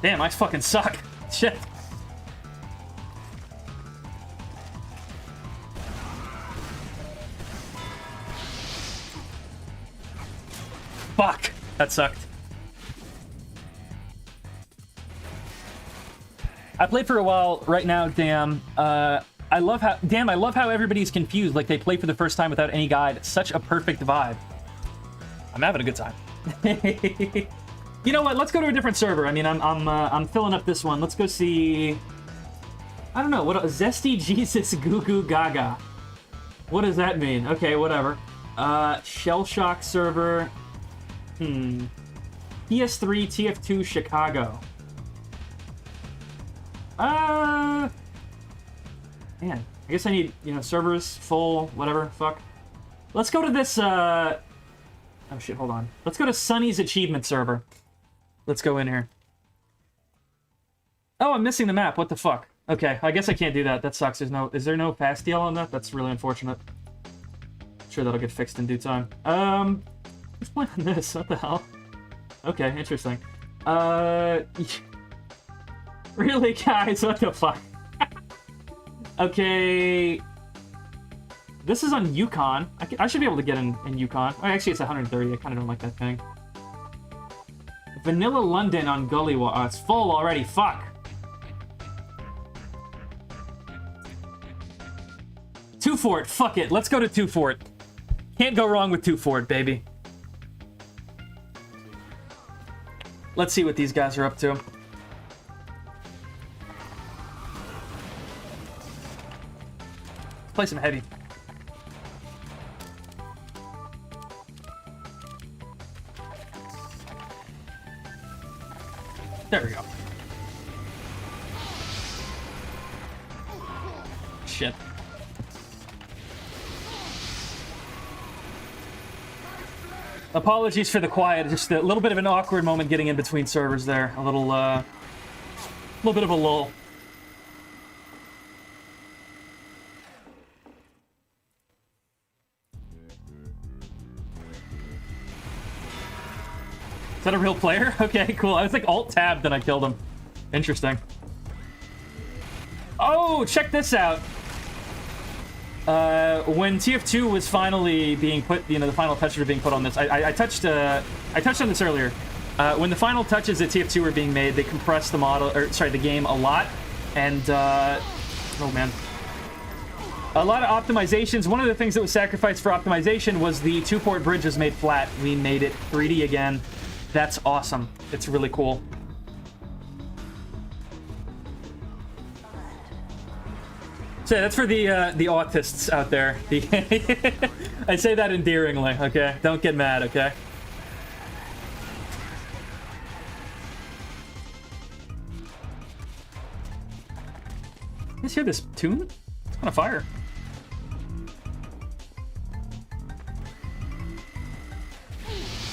Damn, I fucking suck. Shit. Fuck. That sucked. I played for a while right now, damn. I love how everybody's confused, like they play for the first time without any guide. Such a perfect vibe. I'm having a good time. You know what? Let's go to a different server. I mean, I'm filling up this one. Let's go see. I don't know what Zesty Jesus Goo Goo Gaga. What does that mean? Okay, whatever. Shell Shock server. PS3 TF2 Chicago. Man, I guess I need, you know, servers full, whatever, fuck. Let's go to this, oh shit, hold on. Let's go to Sunny's achievement server. Let's go in here. Oh, I'm missing the map, what the fuck? Okay, I guess I can't do that, that sucks. Is there no fast deal on that? That's really unfortunate. I'm sure that'll get fixed in due time. Who's playing this? What the hell? Okay, interesting. Really, guys? What the fuck? Okay. This is on Yukon. I should be able to get in Yukon. Oh, actually, it's 130. I kind of don't like that thing. Vanilla London on Gullywa. Oh, it's full already. Fuck. Two Fort. Fuck it. Let's go to Two Fort. Can't go wrong with Two Fort, baby. Let's see what these guys are up to. Play some heavy. There we go. Shit. Apologies for the quiet. Just a little bit of an awkward moment getting in between servers there. A little bit of a lull. Is that a real player? Okay, cool. I was like alt-tabbed and I killed him. Interesting. Oh, check this out. When TF2 was finally being put, you know, the final touches were being put on this, I touched on this earlier. When the final touches at TF2 were being made, they compressed the model, or sorry, the game a lot, and oh man, a lot of optimizations. One of the things that was sacrificed for optimization was the two-port bridge was made flat. We made it 3D again. That's awesome. It's really cool. So that's for the autists out there. I say that endearingly, okay? Don't get mad, okay? You guys hear this tune? It's on fire.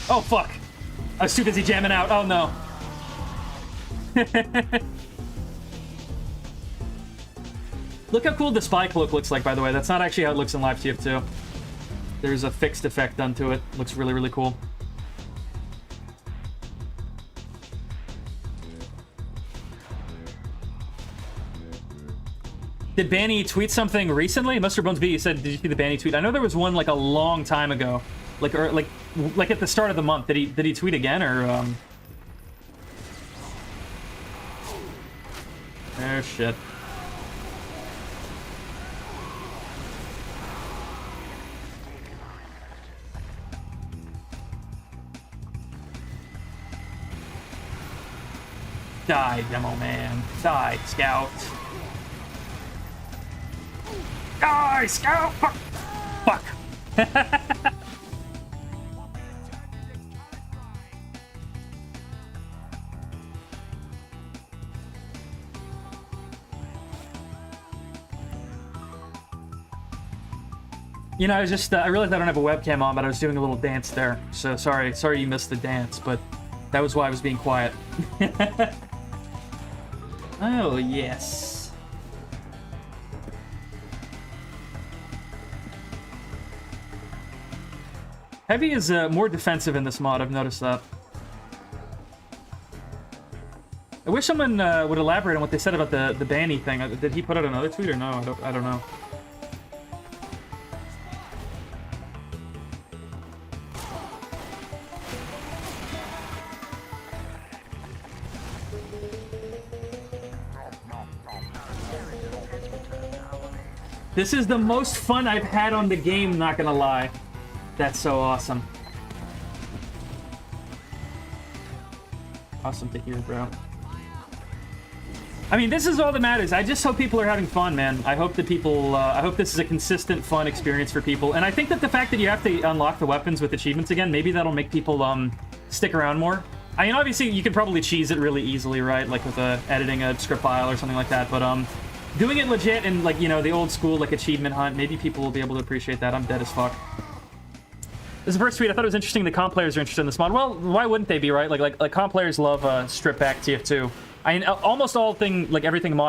Oh, fuck. I was too busy jamming out. Oh, no. Look how cool the spy cloak looks like, by the way. That's not actually how it looks in Live TF2. There's a fixed effect done to it. Looks really, really cool. Did Banny tweet something recently? Mr. Bones B, you said, did you see the Banny tweet? I know there was one like a long time ago. Like at the start of the month. Did he tweet again, or Oh shit. Die, Demo Man. Die, Scout. Die, Scout! Fuck! Fuck! You know, I was just, I realized I don't have a webcam on, but I was doing a little dance there. So sorry you missed the dance, but that was why I was being quiet. Oh, yes. Heavy is more defensive in this mod, I've noticed that. I wish someone would elaborate on what they said about the banny thing. Did he put out another tweet or no? I don't know. This is the most fun I've had on the game, not gonna lie. That's so awesome. Awesome to hear, bro. I mean, this is all that matters. I just hope people are having fun, man. I hope that people, I hope this is a consistent, fun experience for people. And I think that the fact that you have to unlock the weapons with achievements again, maybe that'll make people, stick around more. I mean, obviously, you can probably cheese it really easily, right? Like with editing a script file or something like that, but, doing it legit and, like, you know, the old school, like, achievement hunt, maybe people will be able to appreciate that. I'm dead as fuck. This is the first tweet. I thought it was interesting that comp players are interested in this mod. Well, why wouldn't they be, right? Like comp players love strip back TF2. I mean, almost everything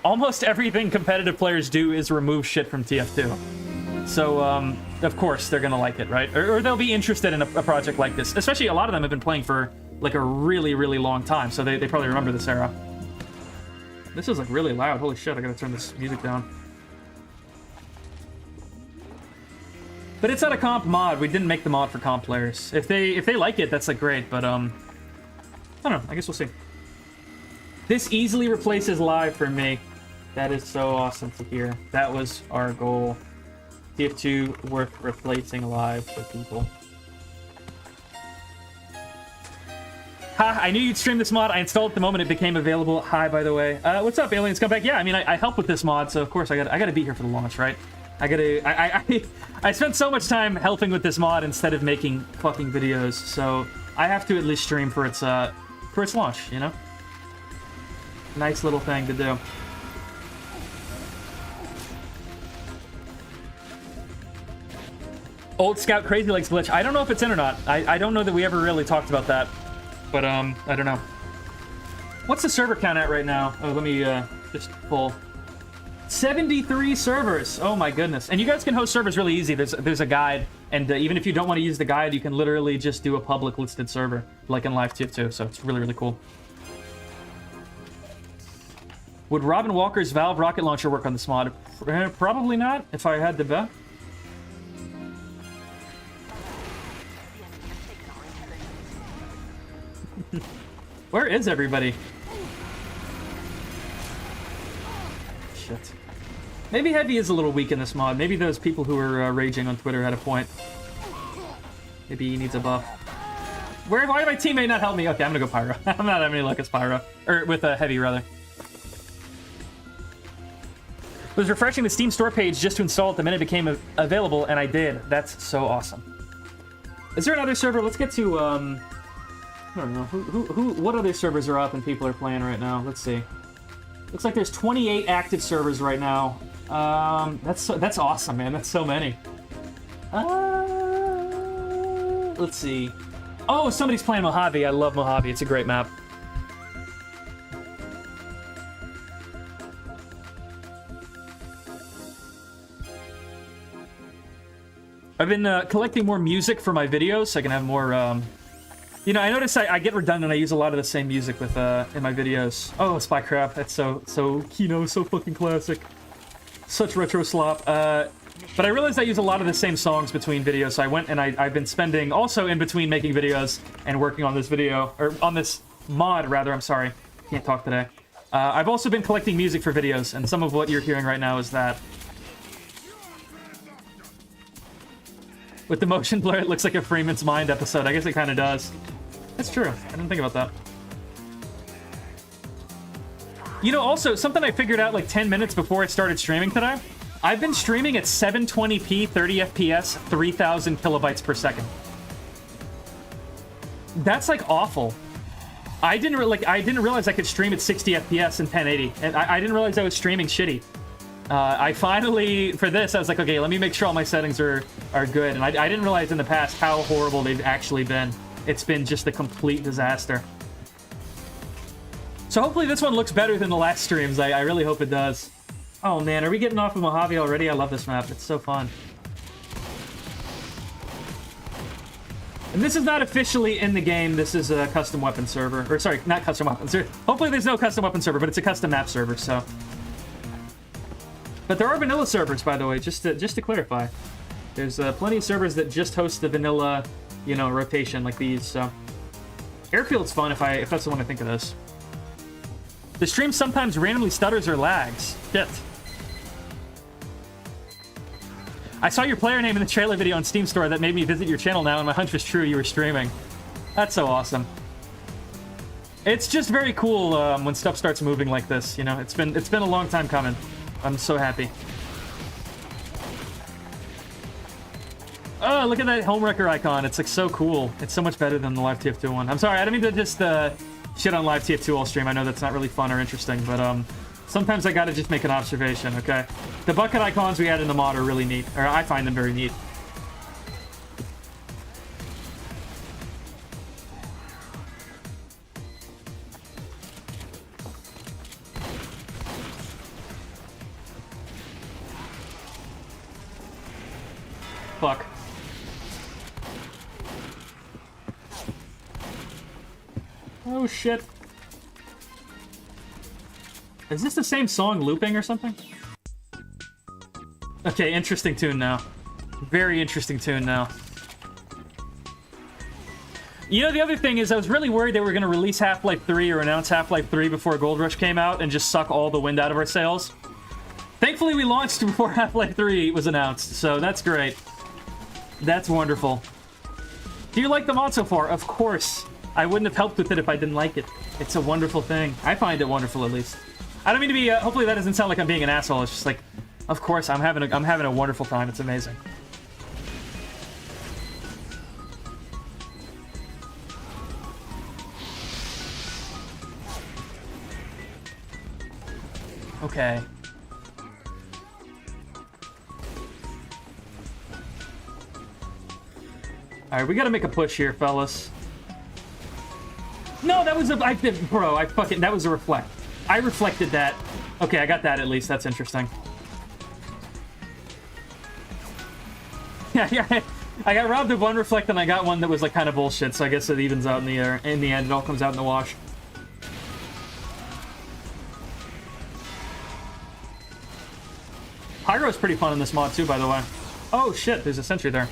almost everything competitive players do is remove shit from TF2. So, of course, they're gonna like it, right? Or they'll be interested in a project like this. Especially a lot of them have been playing for, like, a really, really long time, so they probably remember this era. This is, like, really loud. Holy shit, I gotta turn this music down. But it's not a comp mod. We didn't make the mod for comp players. If they like it, that's, like, great, but, I don't know. I guess we'll see. This easily replaces live for me. That is so awesome to hear. That was our goal. TF2 worth replacing live for people. Ha, I knew you'd stream this mod. I installed it the moment it became available. Hi, by the way. What's up, Aliens? Come back. Yeah, I mean, I help with this mod, so of course I gotta be here for the launch, right? I spent so much time helping with this mod instead of making fucking videos, so I have to at least stream for its launch, you know? Nice little thing to do. Old Scout Crazy Legs glitch. I don't know if it's in or not. I don't know that we ever really talked about that. But, I don't know. What's the server count at right now? Oh, let me, just pull. 73 servers! Oh my goodness. And you guys can host servers really easy. There's a guide, and even if you don't want to use the guide, you can literally just do a public listed server, like in Live TF2, so it's really, really cool. Would Robin Walker's Valve rocket launcher work on this mod? Probably not, if I had to bet. Where is everybody? Shit. Maybe Heavy is a little weak in this mod. Maybe those people who were raging on Twitter had a point. Maybe he needs a buff. Why did my teammate not help me? Okay, I'm gonna go Pyro. I'm not having any luck as Pyro. Or with Heavy, rather. I was refreshing the Steam store page just to install it the minute it became available, and I did. That's so awesome. Is there another server? Let's get to, I don't know. What other servers are up and people are playing right now? Let's see. Looks like there's 28 active servers right now. That's awesome, man. That's so many. Let's see. Oh, somebody's playing Mojave. I love Mojave. It's a great map. I've been collecting more music for my videos so I can have more, you know, I notice I get redundant. I use a lot of the same music with in my videos. Oh, Spy Crap. That's so Kino, so fucking classic. Such retro slop. But I realized I use a lot of the same songs between videos, so I went and I've been spending, also in between making videos and working on this video, or on this mod, rather, I'm sorry. Can't talk today. I've also been collecting music for videos, and some of what you're hearing right now is that. With the motion blur, it looks like a Freeman's Mind episode. I guess it kind of does. That's true. I didn't think about that. You know, also, something I figured out like 10 minutes before I started streaming today. I've been streaming at 720p, 30 FPS, 3,000 kilobytes per second. That's like awful. I didn't realize I could stream at 60 FPS and 1080, and I didn't realize I was streaming shitty. I finally, for this, I was like, okay, let me make sure all my settings are good. And I didn't realize in the past how horrible they've actually been. It's been just a complete disaster. So hopefully this one looks better than the last streams. I really hope it does. Oh man, are we getting off of Mojave already? I love this map. It's so fun. And this is not officially in the game. This is a custom weapon server. Or sorry, not custom weapon server. Hopefully there's no custom weapon server, but it's a custom map server, so. But there are vanilla servers, by the way, just to clarify. There's plenty of servers that just host the vanilla, you know, rotation like these, so. Airfield's fun if that's the one I think of this. The stream sometimes randomly stutters or lags. Shit. I saw your player name in the trailer video on Steam Store that made me visit your channel now, and my hunch was true, you were streaming. That's so awesome. It's just very cool when stuff starts moving like this, you know? It's been a long time coming. I'm so happy. Oh, look at that homewrecker icon. It's like so cool. It's so much better than the live TF2 one. I'm sorry, I don't mean to just shit on live TF2 all stream. I know that's not really fun or interesting, but sometimes I gotta just make an observation, okay? The bucket icons we add in the mod are really neat, or I find them very neat. Fuck. Oh shit. Is this the same song looping or something? Okay, interesting tune now. Very interesting tune now. You know, the other thing is I was really worried they were going to release Half-Life 3 or announce Half-Life 3 before Gold Rush came out and just suck all the wind out of our sails. Thankfully, we launched before Half-Life 3 was announced, so that's great. That's wonderful. Do you like the mod so far? Of course. I wouldn't have helped with it if I didn't like it. It's a wonderful thing. I find it wonderful, at least. I don't mean to be, hopefully that doesn't sound like I'm being an asshole. It's just like, of course, I'm having a wonderful time. It's amazing. Okay. Alright, we gotta make a push here, fellas. No, that was a... that was a reflect. I reflected that. Okay, I got that at least. That's interesting. Yeah. I got robbed of one reflect and I got one that was like kind of bullshit, so I guess it evens out in the air. In the end, it all comes out in the wash. Pyro's pretty fun in this mod too, by the way. Oh shit, there's a sentry there.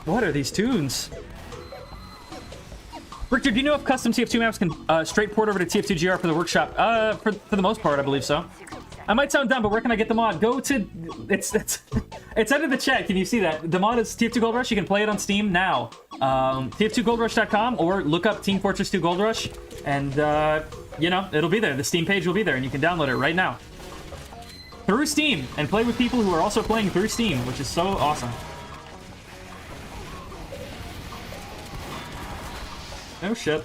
What are these tunes? Richter, do you know if custom TF2 maps can straight port over to TF2 GR for the workshop? For the most part, I believe so. I might sound dumb, but where can I get the mod? Go to... It's under the chat. Can you see that? The mod is TF2 Gold Rush. You can play it on Steam now. TF2GoldRush.com, or look up Team Fortress 2 Gold Rush, and, you know, it'll be there. The Steam page will be there, and you can download it right now. Through Steam, and play with people who are also playing through Steam, which is so awesome. Oh shit.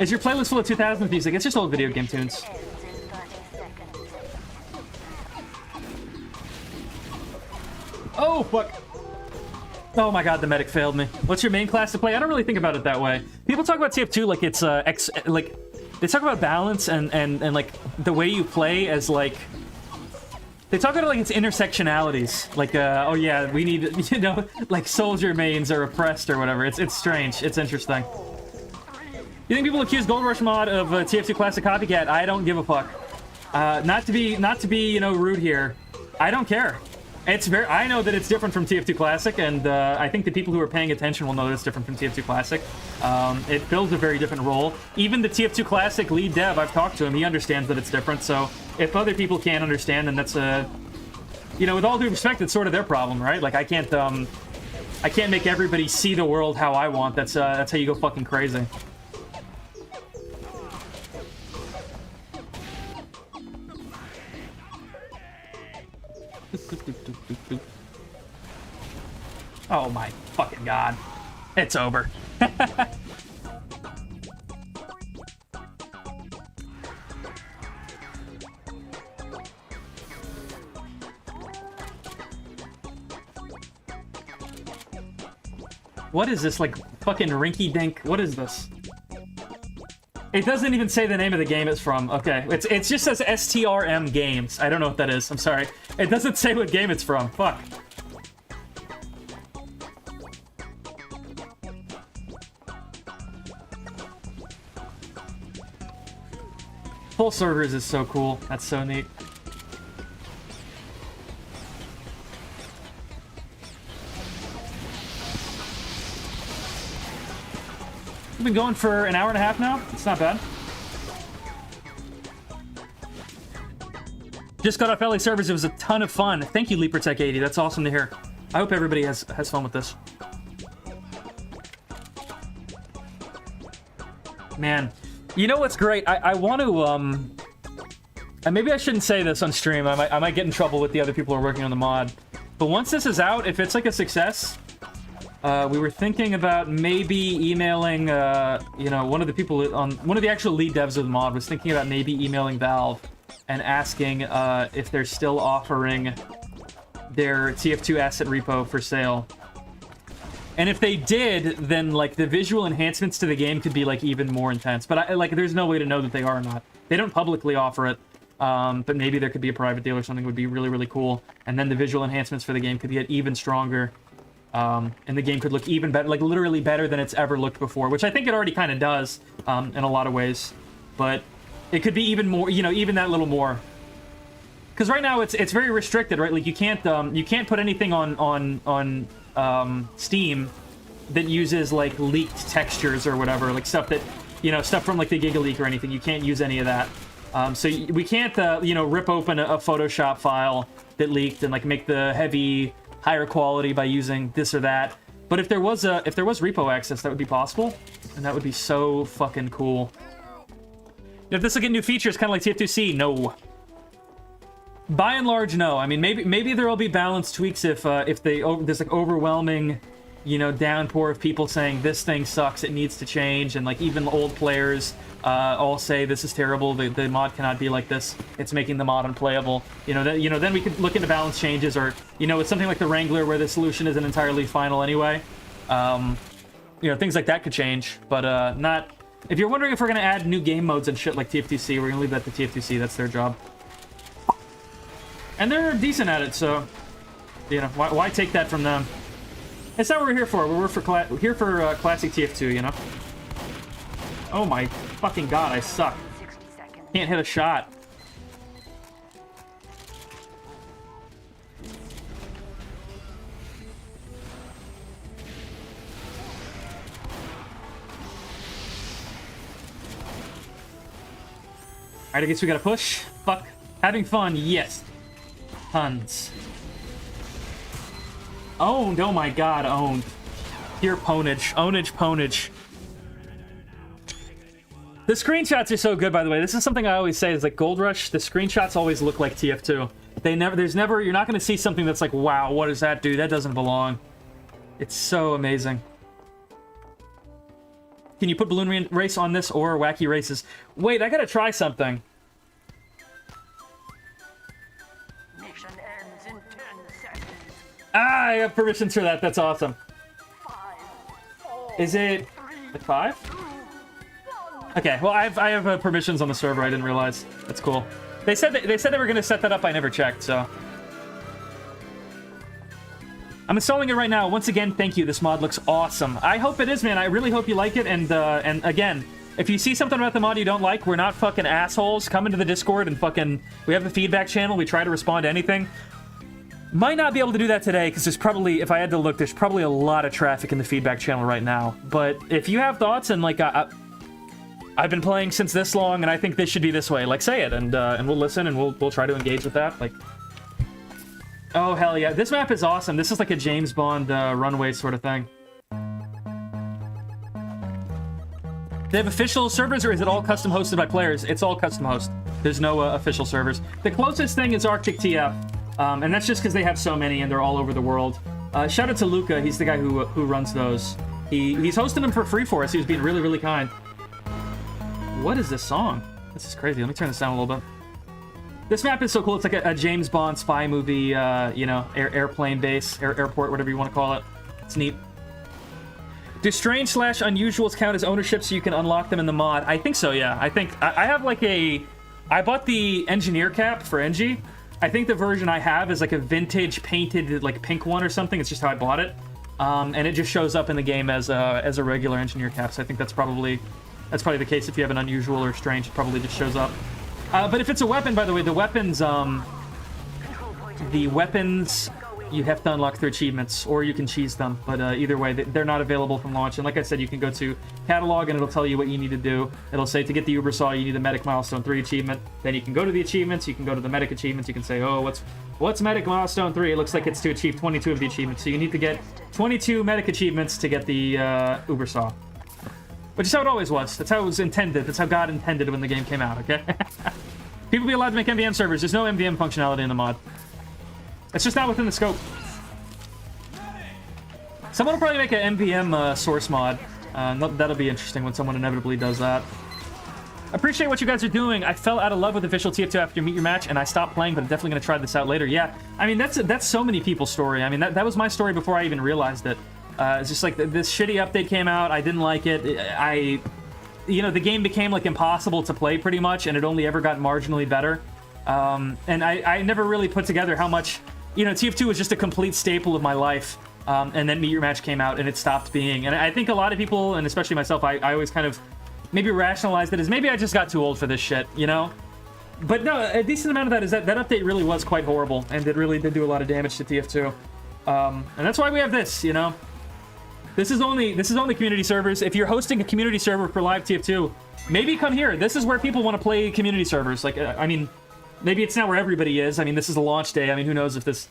Is your playlist full of 2000s music? It's just old video game tunes. Oh, fuck. Oh my god, the medic failed me. What's your main class to play? I don't really think about it that way. People talk about TF2 like it's, like, they talk about balance and like, the way you play as, like... They talk about it like it's intersectionalities. Like, oh yeah, we need, you know, like soldier mains are oppressed or whatever. It's strange. It's interesting. You think people accuse Gold Rush mod of TF2 Classic copycat? I don't give a fuck. Not to be, you know, rude here. I don't care. I know that it's different from TF2 Classic, and I think the people who are paying attention will know that it's different from TF2 Classic. It fills a very different role. Even the TF2 Classic lead dev, I've talked to him, he understands that it's different, so if other people can't understand, then that's you know, with all due respect, it's sort of their problem, right? Like, I can't make everybody see the world how I want. That's how you go fucking crazy. Oh my fucking god. It's over. What is this, like, fucking rinky-dink? What is this? It doesn't even say the name of the game it's from. Okay, it just says STRM Games. I don't know what that is. I'm sorry. It doesn't say what game it's from. Fuck. Full servers is so cool. That's so neat. We've been going for an hour and a half now. It's not bad. Just got off LA servers. It was a ton of fun. Thank you, LeaperTech80. That's awesome to hear. I hope everybody has fun with this. Man, you know what's great? I want to and maybe I shouldn't say this on stream. I might get in trouble with the other people who are working on the mod. But once this is out, if it's like a success, we were thinking about maybe emailing, you know, one of the people on one of the actual lead devs of the mod was thinking about maybe emailing Valve and asking if they're still offering their TF2 asset repo for sale. And if they did, then like the visual enhancements to the game could be like even more intense. But there's no way to know that they are or not. They don't publicly offer it, but maybe there could be a private deal or something would be really, really cool. And then the visual enhancements for the game could get even stronger. And the game could look even better, like literally better than it's ever looked before, which I think it already kind of does in a lot of ways. But it could be even more, you know, even that little more. Because right now it's very restricted, right? Like you can't put anything on Steam that uses like leaked textures or whatever, like stuff that, you know, stuff from like the Giga Leak or anything. You can't use any of that. So we can't, you know, rip open a Photoshop file that leaked and like make the heavy higher quality by using this or that. But if there was repo access, that would be possible, and that would be so fucking cool. If this will get new features, kind of like TF2C, no. By and large, no. I mean, maybe there will be balance tweaks if there's like overwhelming, you know, downpour of people saying this thing sucks, it needs to change, and like even old players all say this is terrible, the mod cannot be like this, it's making the mod unplayable. You know, then we could look into balance changes, or you know, it's something like the Wrangler where the solution isn't entirely final anyway. You know, things like that could change, but not. If you're wondering if we're gonna add new game modes and shit like TF2C, we're gonna leave that to TF2C. That's their job. And they're decent at it, so, you know, why take that from them? That's not what we're here for. We're here for classic TF2, you know? Oh my fucking god, I suck. Can't hit a shot. Alright, I guess we gotta push. Fuck. Having fun, yes. Tons. Owned, oh my god, owned. Pure ponage. Ownage, ponage. The screenshots are so good, by the way. This is something I always say, is like Gold Rush, the screenshots always look like TF2. You're not gonna see something that's like, wow, what is that, dude? That doesn't belong. It's so amazing. Can you put Balloon Race on this or Wacky Races? Wait, I gotta try something. Mission ends in 10 seconds. Ah, I have permissions for that. That's awesome. 5, 4, Is it 3, like 5? 2, 1. Okay, well, I have permissions on the server. I didn't realize. That's cool. They said they were gonna set that up. I never checked, so. I'm installing it right now. Once again, thank you. This mod looks awesome. I hope it is, man. I really hope you like it. And again, if you see something about the mod you don't like, we're not fucking assholes. Come into the Discord and fucking. We have the feedback channel. We try to respond to anything. Might not be able to do that today because there's probably, if I had to look, there's probably a lot of traffic in the feedback channel right now. But if you have thoughts and like, I've been playing since this long and I think this should be this way, like say it and we'll listen and we'll try to engage with that. Like, oh hell yeah, this map is awesome. This is like a James Bond runway sort of thing. They have official servers, or is it all custom hosted by players? It's all custom host. There's no official servers. The closest thing is Arctic TF. And that's just because they have so many and they're all over the world. Shout out to Luca, he's the guy who runs those. He's hosting them for free for us. He was being really, really kind. What is this song? This is crazy. Let me turn this down a little bit. This map is so cool. It's like a James Bond spy movie, you know, airplane base, airport, whatever you want to call it. It's neat. Do strange slash unusuals count as ownership so you can unlock them in the mod? I think so, yeah. I think I have like I bought the engineer cap for NG. I think the version I have is like a vintage painted like pink one or something. It's just how I bought it. And it just shows up in the game as a regular engineer cap. So I think that's probably the case. If you have an unusual or strange, it probably just shows up. But if it's a weapon, by the way, the weapons you have to unlock through achievements, or you can cheese them. But either way, they're not available from launch. And like I said, you can go to catalog and it'll tell you what you need to do. It'll say to get the Uber Saw, you need a Medic Milestone 3 achievement. Then you can go to the achievements. You can go to the Medic achievements. You can say, oh, what's Medic Milestone 3? It looks like it's to achieve 22 of the achievements. So you need to get 22 Medic achievements to get the Uber Saw. Which is how it always was. That's how it was intended. That's how God intended when the game came out, okay? People be allowed to make MVM servers. There's no MVM functionality in the mod. It's just not within the scope. Someone will probably make an MVM source mod. That'll be interesting when someone inevitably does that. Appreciate what you guys are doing. I fell out of love with official TF2 after Meet Your Match, and I stopped playing, but I'm definitely going to try this out later. Yeah, I mean, that's so many people's story. I mean, that was my story before I even realized it. It's just like this shitty update came out. I didn't like it. The game became like impossible to play pretty much, and it only ever got marginally better. And I never really put together how much, TF2 was just a complete staple of my life. And then Meet Your Match came out and it stopped being. And I think a lot of people, and especially myself, I always kind of maybe rationalized it as maybe I just got too old for this shit, But no, a decent amount of that is that update really was quite horrible, and it really did do a lot of damage to TF2. And that's why we have this, This is only community servers. If you're hosting a community server for live TF2, maybe come here. This is where people want to play community servers. Like, I mean, maybe it's not where everybody is. I mean, this is a launch day. I mean, who knows if this,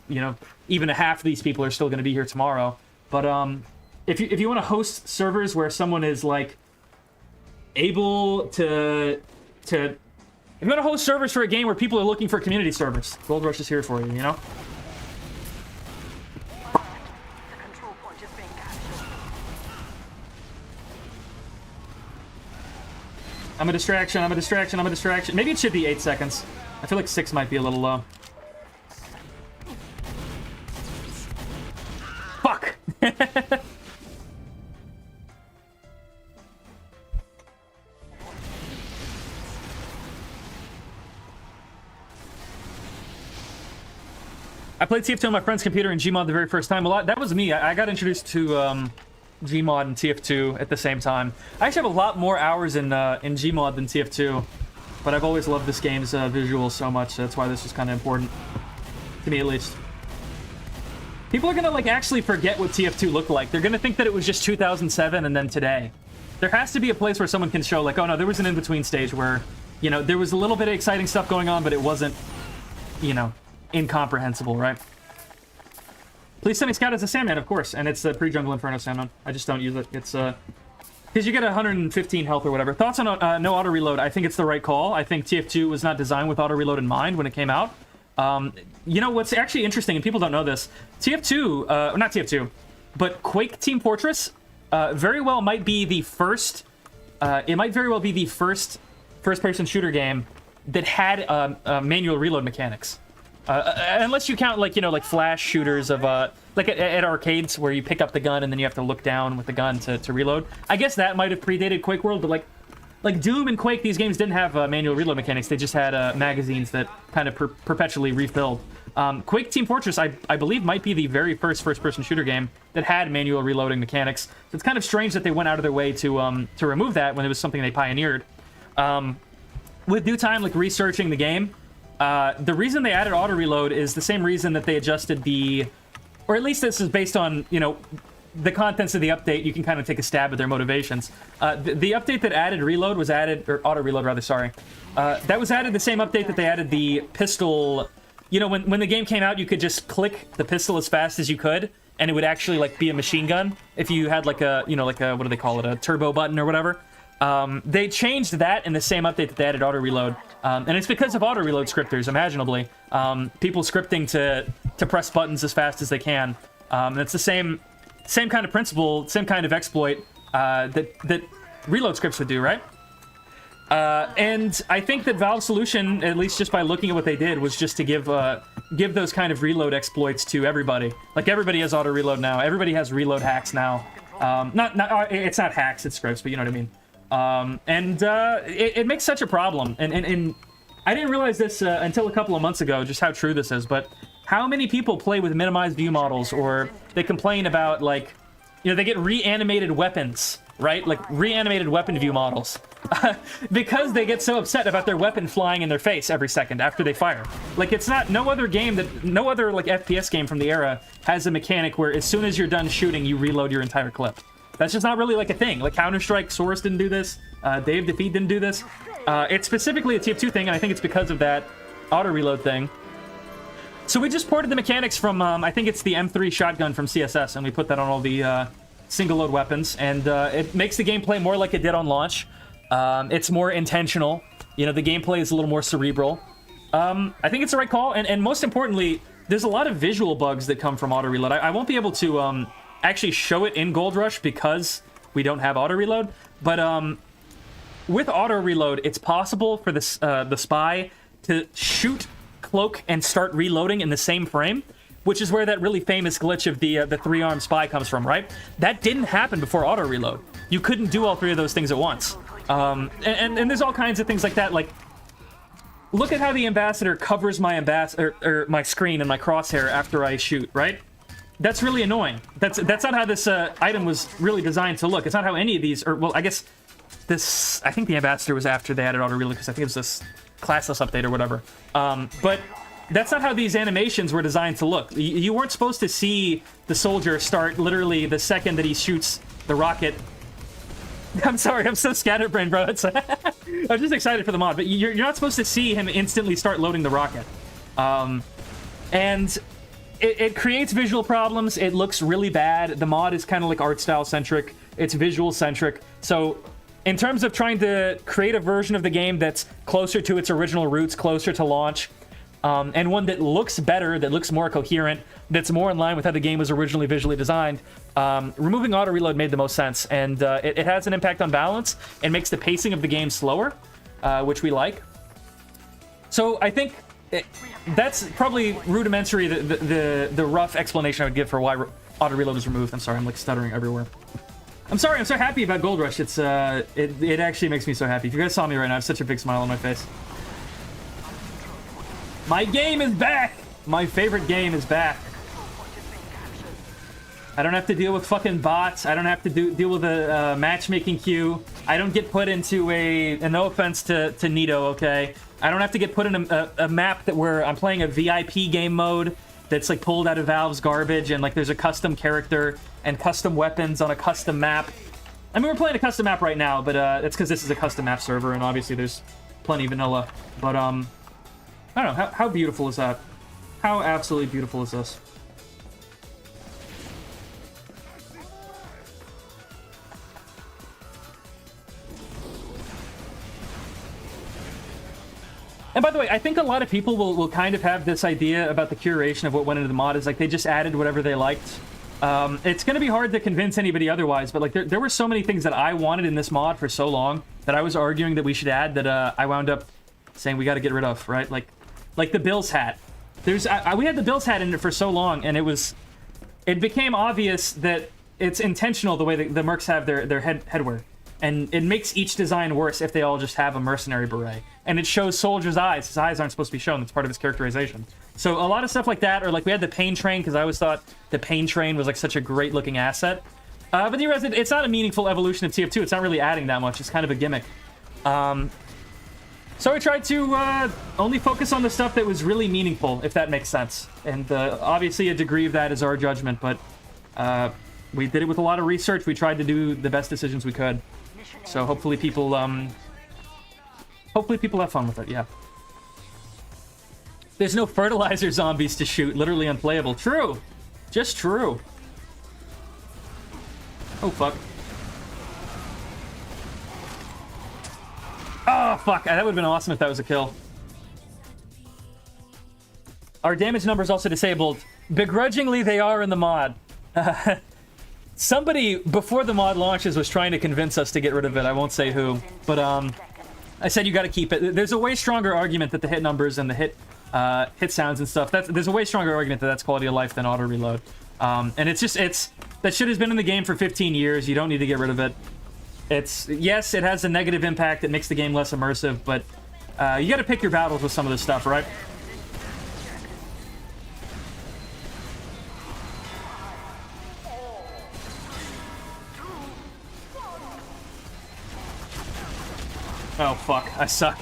even a half of these people are still going to be here tomorrow. But if you want to host servers where someone is like able to if you want to host servers for a game where people are looking for community servers, Gold Rush is here for you. I'm a distraction. Maybe it should be 8 seconds. I feel like 6 might be a little low. Fuck! I played TF2 on my friend's computer and Gmod the very first time. Well, that was me. I got introduced to Gmod and TF2 at the same time. I actually have a lot more hours in Gmod than TF2, but I've always loved this game's visuals so much. So that's why this was kind of important to me, at least. People are gonna actually forget what TF2 looked like. They're gonna think that it was just 2007 and then today. There has to be a place where someone can show oh no, there was an in-between stage where there was a little bit of exciting stuff going on, but it wasn't incomprehensible, right? Please send me Scout as a Sandman, of course, and it's the pre-Jungle Inferno Sandman. I just don't use it. It's, because you get 115 health or whatever. Thoughts on no auto-reload? I think it's the right call. I think TF2 was not designed with auto-reload in mind when it came out. What's actually interesting, and people don't know this, TF2, not TF2, but Quake Team Fortress very well might be the first, it might very well be the first first-person shooter game that had manual reload mechanics. Unless you count like flash shooters of like at arcades where you pick up the gun and then you have to look down with the gun to reload. I guess that might have predated Quake World, but like Doom and Quake, these games didn't have manual reload mechanics. They just had magazines that kind of perpetually refilled. Quake Team Fortress, I believe, might be the very first-person shooter game that had manual reloading mechanics. So it's kind of strange that they went out of their way to remove that when it was something they pioneered. With due time, researching the game, the reason they added auto-reload is the same reason that they adjusted or at least this is based on, the contents of the update. You can kind of take a stab at their motivations. The update that added reload was added, or auto-reload rather, sorry. That was added the same update that they added the pistol. When the game came out, you could just click the pistol as fast as you could, and it would actually, be a machine gun if you had, what do they call it, a turbo button or whatever. They changed that in the same update that they added auto-reload. And it's because of auto-reload scripters, imaginably. People scripting to press buttons as fast as they can. And it's the same kind of principle, same kind of exploit that reload scripts would do, right? And I think that Valve's solution, at least just by looking at what they did, was just to give those kind of reload exploits to everybody. Everybody has auto-reload now. Everybody has reload hacks now. It's not hacks, it's scripts, but you know what I mean. It makes such a problem. And I didn't realize this until a couple of months ago, just how true this is, but how many people play with minimized view models, or they complain about, like, you know, they get reanimated weapons, right? Like, reanimated weapon view models. Because they get so upset about their weapon flying in their face every second after they fire. Like, it's not, no other, like, FPS game from the era has a mechanic where as soon as you're done shooting, you reload your entire clip. That's just not really, like, a thing. Like, Counter-Strike, Source didn't do this, Day of Defeat didn't do this. It's specifically a TF2 thing, and I think it's because of that auto-reload thing. So we just ported the mechanics from, I think it's the M3 shotgun from CSS, and we put that on all the single-load weapons, and it makes the gameplay more like it did on launch. It's more intentional. You know, the gameplay is a little more cerebral. I think it's the right call, and most importantly, there's a lot of visual bugs that come from auto-reload. I won't be able to actually show it in Gold Rush because we don't have auto-reload, but with auto-reload, it's possible for the spy to shoot, cloak, and start reloading in the same frame, which is where that really famous glitch of the three-armed spy comes from, right? That didn't happen before auto-reload. You couldn't do all three of those things at once. And there's all kinds of things like that. Like, look at how the ambassador covers my or my screen and my crosshair after I shoot, right? That's really annoying. That's not how this item was really designed to look. It's not how any of these, or, well, I guess this, I think the ambassador was after they added auto-reload, because I think it was this classless update or whatever. But that's not how these animations were designed to look. You weren't supposed to see the soldier start literally the second that he shoots the rocket. I'm sorry, I'm so scatterbrained, bro. It's I'm just excited for the mod, but you're not supposed to see him instantly start loading the rocket. And it creates visual problems. It looks really bad. The mod is kind of like art style centric. It's visual centric. So in terms of trying to create a version of the game that's closer to its original roots, closer to launch, and one that looks better, that looks more coherent, that's more in line with how the game was originally visually designed, removing auto-reload made the most sense, and it has an impact on balance and makes the pacing of the game slower, which we like. So I think that's probably rudimentary, the rough explanation I would give for why auto-reload is removed. I'm sorry, I'm like stuttering everywhere. I'm sorry, I'm so happy about Gold Rush. It's it actually makes me so happy. If you guys saw me right now, I have such a big smile on my face. My game is back! My favorite game is back. I don't have to deal with fucking bots. I don't have to deal with a matchmaking queue. I don't get put into and no offense to Nito, okay? I don't have to get put in a map where I'm playing a VIP game mode that's like pulled out of Valve's garbage, and like there's a custom character and custom weapons on a custom map. I mean, we're playing a custom map right now, but it's because this is a custom map server, and obviously there's plenty of vanilla. But I don't know, how beautiful is that? How absolutely beautiful is this? And by the way, I think a lot of people will kind of have this idea about the curation of what went into the mod is like they just added whatever they liked. It's going to be hard to convince anybody otherwise, but like there were so many things that I wanted in this mod for so long that I was arguing that we should add that I wound up saying we got to get rid of, right? Like the Bills hat. We had the Bills hat in it for so long, and it became obvious that it's intentional the way that the mercs have their headwear. And it makes each design worse if they all just have a mercenary beret. And it shows Soldier's eyes. His eyes aren't supposed to be shown. That's part of his characterization. So a lot of stuff like that, or like we had the pain train, because I always thought the pain train was like such a great looking asset. But you realize it's not a meaningful evolution of TF2. It's not really adding that much. It's kind of a gimmick. So I tried to only focus on the stuff that was really meaningful, if that makes sense. And obviously a degree of that is our judgment, but we did it with a lot of research. We tried to do the best decisions we could. So hopefully people have fun with it, yeah. There's no fertilizer zombies to shoot, literally unplayable. True. Just true. Oh, fuck. Oh, fuck. That would have been awesome if that was a kill. Our damage number is also disabled. Begrudgingly, they are in the mod. Somebody, before the mod launches, was trying to convince us to get rid of it. I won't say who. But, I said you gotta keep it. There's a way stronger argument that the hit numbers and the hit sounds and stuff, there's a way stronger argument that that's quality of life than auto-reload. And it's that shit has been in the game for 15 years. You don't need to get rid of it. Yes, it has a negative impact. It makes the game less immersive, but you got to pick your battles with some of this stuff, right? Oh, fuck. I suck.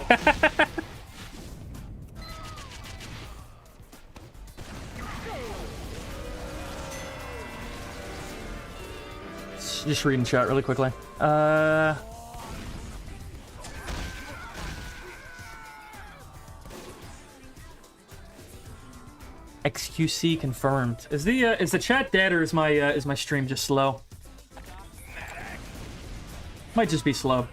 Just reading chat really quickly. XQC confirmed. Is the chat dead, or is my stream just slow? Might just be slow.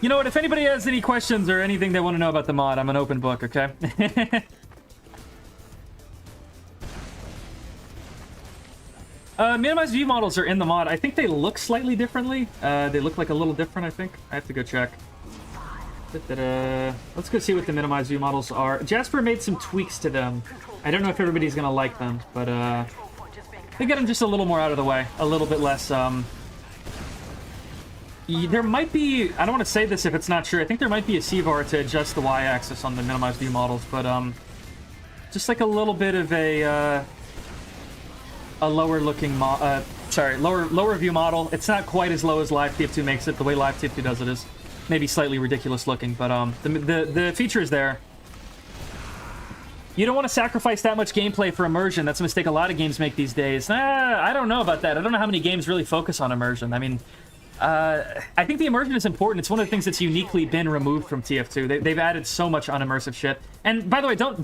You know what? If anybody has any questions or anything they want to know about the mod, I'm an open book, okay? Minimized view models are in the mod. I think they look slightly differently. They look like a little different, I think. I have to go check. Let's go see what the minimized view models are. Jasper made some tweaks to them. I don't know if everybody's gonna like them, but they get them just a little more out of the way. A little bit less, there might be, I don't want to say this if it's not true, I think there might be a C-bar to adjust the Y-axis on the minimized view models, but just like a little bit of a lower looking lower view model. It's not quite as low as Live TF2 makes it. The way Live TF2 does it is maybe slightly ridiculous looking, but the feature is there. You don't want to sacrifice that much gameplay for immersion. That's a mistake a lot of games make these days. I don't know about that. I don't know how many games really focus on immersion. I mean, I think the immersion is important. It's one of the things that's uniquely been removed from TF2. They've added so much unimmersive shit. And by the way, don't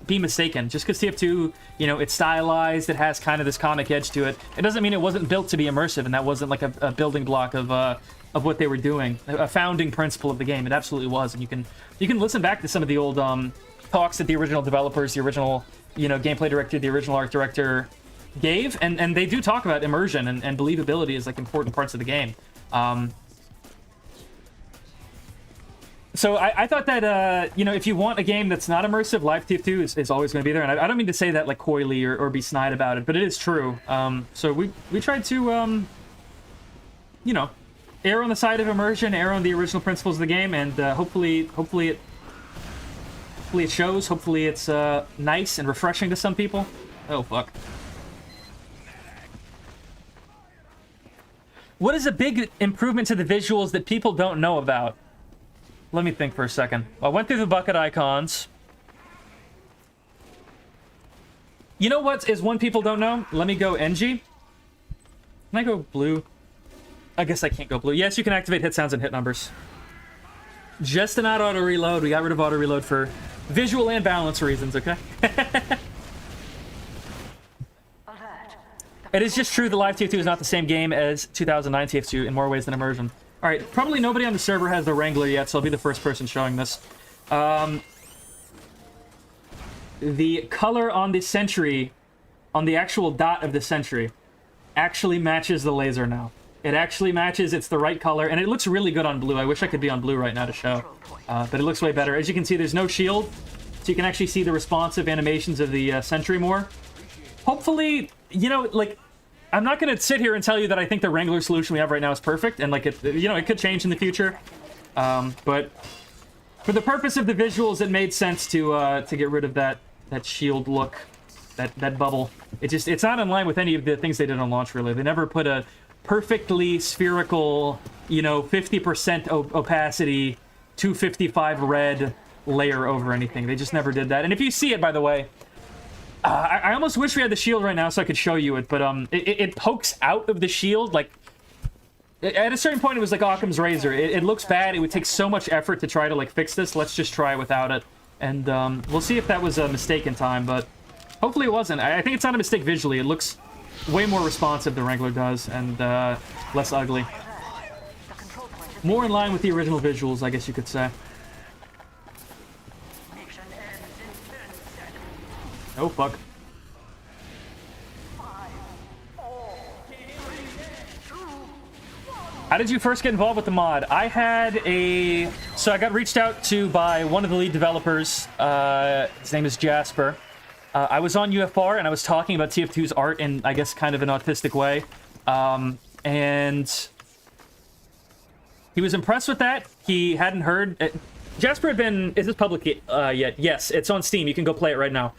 be mistaken. Just because TF2, you know, it's stylized, it has kind of this comic edge to it. It doesn't mean it wasn't built to be immersive, and that wasn't like a building block of what they were doing, a founding principle of the game. It absolutely was, and you can listen back to some of the old talks that the original developers, the original gameplay director, the original art director gave, and they do talk about immersion and believability as like important parts of the game. So I thought that if you want a game that's not immersive, Live TF2 is always going to be there. And I don't mean to say that like coyly or be snide about it, but it is true. So we tried to err on the side of immersion, err on the original principles of the game, and hopefully it shows. Hopefully it's nice and refreshing to some people. Oh fuck. What is a big improvement to the visuals that people don't know about? Let me think for a second. I went through the bucket icons. You know what is one people don't know? Let me go NG. Can I go blue? I guess I can't go blue. Yes, you can activate hit sounds and hit numbers. Just to not auto-reload. We got rid of auto-reload for visual and balance reasons, okay? It is just true that Live TF2 is not the same game as 2009 TF2 in more ways than immersion. All right, probably nobody on the server has the Wrangler yet, so I'll be the first person showing this. The color on the sentry, on the actual dot of the sentry, actually matches the laser now. It actually matches, it's the right color, and it looks really good on blue. I wish I could be on blue right now to show, but it looks way better. As you can see, there's no shield, so you can actually see the responsive animations of the sentry more. Hopefully, I'm not going to sit here and tell you that I think the Wrangler solution we have right now is perfect, and it could change in the future. But for the purpose of the visuals, it made sense to get rid of that shield look, that bubble. It's not in line with any of the things they did on launch, really. They never put a perfectly spherical, 50% opacity, 255 red layer over anything. They just never did that. And if you see it, by the way, I almost wish we had the shield right now so I could show you it, but it pokes out of the shield, like, at a certain point it was like Occam's razor. It looks bad. It would take so much effort to try to, fix this. Let's just try it without it. And we'll see if that was a mistake in time, but hopefully it wasn't. I think it's not a mistake visually. It looks way more responsive than Wrangler does, and less ugly. More in line with the original visuals, I guess you could say. Oh, fuck. How did you first get involved with the mod? I got reached out to by one of the lead developers. His name is Jasper. I was on UFR and I was talking about TF2's art in, I guess, kind of an autistic way. And he was impressed with that. He hadn't heard... Jasper had been... Is this public yet? Yes, it's on Steam. You can go play it right now.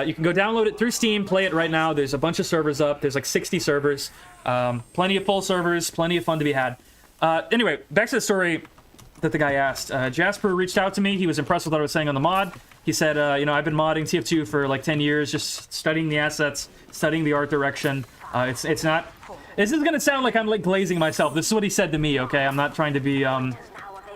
You can go download it through Steam, play it right now. There's a bunch of servers up. There's like 60 servers. Plenty of full servers, plenty of fun to be had. Anyway, back to the story that the guy asked. Jasper reached out to me. He was impressed with what I was saying on the mod. He said, you know, I've been modding TF2 for like 10 years, just studying the assets, studying the art direction. It's not... This is going to sound like I'm like glazing myself. This is what he said to me, okay? I'm not trying to be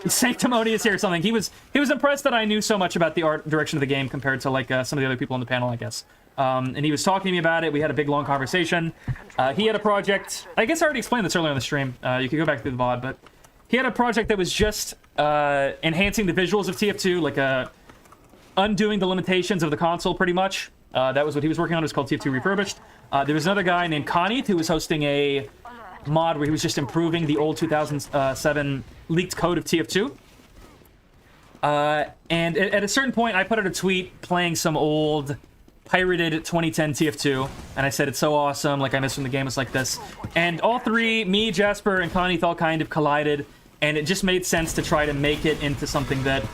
sanctimonious here or something. He was impressed that I knew so much about the art direction of the game compared to like some of the other people on the panel, I guess. And he was talking to me about it. We had a big, long conversation. He had a project... I guess I already explained this earlier on the stream. You could go back through the VOD, but he had a project that was just enhancing the visuals of TF2, like undoing the limitations of the console, pretty much. That was what he was working on. It was called TF2 Refurbished. There was another guy named Connie who was hosting a mod where he was just improving the old 2007 leaked code of TF2. And at a certain point, I put out a tweet playing some old pirated 2010 TF2, and I said it's so awesome, like I miss when the game was like this. And all three, me, Jasper, and Connie, all kind of collided, and it just made sense to try to make it into something that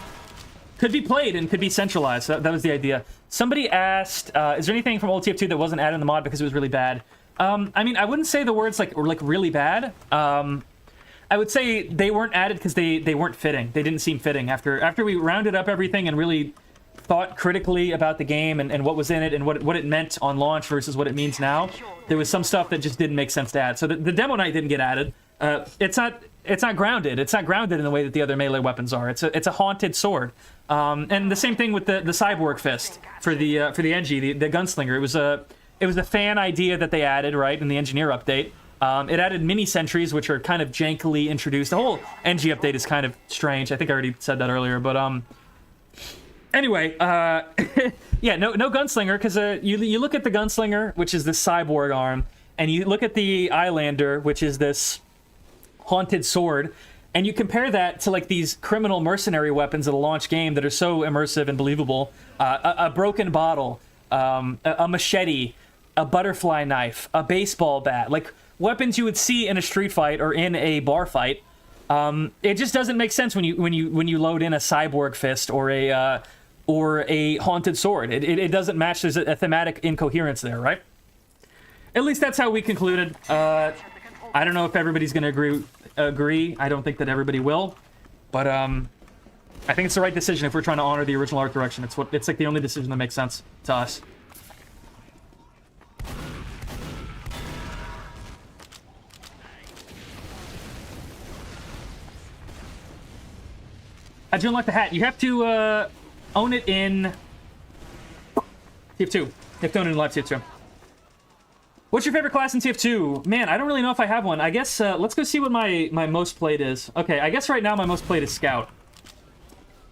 could be played and could be centralized. That was the idea. Somebody asked, is there anything from old TF2 that wasn't added in the mod because it was really bad? I mean, I wouldn't say the words like really bad. I would say they weren't added because they weren't fitting. They didn't seem fitting. After we rounded up everything and really thought critically about the game and what was in it and what it meant on launch versus what it means now, there was some stuff that just didn't make sense to add. So the demo night didn't get added. It's not grounded. It's not grounded in the way that the other melee weapons are. It's a haunted sword. And the same thing with the cyborg fist for the NG, the gunslinger. It was a fan idea that they added, right, in the engineer update. It added mini sentries, which are kind of jankily introduced. The whole NG update is kind of strange. I think I already said that earlier, but anyway, yeah, no gunslinger, because you look at the gunslinger, which is this cyborg arm, and you look at the Eyelander, which is this haunted sword, and you compare that to like these criminal mercenary weapons of the launch game that are so immersive and believable. A broken bottle, a machete, a butterfly knife, a baseball bat, like weapons you would see in a street fight or in a bar fight. It just doesn't make sense when you load in a cyborg fist or a haunted sword. It doesn't match. There's a thematic incoherence there, right? At least that's how we concluded. I don't know if everybody's going to agree. I don't think that everybody will, but I think it's the right decision if we're trying to honor the original art direction. It's like the only decision that makes sense to us. How'd you unlock the hat? You have to own it in TF2. You have to own it in live TF2. What's your favorite class in TF2? Man, I don't really know if I have one. I guess, let's go see what my most played is. Okay, I guess right now my most played is Scout.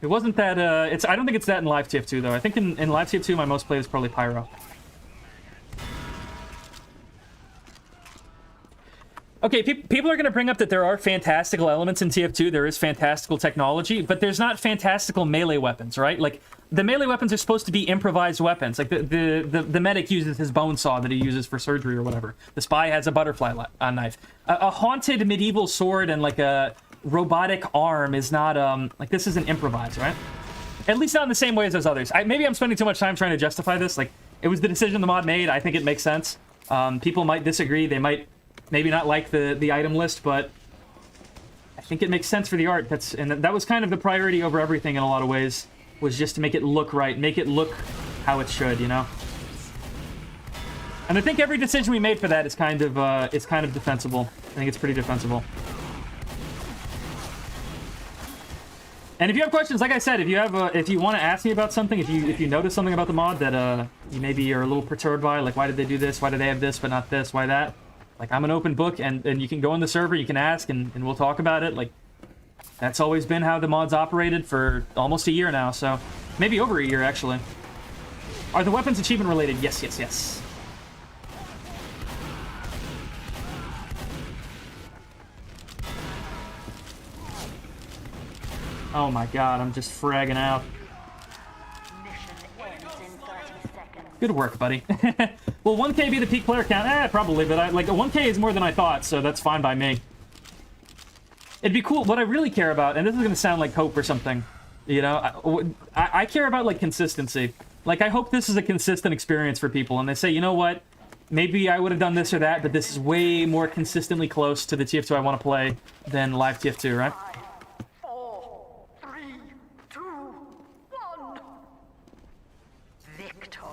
It wasn't that, I don't think it's that in live TF2, though. I think in live TF2 my most played is probably Pyro. Okay, people are going to bring up that there are fantastical elements in TF2. There is fantastical technology, but there's not fantastical melee weapons, right? Like, the melee weapons are supposed to be improvised weapons. Like, the medic uses his bone saw that he uses for surgery or whatever. The spy has a butterfly knife. A haunted medieval sword and, like, a robotic arm is not, like, this isn't improvised, right? At least not in the same way as those others. Maybe I'm spending too much time trying to justify this. Like, it was the decision the mod made. I think it makes sense. People might disagree. They might maybe not like the item list, but I think it makes sense for the art. That was kind of the priority over everything in a lot of ways, was just to make it look right, make it look how it should, you know? And I think every decision we made for that is kind of defensible. I think it's pretty defensible. And if you have questions, like I said, if you want to ask me about something, if you notice something about the mod that you maybe are a little perturbed by, like why did they do this, why do they have this but not this, why that? Like, I'm an open book, and you can go in the server, you can ask, and we'll talk about it. Like, that's always been how the mod's operated for almost a year now, so maybe over a year, actually. Are the weapons achievement related? Yes, yes, yes. Oh my god, I'm just fragging out. Good work, buddy. Will 1K be the peak player count? Probably, but like 1K is more than I thought, so that's fine by me. It'd be cool. What I really care about, and this is going to sound like hope or something, you know, I care about, like, consistency. Like, I hope this is a consistent experience for people, and they say, you know what, maybe I would have done this or that, but this is way more consistently close to the TF2 I want to play than live TF2, right? 4, 3, 2, 1. Victory.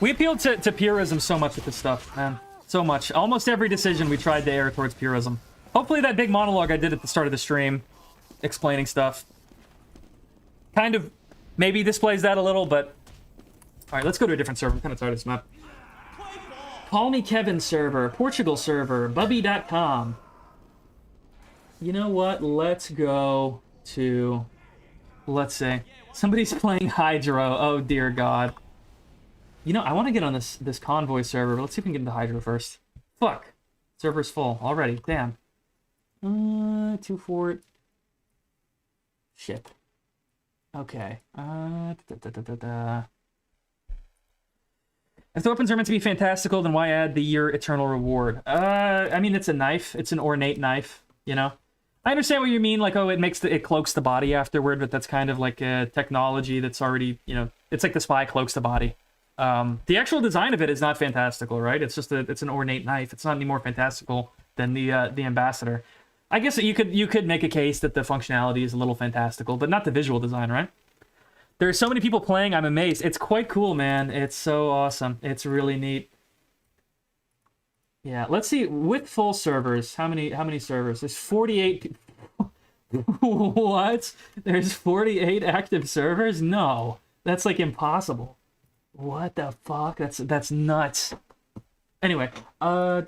We appealed to purism so much with this stuff, man. So much. Almost every decision we tried to err towards purism. Hopefully that big monologue I did at the start of the stream, explaining stuff, kind of maybe displays that a little, but... Alright, let's go to a different server. I'm kind of tired of this map. Call Me Kevin server, Portugal server, Bubby.com. You know what? Let's go to... Let's see. Somebody's playing Hydro. Oh, dear God. You know, I want to get on this convoy server, but let's see if we can get into Hydro first. Fuck. Server's full already. Damn. 2-4... Shit. Okay. If the weapons are meant to be fantastical, then why add the year eternal reward? I mean, it's a knife. It's an ornate knife, you know? I understand what you mean, like, oh, it cloaks the body afterward, but that's kind of like a technology that's already, you know, it's like the spy cloaks the body. The actual design of it is not fantastical, right? It's just it's an ornate knife. It's not any more fantastical than the ambassador. I guess you could make a case that the functionality is a little fantastical, but not the visual design, right? There are so many people playing, I'm amazed. It's quite cool, man. It's so awesome. It's really neat. Yeah, let's see, with full servers, how many servers? There's 48... What? There's 48 active servers? No. That's, like, impossible. What the fuck? That's nuts. Anyway, man,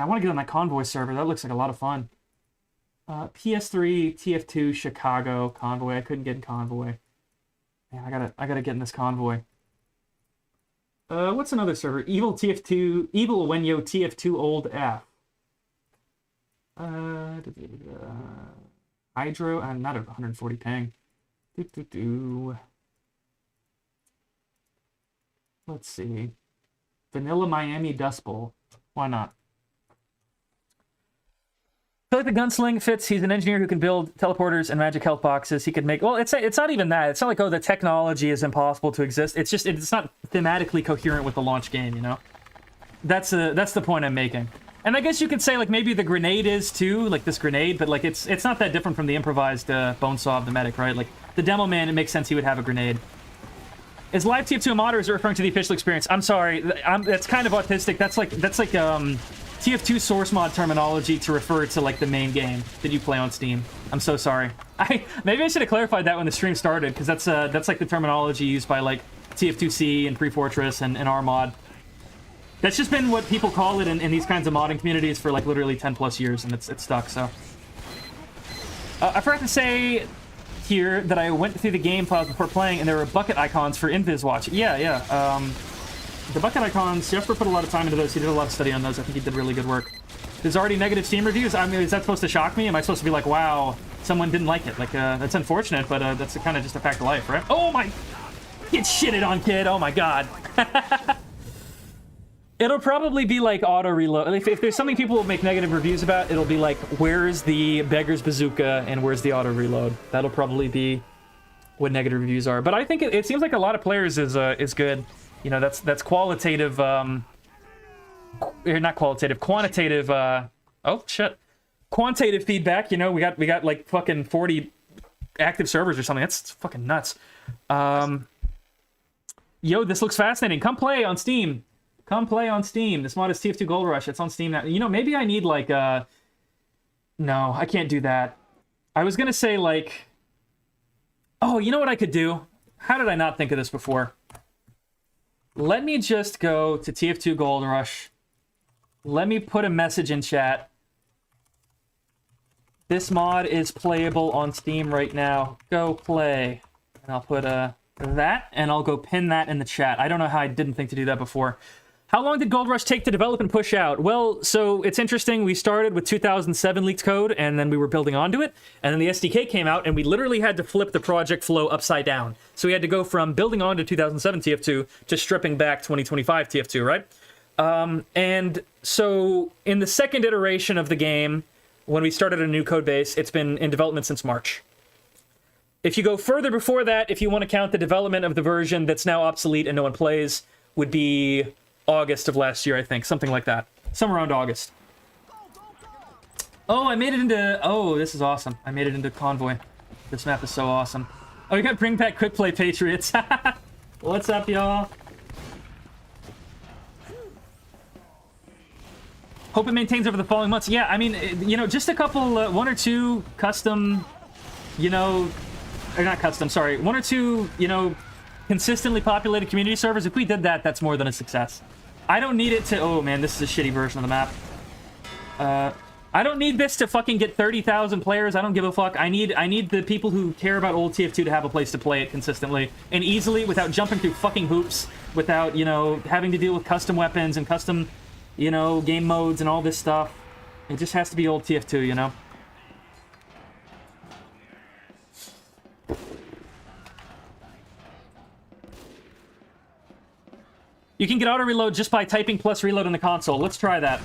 I want to get on that convoy server. That looks like a lot of fun. PS3, TF2, Chicago, convoy. I couldn't get in convoy. Man, I gotta get in this convoy. What's another server? Evil TF2, Evil Wenyo TF2 Old F. Hydro, I'm not at 140 ping. Let's see. Vanilla Miami Dust Bowl. Why not? I feel like the gunsling fits. He's an engineer who can build teleporters and magic health boxes. He can make... Well, it's not even that. It's not like, oh, the technology is impossible to exist. It's just, it's not thematically coherent with the launch game, you know? That's the point I'm making. And I guess you could say, like, maybe the grenade is, too. Like, this grenade. But, like, it's not that different from the improvised Bonesaw of the medic, right? Like, the demo man, it makes sense he would have a grenade. Is live TF2 a mod, or is it referring to the official experience? I'm sorry. That's kind of autistic. That's like TF2 source mod terminology to refer to, like, the main game that you play on Steam. I'm so sorry. Maybe I should have clarified that when the stream started, because that's like the terminology used by, like, TF2C and Pre-Fortress and RMod. That's just been what people call it in these kinds of modding communities for, like, literally 10 plus years, and it's stuck, so. I forgot to say here that I went through the game files before playing, and there were bucket icons for Invis Watch. Yeah. The bucket icons, Jesper put a lot of time into those. He did a lot of study on those. I think he did really good work. There's already negative Steam reviews. I mean, is that supposed to shock me? Am I supposed to be like, wow, someone didn't like it? Like, that's unfortunate, but that's kind of just a fact of life, right? Oh my... Get shitted on, kid. Oh my god. It'll probably be like auto-reload. If there's something people will make negative reviews about, it'll be like, where's the beggar's bazooka and where's the auto-reload? That'll probably be what negative reviews are. But I think it seems like a lot of players is good. You know, that's qualitative, not qualitative, quantitative, oh, shit. Quantitative feedback, you know, we got like fucking 40 active servers or something. That's fucking nuts. Yo, this looks fascinating. Come play on Steam. Come play on Steam. This mod is TF2 Gold Rush. It's on Steam now. You know, maybe I need, like, no, I can't do that. I was gonna say, like... Oh, you know what I could do? How did I not think of this before? Let me just go to TF2 Gold Rush. Let me put a message in chat. This mod is playable on Steam right now. Go play. And I'll put that, and I'll go pin that in the chat. I don't know how I didn't think to do that before. How long did Gold Rush take to develop and push out? Well, so it's interesting. We started with 2007 leaked code, and then we were building onto it. And then the SDK came out, and we literally had to flip the project flow upside down. So we had to go from building onto 2007 TF2 to stripping back 2025 TF2, right? And so in the second iteration of the game, when we started a new code base, it's been in development since March. If you go further before that, if you want to count the development of the version that's now obsolete and no one plays, would be August of last year, I think. Something like that. Somewhere around August. Oh, I made it into... Oh, this is awesome. I made it into Convoy. This map is so awesome. Oh, you gotta bring back Quick Play Patriots. What's up, y'all? Hope it maintains over the following months. Yeah, I mean, you know, just a couple... one or two custom... You know... Or not custom, sorry. One or two, you know, consistently populated community servers. If we did that, that's more than a success. I don't need it to... Oh, man, this is a shitty version of the map. I don't need this to fucking get 30,000 players. I don't give a fuck. I need the people who care about old TF2 to have a place to play it consistently and easily without jumping through fucking hoops, without, you know, having to deal with custom weapons and custom, you know, game modes and all this stuff. It just has to be old TF2, you know? You can get auto reload just by typing plus reload in the console. Let's try that.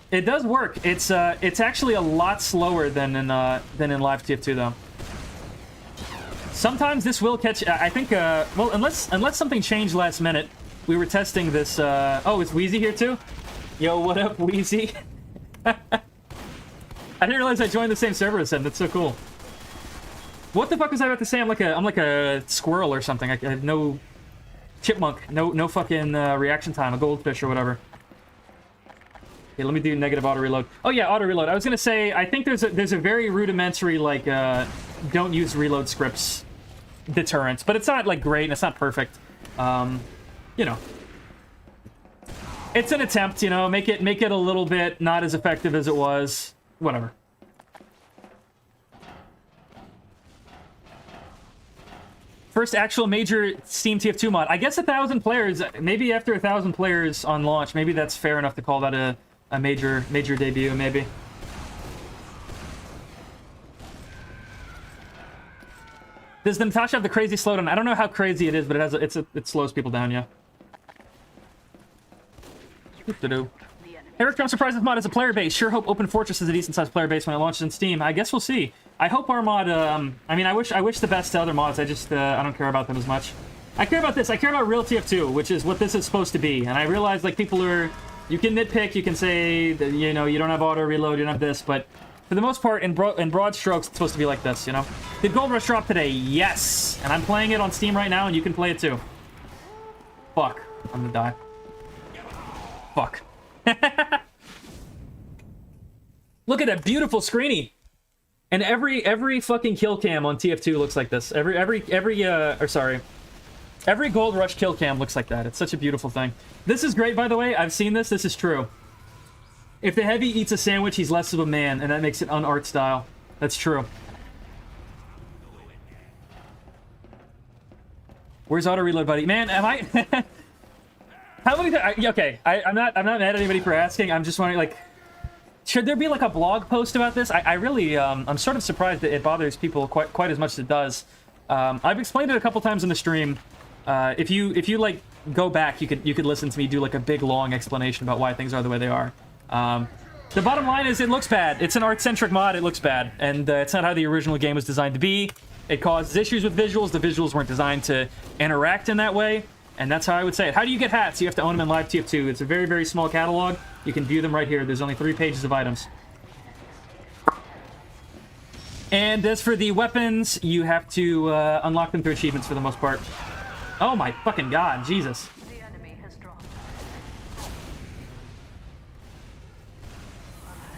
It does work. It's actually a lot slower than in live TF2 though. Sometimes this will catch. I think. Well, unless something changed last minute. We were testing this. Oh, is Wheezy here too? Yo, what up, Wheezy? I didn't realize I joined the same server as him. That's so cool. What the fuck was I about to say? I'm like a squirrel or something. I have no chipmunk, no fucking reaction time, a goldfish or whatever. Okay, let me do negative auto reload. Oh yeah, auto reload. I was gonna say I think there's a very rudimentary like don't use reload scripts deterrent, but it's not like great and it's not perfect. You know, it's an attempt. You know, make it a little bit not as effective as it was. Whatever. First actual major Steam TF2 mod. I guess 1,000 players. Maybe after 1,000 players on launch, maybe that's fair enough to call that a major debut. Maybe. Does the Natasha have the crazy slowdown? I don't know how crazy it is, but it has it slows people down. Yeah. Eric, I'm surprised this mod is a player base. Sure hope Open Fortress is a decent sized player base when it launches in Steam. I guess we'll see. I hope our mod, I mean, I wish the best to other mods. I just, I don't care about them as much. I care about this. I care about real TF2, which is what this is supposed to be. And I realize, like, people are, you can nitpick, you can say that, you know, you don't have auto reload, you don't have this, but for the most part, in broad strokes, it's supposed to be like this, you know? Did Gold Rush drop today? Yes! And I'm playing it on Steam right now, and you can play it too. Fuck. I'm gonna die. Fuck. Look at that beautiful screeny. And every fucking kill cam on TF2 looks like this. Every Gold Rush kill cam looks like that. It's such a beautiful thing. This is great, by the way. I've seen this. This is true. If the heavy eats a sandwich, he's less of a man, and that makes it un-art style. That's true. Where's auto reload, buddy? Man, am I? How many? Okay, I'm not mad at anybody for asking. I'm just wondering, like, should there be like a blog post about this? I really, I'm sort of surprised that it bothers people quite as much as it does. I've explained it a couple times in the stream. If you like go back, you could listen to me do like a big long explanation about why things are the way they are. The bottom line is it looks bad. It's an art-centric mod. It looks bad, and it's not how the original game was designed to be. It causes issues with visuals. The visuals weren't designed to interact in that way, and that's how I would say it. How do you get hats? You have to own them in Live TF2. It's a very, very small catalog. You can view them right here. There's only 3 pages of items. And as for the weapons, you have to unlock them through achievements for the most part. Oh my fucking god, Jesus. The enemy has dropped.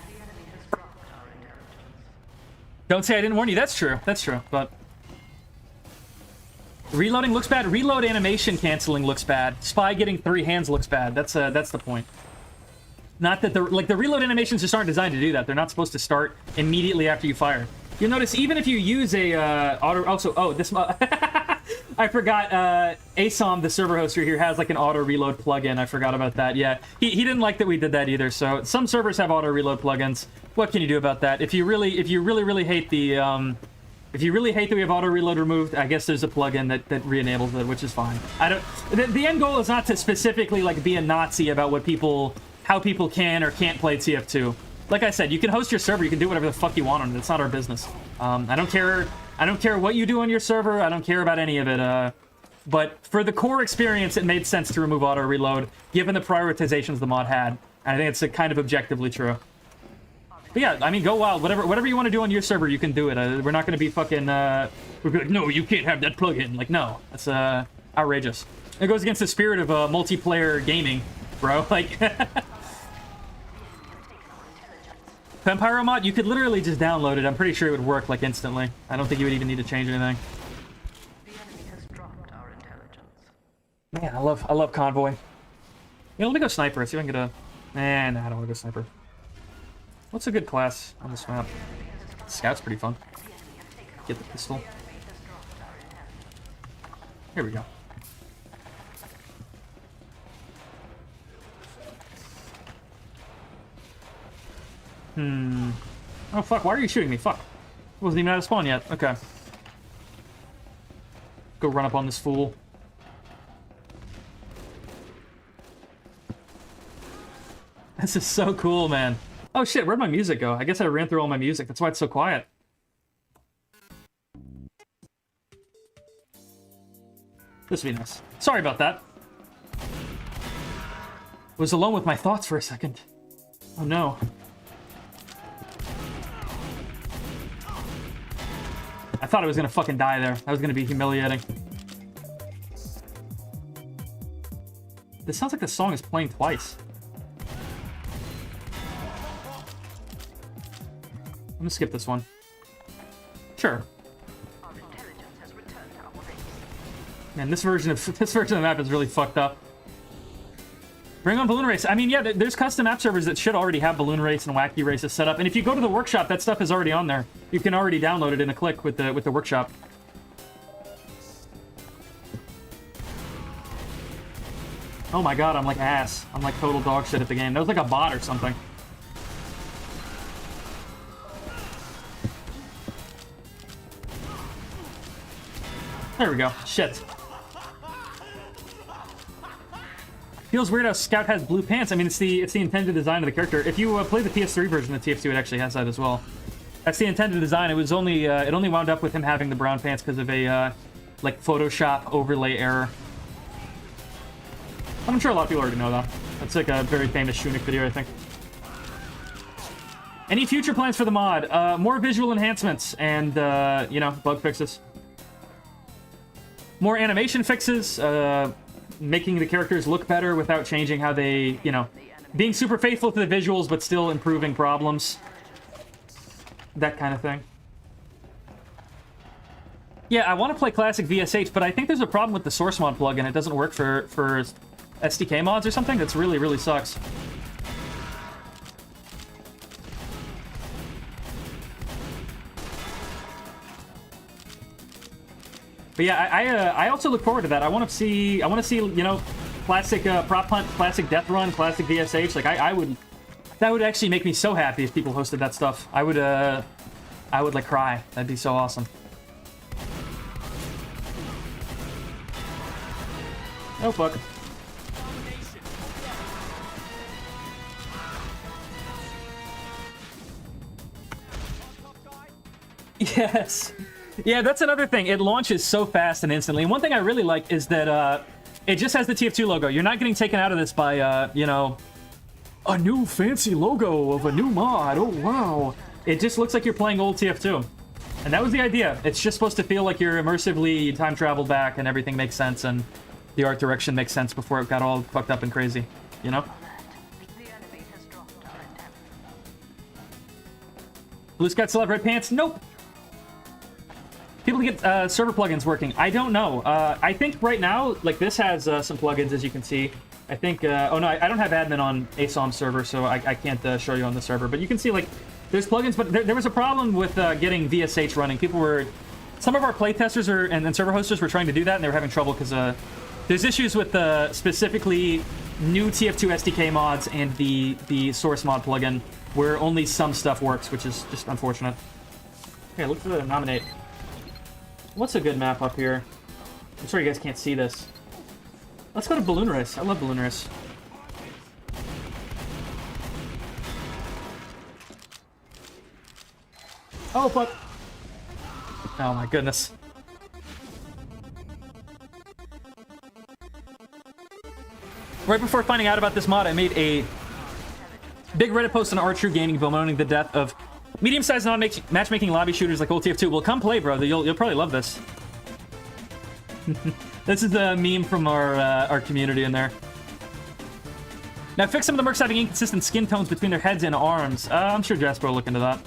The enemy has dropped our intelligence. Don't say I didn't warn you. That's true. That's true. But reloading looks bad. Reload animation canceling looks bad. Spy getting 3 hands looks bad. That's the point. Not that the reload animations just aren't designed to do that. They're not supposed to start immediately after you fire. You'll notice even if you use a auto. Also, oh, this. I forgot, Asom, the server hoster here, has like an auto reload plugin. I forgot about that. Yeah, he didn't like that we did that either. So some servers have auto reload plugins. What can you do about that? If you really hate the if you really hate that we have auto reload removed, I guess there's a plugin that re-enables it, which is fine. I don't. The end goal is not to specifically like be a Nazi about how people can or can't play TF2. Like I said, you can host your server, you can do whatever the fuck you want on it. It's not our business. I don't care. I don't care what you do on your server. I don't care about any of it. But for the core experience, it made sense to remove auto reload, given the prioritizations the mod had. And I think it's kind of objectively true. But yeah, I mean, go wild. Whatever you want to do on your server, you can do it. We're not going to be fucking. We're like, no, you can't have that plugin. Like, no, that's outrageous. It goes against the spirit of multiplayer gaming, bro. Like. Vampiro mod, you could literally just download it. I'm pretty sure it would work like instantly. I don't think you would even need to change anything. The enemy has dropped our intelligence. Man, I love Convoy. Yeah, let me go sniper. See if I can get a. Nah, I don't want to go sniper. What's a good class on this map? Scout's pretty fun. Get the pistol. Here we go. Oh, fuck. Why are you shooting me? Fuck. Wasn't even out of spawn yet. Okay. Go run up on this fool. This is so cool, man. Oh, shit. Where'd my music go? I guess I ran through all my music. That's why it's so quiet. This would be nice. Sorry about that. Was alone with my thoughts for a second. Oh, no. I thought I was gonna fucking die there. That was gonna be humiliating. This sounds like the song is playing twice. I'm gonna skip this one. Sure. Our intelligence has returned to our base. Man, this version of the map is really fucked up. Bring on balloon race. I mean, yeah, there's custom app servers that should already have balloon race and wacky races set up. And if you go to the workshop, that stuff is already on there. You can already download it in a click with the workshop. Oh my god, I'm like ass. I'm like total dog shit at the game. That was like a bot or something. There we go. Shit. Feels weird how Scout has blue pants. I mean, it's the intended design of the character. If you play the PS3 version of TF2, it actually has that as well. That's the intended design. It was only it only wound up with him having the brown pants because of a like Photoshop overlay error. I'm sure a lot of people already know that. That's like a very famous Shunik video, I think. Any future plans for the mod? More visual enhancements and you know, bug fixes. More animation fixes. Making the characters look better without changing how they, you know, being super faithful to the visuals but still improving problems. That kind of thing. Yeah, I want to play classic VSH, but I think there's a problem with the source mod plugin. It doesn't work for SDK mods or something. That's really sucks. But yeah, I also look forward to that. I want to see, you know, classic prop hunt, classic death run, classic VSH. Like that would actually make me so happy if people hosted that stuff. I would like cry. That'd be so awesome. Oh fuck. Yes. Yeah, that's another thing. It launches so fast and instantly. And one thing I really like is that it just has the TF2 logo. You're not getting taken out of this by, you know, a new fancy logo of a new mod. Oh, wow. It just looks like you're playing old TF2. And that was the idea. It's just supposed to feel like you're immersively time traveled back and everything makes sense and the art direction makes sense before it got all fucked up and crazy, you know? The enemy has dropped our intelligence. Blue Scout still have red pants? Nope. People get server plugins working. I don't know. I think right now, like this has some plugins, as you can see. I think, oh no, I don't have admin on ASOM server, so I can't show you on the server. But you can see, like, there's plugins, but there was a problem with getting VSH running. People were Some of our playtesters and server hosters were trying to do that, and they were having trouble because there's issues with specifically new TF2 SDK mods and the source mod plugin where only some stuff works, which is just unfortunate. Okay, look for the nominate. What's a good map up here? I'm sorry you guys can't see this. Let's go to Balloon Race. I love Balloon Race. Oh, fuck. Oh, my goodness. Right before finding out about this mod, I made a big Reddit post on R-True Gaming bemoaning the death of medium-sized non-matchmaking lobby shooters like old TF2. Well, come play, bro. You'll probably love this. This is a meme from our community in there. Now, fix some of the mercs having inconsistent skin tones between their heads and arms. I'm sure Jasper will look into that.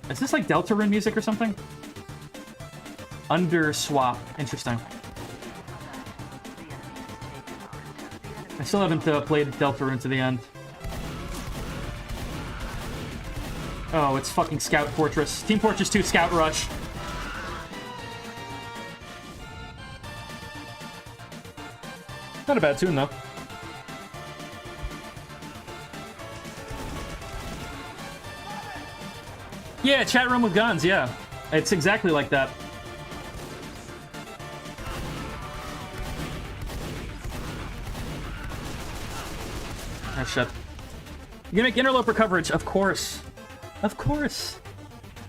Is this like Deltarune music or something? Underswap. Interesting. I still haven't played Deltarune to the end. Oh, it's fucking Scout Fortress. Team Fortress 2 Scout Rush. Not a bad tune, though. Yeah, chat room with guns, yeah. It's exactly like that. Oh, shit. You gonna make interloper coverage? Of course. Of course.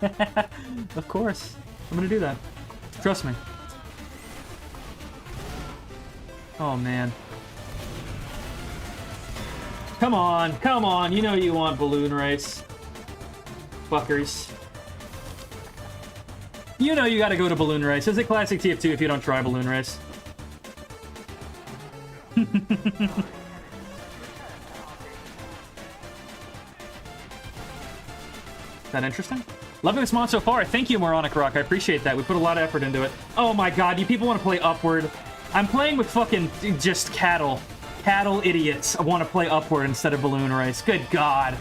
Of course. I'm gonna do that. Trust me. Oh, man. Come on, come on. You know you want Balloon Race. Fuckers. You know you gotta go to Balloon Race. It's a classic TF2 if you don't try Balloon Race. Is that interesting? Loving this mod so far. Thank you, Moronic Rock. I appreciate that. We put a lot of effort into it. Oh my god, you people want to play Upward. I'm playing with fucking just cattle. Cattle idiots want to play Upward instead of Balloon Race. Good god.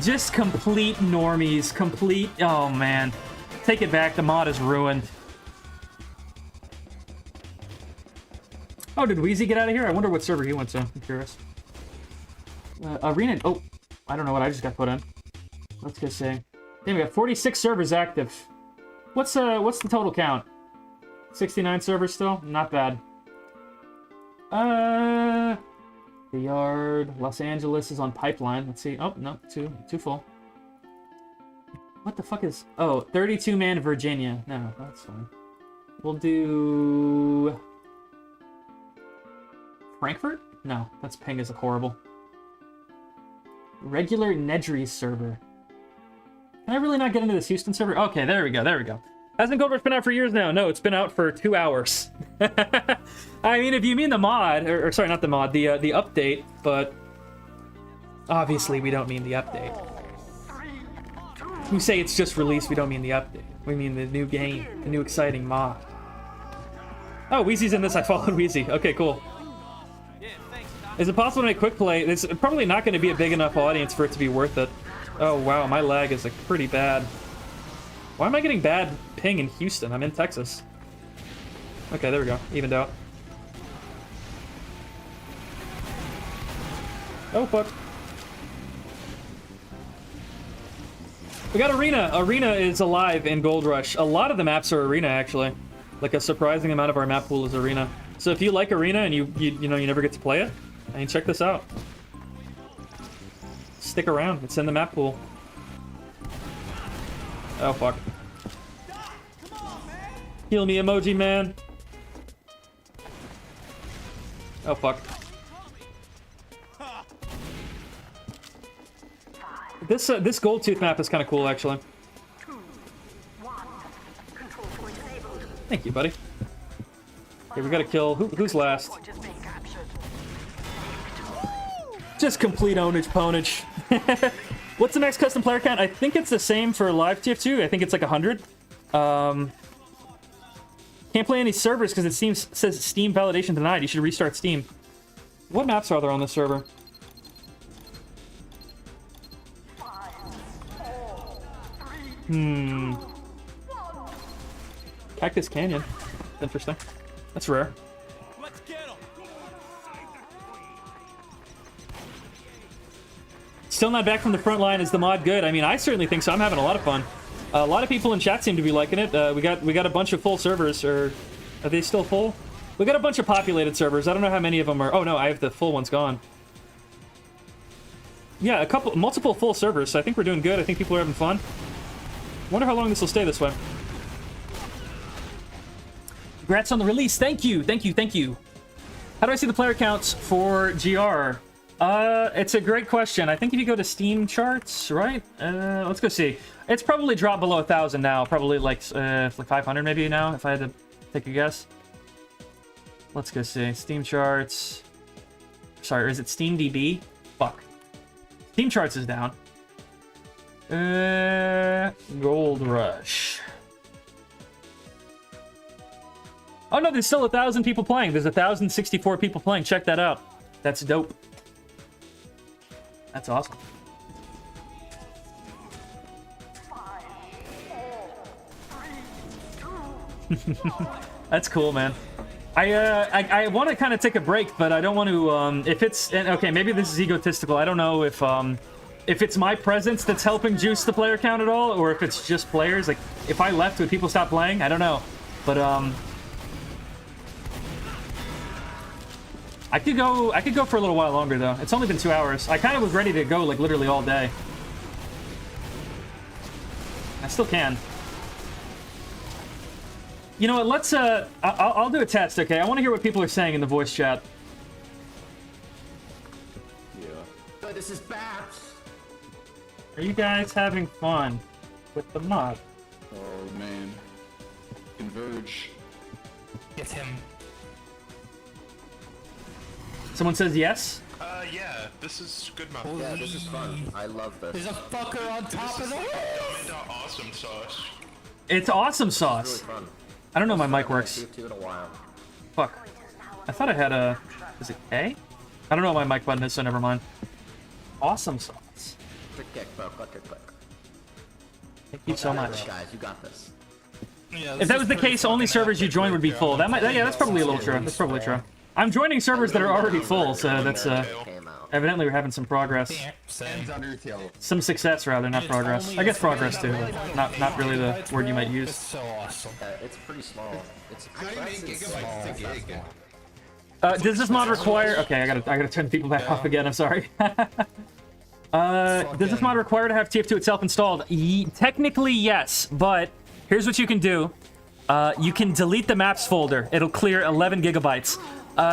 Just complete normies. Complete... Oh, man. Take it back. The mod is ruined. Oh, did Wheezy get out of here? I wonder what server he went to. I'm curious. Arena... Oh, I don't know what I just got put in. Let's go see. Damn, we got 46 servers active. What's the total count? 69 servers still? Not bad. The Yard, Los Angeles is on pipeline. Let's see. Oh, no, too full. What the fuck is... Oh, 32-man Virginia. No, that's fine. We'll do... Frankfurt? No, that's ping is horrible. Regular Nedry server. Can I really not get into this Houston server? Okay, there we go, there we go. Hasn't Gold Rush been out for years now? No, it's been out for 2 hours. I mean, if you mean the mod, or sorry, not the mod, the update, but obviously we don't mean the update. We say it's just released, we don't mean the update. We mean the new game, the new exciting mod. Oh, Wheezy's in this, I followed Wheezy. Okay, cool. Is it possible to make quick play? It's probably not going to be a big enough audience for it to be worth it. Oh, wow, my lag is like pretty bad. Why am I getting bad ping in Houston? I'm in Texas. Okay, there we go. Evened out. Oh, fuck. We got Arena. Arena is alive in Gold Rush. A lot of the maps are Arena, actually. Like, a surprising amount of our map pool is Arena. So if you like Arena and you never get to play it, I mean, check this out. Stick around. It's in the map pool. Oh, fuck. Heal me, emoji man. Oh, fuck. This gold tooth map is kind of cool, actually. Thank you, buddy. Okay, we gotta kill... Who's last? Just complete ownage ponage. What's the max custom player count? I think it's the same for live TF2. I think it's like 100. Can't play any servers because it says Steam validation denied. You should restart Steam. What maps are there on this server? Cactus Canyon. Interesting. That's rare. Still not back from the front line. Is the mod good? I mean, I certainly think so. I'm having a lot of fun. A lot of people in chat seem to be liking it. We got a bunch of full servers, or are they still full? We got a bunch of populated servers. I don't know how many of them are. Oh no, I have the full ones gone. Yeah, multiple full servers. So I think we're doing good. I think people are having fun. Wonder how long this will stay this way. Congrats on the release. Thank you. How do I see the player counts for GR? It's a great question. I think if you go to Steam charts, right? Let's go see. It's probably dropped below 1,000 now. Probably like 500 maybe now, if I had to take a guess. Let's go see. Steam charts. Sorry, or is it Steam DB? Fuck. Steam charts is down. Gold Rush. Oh no, there's still 1,000 people playing. There's 1,064 people playing. Check that out. That's dope. That's awesome. That's cool, man. I want to kind of take a break, but I don't want to. If it's okay, maybe this is egotistical. I don't know if it's my presence that's helping juice the player count at all, or if it's just players. Like, if I left, would people stop playing? I don't know, but I could go for a little while longer though. It's only been 2 hours. I kind of was ready to go like literally all day. I still can. You know what? Let's I'll do a test. Okay, I want to hear what people are saying in the voice chat. Yeah. This is Babs. Are you guys having fun with the mod? Oh man. Converge. Get him. Someone says yes. Yeah, this is good map. Yeah, this is fun. I love this. There's a fucker on top of the It's awesome sauce. It's awesome really sauce. fun. I don't know how my mic works. TF2 in a while. Fuck. I thought I had a... Is it A? I don't know what my mic button is, so never mind. Awesome sauce. Click kick, bro. Click kick, click. Thank you so much. Guys, you got this. Yeah, If that was the case, only servers you join would be full. That might... Yeah, that's probably a little true. That's probably true. I'm joining servers that are already full, so that's... Came out. Evidently, we're having some progress. Same. Some success, rather, not progress. I guess progress, too, but not really the word you might It's use. so awesome. It's pretty small. It's gigabytes to gig? Does this mod require... Okay, I gotta turn the people back off again, I'm sorry. Does this mod require to have TF2 itself installed? Technically, yes, but here's what you can do. You can delete the maps folder. It'll clear 11 gigabytes.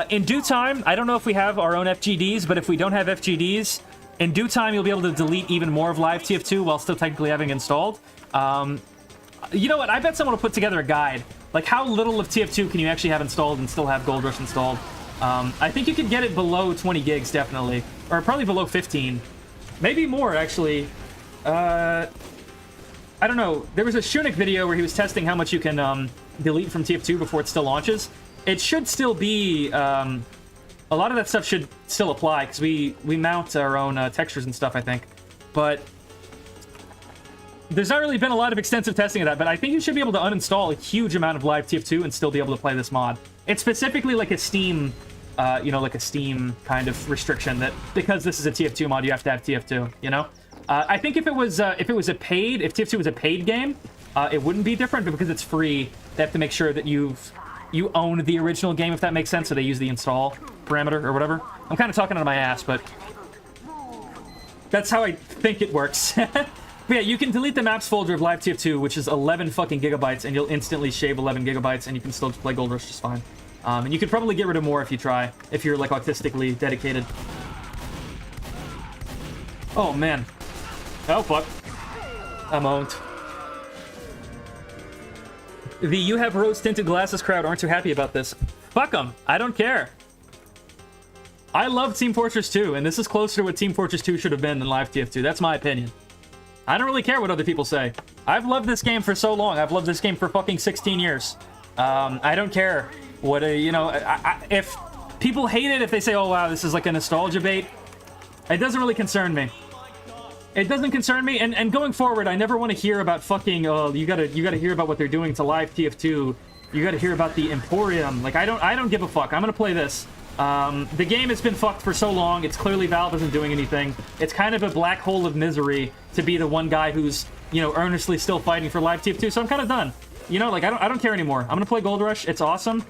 In due time, I don't know if we have our own FGDs, but if we don't have FGDs, in due time, you'll be able to delete even more of live TF2 while still technically having installed. You know what? I bet someone will put together a guide. Like, how little of TF2 can you actually have installed and still have Gold Rush installed? I think you could get it below 20 gigs, definitely. Or probably below 15. Maybe more, actually. I don't know. There was a Shunic video where he was testing how much you can delete from TF2 before it still launches. It should still be... a lot of that stuff should still apply, because we mount our own textures and stuff, I think. But there's not really been a lot of extensive testing of that, but I think you should be able to uninstall a huge amount of live TF2 and still be able to play this mod. It's specifically like a Steam... you know, like a Steam kind of restriction that because this is a TF2 mod, you have to have TF2, you know? I think if TF2 was a paid game, it wouldn't be different, but because it's free, they have to make sure that you own the original game, if that makes sense, so they use the install parameter or whatever. I'm kind of talking out of my ass, but that's how I think it works. But yeah, you can delete the maps folder of live TF2, which is 11 fucking gigabytes, and you'll instantly shave 11 gigabytes, and you can still play Gold Rush just fine. And you could probably get rid of more if you try, if you're, like, autistically dedicated. Oh, man. Oh, fuck. I'm owned. The you have rose-tinted glasses crowd aren't too happy about this. Fuck them. I don't care. I love Team Fortress 2, and this is closer to what Team Fortress 2 should have been than Live TF2. That's my opinion. I don't really care what other people say. I've loved this game for so long. I've loved this game for fucking 16 years. I don't care what, you know, if people hate it, if they say, oh, wow, this is like a nostalgia bait, it doesn't really concern me. It doesn't concern me, and going forward, I never want to hear about fucking, oh, you gotta hear about what they're doing to live TF2. You gotta hear about the Emporium. Like, I don't give a fuck. I'm gonna play this. The game has been fucked for so long. It's clearly Valve isn't doing anything. It's kind of a black hole of misery to be the one guy who's, you know, earnestly still fighting for live TF2, so I'm kind of done. You know, like, I don't care anymore. I'm gonna play Gold Rush. It's awesome.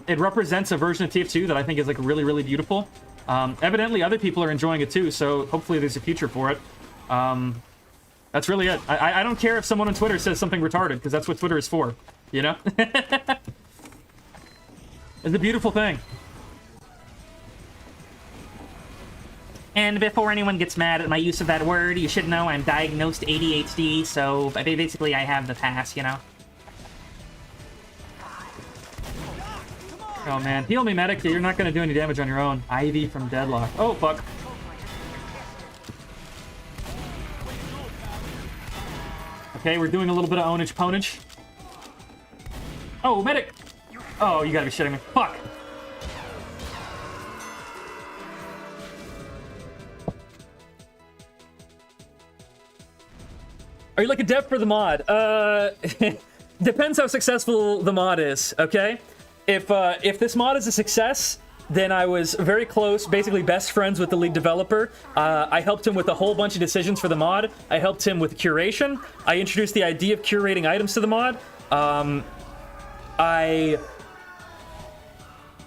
It represents a version of TF2 that I think is, like, really, really beautiful. Evidently, other people are enjoying it too, so hopefully there's a future for it. That's really it. I don't care if someone on Twitter says something retarded, because that's what Twitter is for, you know? It's a beautiful thing. And before anyone gets mad at my use of that word, you should know I'm diagnosed ADHD, so basically I have the pass, you know? Oh man, heal me, medic. You're not gonna do any damage on your own. Ivy from Deadlock. Oh, fuck. Okay, we're doing a little bit of ownage-ponage. Oh, medic! Oh, you gotta be shitting me. Fuck! Are you like a dev for the mod? Depends how successful the mod is, okay? If this mod is a success, then I was very close, basically best friends with the lead developer. I helped him with a whole bunch of decisions for the mod. I helped him with curation. I introduced the idea of curating items to the mod. I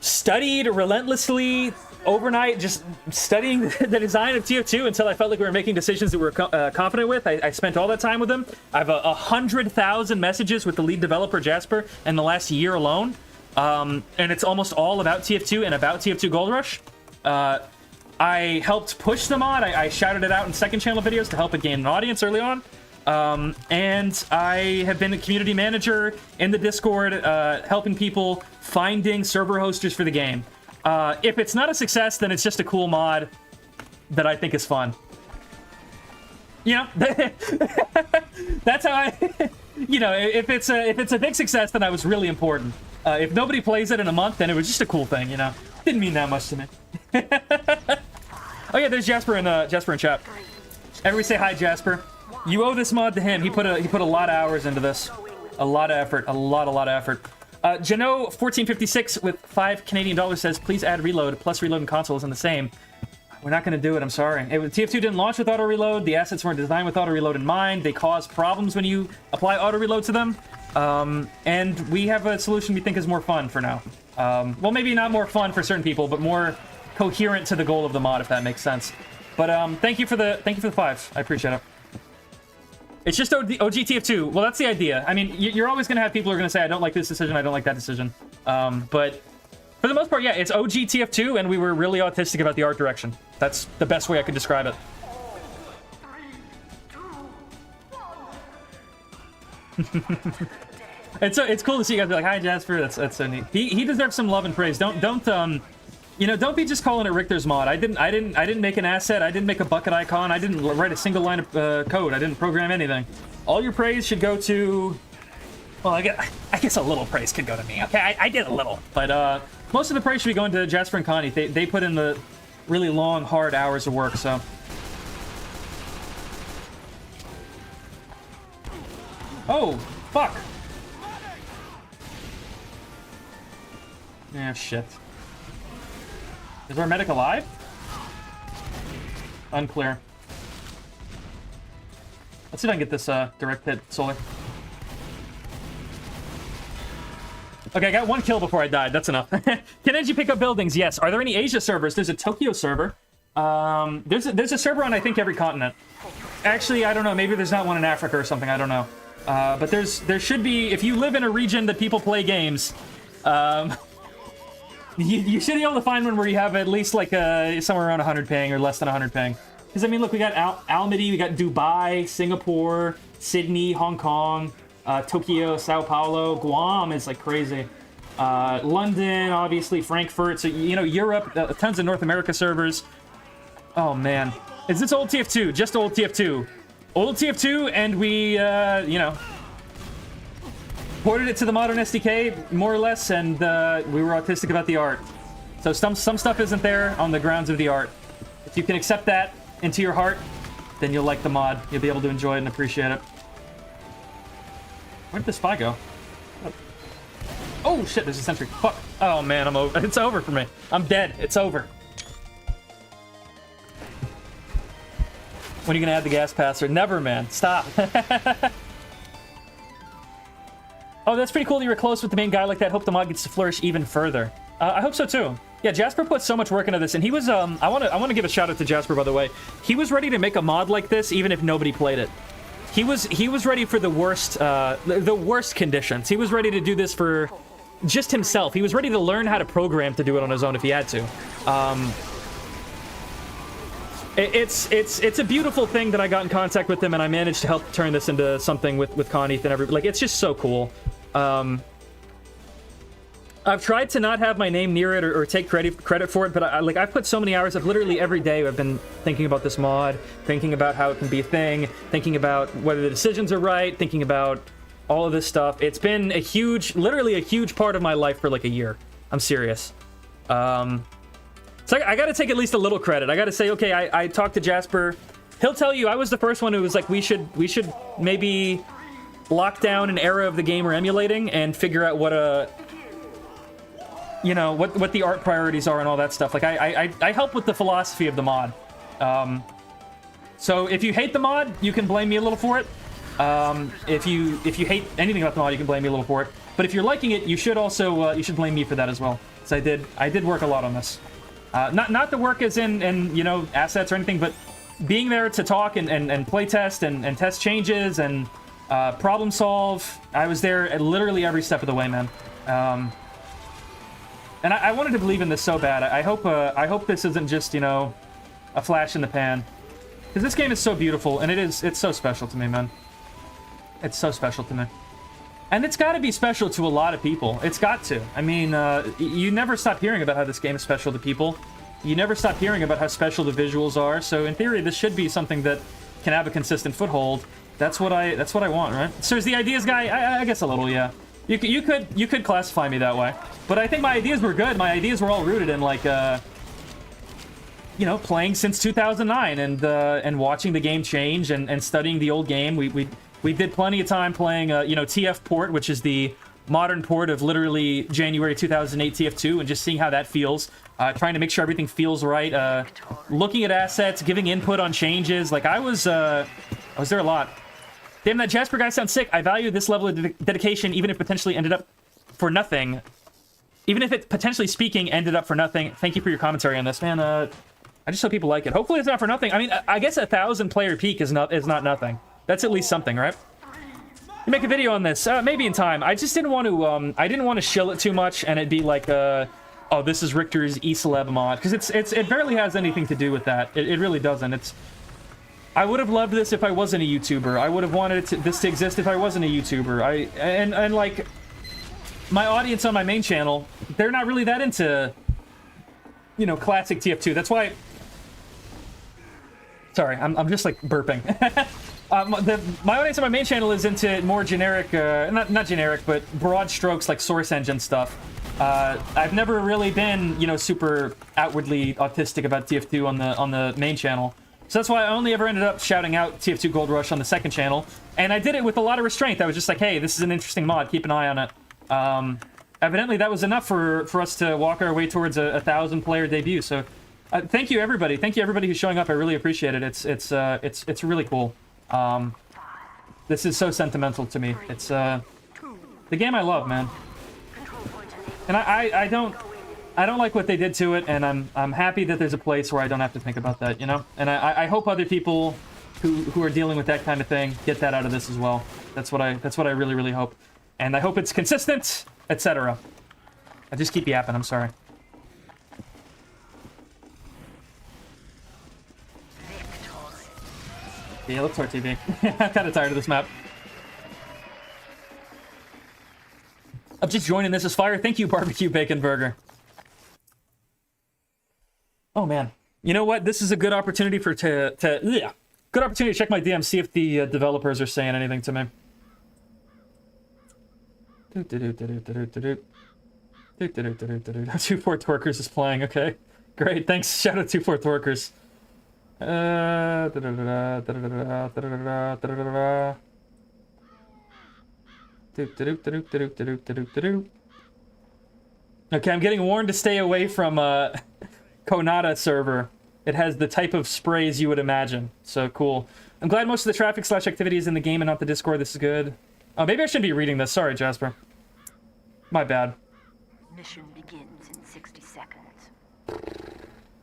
studied relentlessly overnight, just studying the design of TF2 until I felt like we were making decisions that we were confident with. I spent all that time with him. I have 100,000 messages with the lead developer, Jasper, in the last year alone. And it's almost all about TF2 and about TF2 Gold Rush. I helped push the mod. I shouted it out in second channel videos to help it gain an audience early on. And I have been a community manager in the Discord, helping people finding server hosters for the game. If it's not a success, then it's just a cool mod that I think is fun. You know, that's how I, you know, if it's a big success, then I was really important. If nobody plays it in a month, then it was just a cool thing, you know. Didn't mean that much to me. Oh yeah, there's Jasper in chat. Everybody say hi, Jasper. You owe this mod to him. He put a lot of hours into this. A lot of effort. A lot of effort. Jano1456 with $5 says, please add reload. Plus reload and console isn't the same. We're not going to do it. I'm sorry. TF2 didn't launch with auto reload. The assets weren't designed with auto reload in mind. They cause problems when you apply auto reload to them. And we have a solution we think is more fun for now. Well, maybe not more fun for certain people, but more coherent to the goal of the mod, if that makes sense. But thank you for the 5. I appreciate it. It's just OGTF2. Well, that's the idea. I mean, you're always going to have people who are going to say, I don't like this decision, I don't like that decision. But for the most part, yeah, it's OGTF2, and we were really autistic about the art direction. That's the best way I could describe it. 3, 2, 1. It's cool to see you guys be like, hi, Jasper. That's so neat. He deserves some love and praise. Don't you know, don't be just calling it Richter's mod. I didn't make an asset. I didn't make a bucket icon. I didn't write a single line of code. I didn't program anything. All your praise should go to, well, I guess a little praise could go to me. Okay, I did a little, but most of the praise should be going to Jasper and Connie. They put in the really long, hard hours of work. So. Oh, fuck. Yeah, shit. Is our medic alive? Unclear. Let's see if I can get this direct hit solar. Okay, I got 1 kill before I died. That's enough. Can NG pick up buildings? Yes. Are there any Asia servers? There's a Tokyo server. There's a server on, I think, every continent. Actually, I don't know. Maybe there's not one in Africa or something. I don't know. But there should be. If you live in a region that people play games, you should be able to find one where you have at least like somewhere around 100 ping or less than 100 ping. Because I mean, look, we got Almaty, we got Dubai, Singapore, Sydney, Hong Kong, Tokyo, Sao Paulo, Guam is like crazy. London, obviously, Frankfurt. So you know, Europe, tons of North America servers. Oh man, is this old TF2? Just old TF2. Old TF2, and we, you know, ported it to the modern SDK, more or less, and we were autistic about the art. So some stuff isn't there on the grounds of the art. If you can accept that into your heart, then you'll like the mod. You'll be able to enjoy it and appreciate it. Where did the spy go? Oh shit, there's a sentry. Fuck. Oh man, I'm over. It's over for me. I'm dead. It's over. When are you gonna add the gas passer? Never, man. Stop. Oh, that's pretty cool that you were close with the main guy like that. Hope the mod gets to flourish even further. I hope so too. Yeah, Jasper put so much work into this, and he was I want to give a shout out to Jasper, by the way. He was ready to make a mod like this even if nobody played it. He was ready for the worst conditions. He was ready to do this for just himself. He was ready to learn how to program to do it on his own if he had to. It's a beautiful thing that I got in contact with him and I managed to help turn this into something with Coneth and everybody. Like, it's just so cool. I've tried to not have my name near it or take credit for it, but I've put so many hours of literally every day I've been thinking about this mod, thinking about how it can be a thing, thinking about whether the decisions are right, thinking about all of this stuff. It's been literally a huge part of my life for like a year. I'm serious. So I gotta take at least a little credit. I gotta say, okay, I talked to Jasper. He'll tell you I was the first one who was like, we should maybe lock down an era of the game we're emulating and figure out what what the art priorities are and all that stuff. Like, I help with the philosophy of the mod. So if you hate the mod, you can blame me a little for it. If you hate anything about the mod, you can blame me a little for it. But if you're liking it, you should also you should blame me for that as well. So I did work a lot on this. Not the work as in assets or anything, but being there to talk and play test and test changes and problem solve. I was there at literally every step of the way, man. And I wanted to believe in this so bad. I hope this isn't just a flash in the pan, because this game is so beautiful and it's so special to me, man. It's so special to me, and it's got to be special to a lot of people. It's got to. I mean, you never stop hearing about how this game is special to people. You never stop hearing about how special the visuals are. So in theory, this should be something that can have a consistent foothold. That's what I want, right? So is the ideas guy? I guess a little, yeah. You could classify me that way, but I think my ideas were good. My ideas were all rooted in like playing since 2009 and watching the game change and studying the old game. We did plenty of time playing TF port, which is the modern port of literally January 2008 TF2, and just seeing how that feels. Trying to make sure everything feels right. Looking at assets, giving input on changes. Like I was there a lot. Damn, that Jasper guy sounds sick. I value this level of dedication, even if potentially ended up for nothing. Even if it, potentially speaking, ended up for nothing. Thank you for your commentary on this, man. I just hope people like it. Hopefully it's not for nothing. I mean, I guess 1,000 player peak is not nothing. That's at least something, right? You make a video on this, maybe in time. I just didn't want to, I didn't want to shill it too much, and it'd be like, oh, this is Richter's eCeleb mod, because it barely has anything to do with that. It really doesn't. I would have loved this if I wasn't a YouTuber. I would have wanted this to exist if I wasn't a YouTuber. And like, my audience on my main channel, they're not really that into, classic TF2. That's why... Sorry, I'm just like burping. My audience on my main channel is into more generic, not generic, but broad strokes like Source Engine stuff. I've never really been, super outwardly autistic about TF2 on the main channel. So that's why I only ever ended up shouting out TF2 Gold Rush on the second channel. And I did it with a lot of restraint. I was just like, hey, this is an interesting mod. Keep an eye on it. Evidently, that was enough for us to walk our way towards a 1,000-player debut. So thank you, everybody. Thank you, everybody who's showing up. I really appreciate it. It's really cool. This is so sentimental to me. It's the game I love, man. And I don't like what they did to it, and I'm happy that there's a place where I don't have to think about that, And I hope other people who are dealing with that kind of thing get that out of this as well. That's what I really, really hope. And I hope it's consistent, etc. I just keep yapping, I'm sorry. Yeah, let's start TV. I'm kind of tired of this map. I'm just joining this as fire. Thank you, Barbecue Bacon Burger. Oh man, you know what? This is a good opportunity good opportunity to check my DM, see if the developers are saying anything to me. 24 Twerkers is playing. Okay, great. Thanks. Shout out 24 Twerkers. Da-da-da-da, da-da-da-da, da-da-da-da, da-da-da-da. Doop-da-doop-da-doop-da-doop-da-doop-da-doop-da-doop. Okay, I'm getting warned to stay away from Konata server. It has the type of sprays you would imagine. So cool. I'm glad most of the traffic / activity is in the game and not the Discord. This is good. Oh, maybe I shouldn't be reading this. Sorry, Jasper. My bad. Mission begins in 60 seconds.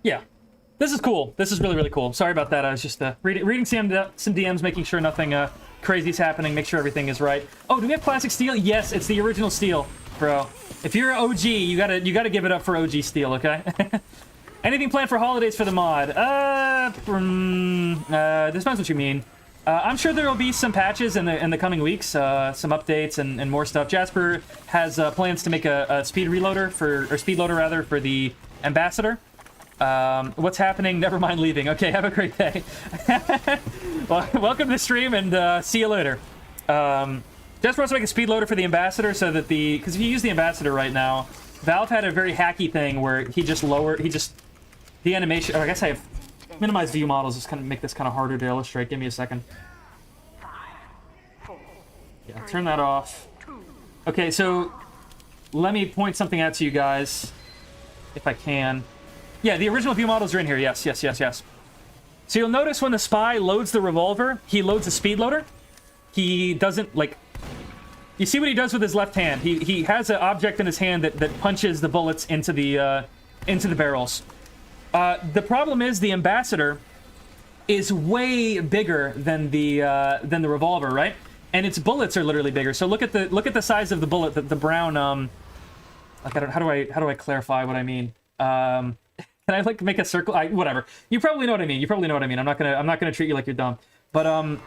Yeah. This is cool. This is really, really cool. Sorry about that. I was just reading some DMs, making sure nothing crazy's happening, make sure everything is right. Oh, do we have classic steel? Yes, it's the original steel, bro. If you're an OG, you gotta give it up for OG steel, okay? Anything planned for holidays for the mod? This depends what you mean. I'm sure there will be some patches in the coming weeks, some updates and more stuff. Jasper has plans to make a speed loader for the ambassador. What's happening? Never mind leaving. Okay, have a great day. Well, welcome to the stream and see you later. Jasper wants to make a speed loader for the ambassador so that because if you use the ambassador right now, Valve had a very hacky thing where the animation, I guess I have minimized view models just kind of make this kind of harder to illustrate. Give me a second. 5, 4, Yeah, turn that off. Okay, so let me point something out to you guys, if I can. Yeah, the original view models are in here. Yes. So you'll notice when the spy loads the revolver, he loads a speed loader. He doesn't, like... You see what he does with his left hand. He has an object in his hand that punches the bullets into the barrels. The problem is the ambassador is way bigger than the revolver, right? And its bullets are literally bigger. So look at the size of the bullet, the brown. Like how do I clarify what I mean? Can I like make a circle? Whatever. You probably know what I mean. I'm not gonna treat you like you're dumb. But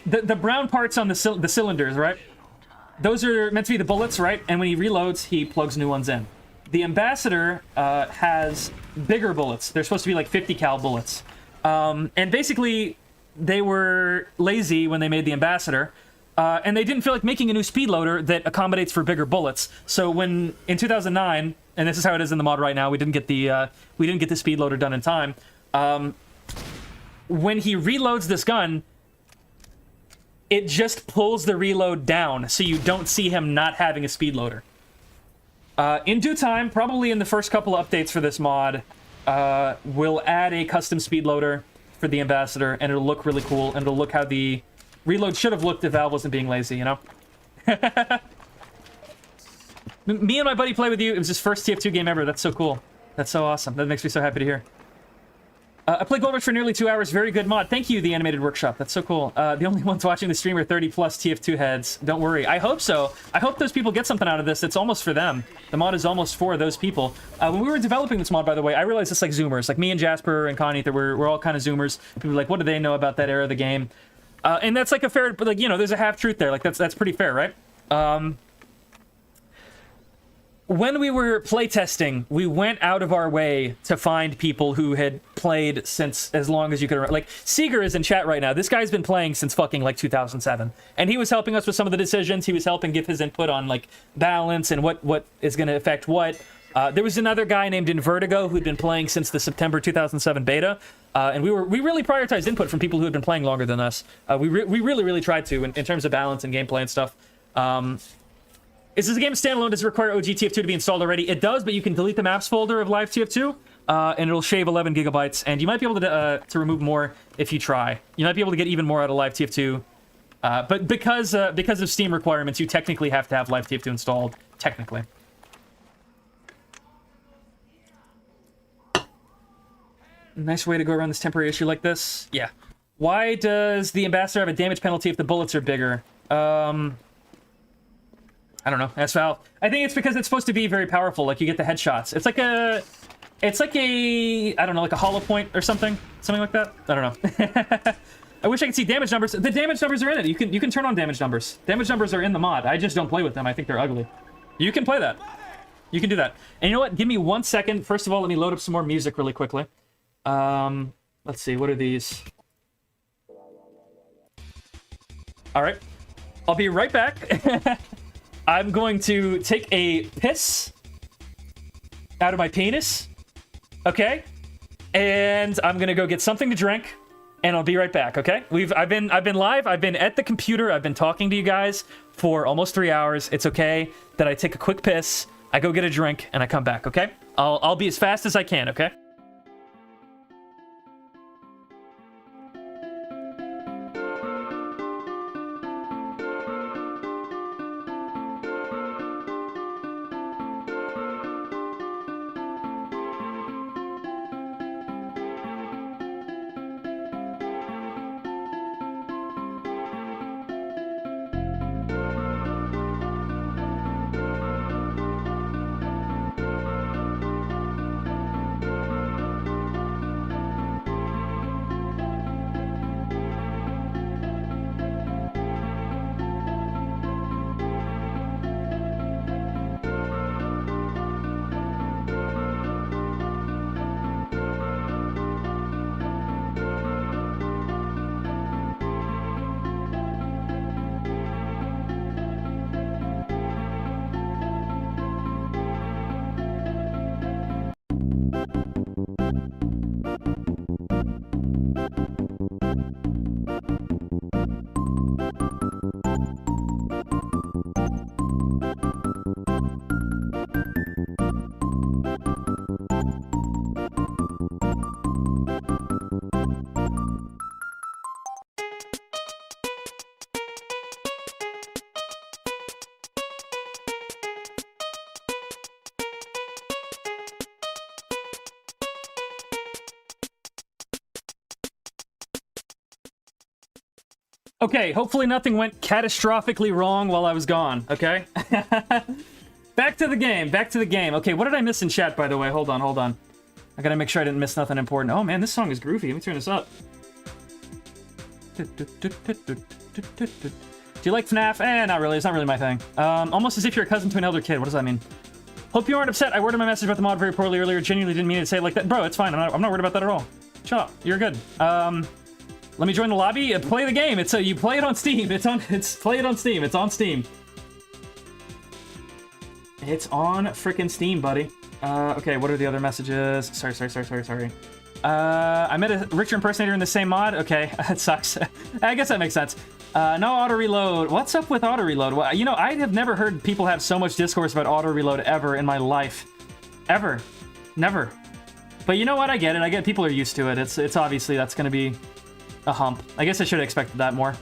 the brown parts on the cylinders, right? Those are meant to be the bullets, right? And when he reloads, he plugs new ones in. The ambassador has bigger bullets. They're supposed to be like 50 cal bullets. And basically, they were lazy when they made the ambassador. And they didn't feel like making a new speed loader that accommodates for bigger bullets. So when in 2009, and this is how it is in the mod right now, we didn't get the speed loader done in time. When he reloads this gun, it just pulls the reload down, so you don't see him not having a speed loader. In due time, probably in the first couple of updates for this mod, we'll add a custom speed loader for the ambassador, and it'll look really cool, and it'll look how the reload should have looked if Valve wasn't being lazy, you know? Me and my buddy play with you. It was his first TF2 game ever. That's so cool. That's so awesome. That makes me so happy to hear. I played Gold Rush for nearly 2 hours. Very good mod. Thank you, The Animated Workshop. That's so cool. The only ones watching the stream are 30-plus TF2 heads. Don't worry. I hope so. I hope those people get something out of this. It's almost for them. The mod is almost for those people. When we were developing this mod, by the way, I realized it's like Zoomers. Like me and Jasper and Connie, we're all kind of Zoomers. People are like, what do they know about that era of the game? And that's like a fair... Like, you know, there's a half-truth there. Like, that's pretty fair, right? When we were playtesting, we went out of our way to find people who had played since as long as you could. Like, Seeger is in chat right now. This guy's been playing since fucking, like, 2007. And he was helping us with some of the decisions. He was helping give his input on, like, balance and what is going to affect what. There was another guy named Invertigo who'd been playing since the September 2007 beta. And we really prioritized input from people who had been playing longer than us. We really tried to in terms of balance and gameplay and stuff. Is this game standalone? Does it require OG TF2 to be installed already? It does, but you can delete the maps folder of Live TF2, and it'll shave 11 gigabytes, and you might be able to remove more if you try. You might be able to get even more out of Live TF2, but because of Steam requirements, you technically have to have Live TF2 installed, technically. Nice way to go around this temporary issue like this. Yeah. Why does the Ambassador have a damage penalty if the bullets are bigger? I don't know. Ask Val. I think it's because it's supposed to be very powerful. Like, you get the headshots. It's like a... I don't know, like a hollow point or something? Something like that? I don't know. I wish I could see damage numbers. The damage numbers are in it. You can turn on damage numbers. Damage numbers are in the mod. I just don't play with them. I think they're ugly. You can play that. You can do that. And you know what? Give me 1 second. First of all, let me load up some more music really quickly. Let's see. What are these? All right. I'll be right back. I'm going to take a piss out of my penis. Okay? and I'm gonna go get something to drink, and I'll be right back. Okay? I've been live. I've been at the computer. I've been talking to you guys for almost 3 hours. It's okay that I take a quick piss. I go get a drink and I come back. Okay? I'll be as fast as I can. Okay? Okay, hopefully nothing went catastrophically wrong while I was gone, okay? Back to the game. Okay, what did I miss in chat, by the way? Hold on. I gotta make sure I didn't miss nothing important. Oh man, this song is groovy. Let me turn this up. Do you like FNAF? Not really. It's not really my thing. Almost as if you're a cousin to an elder kid. What does that mean? Hope you aren't upset. I worded my message about the mod very poorly earlier. Genuinely didn't mean to say it like that. Bro, it's fine. I'm not worried about that at all. Shut up. You're good. Let me join the lobby and play the game. It's you play it on Steam. Play it on Steam. It's on Steam. It's on frickin' Steam, buddy. Okay, what are the other messages? Sorry. I met a Richter impersonator in the same mod. Okay, that sucks. I guess that makes sense. No auto reload. What's up with auto reload? Well, you know, I have never heard people have so much discourse about auto reload ever in my life. Ever. Never. But you know what? I get it. I get people are used to it. It's obviously that's gonna be a hump. I guess I should have expected that more.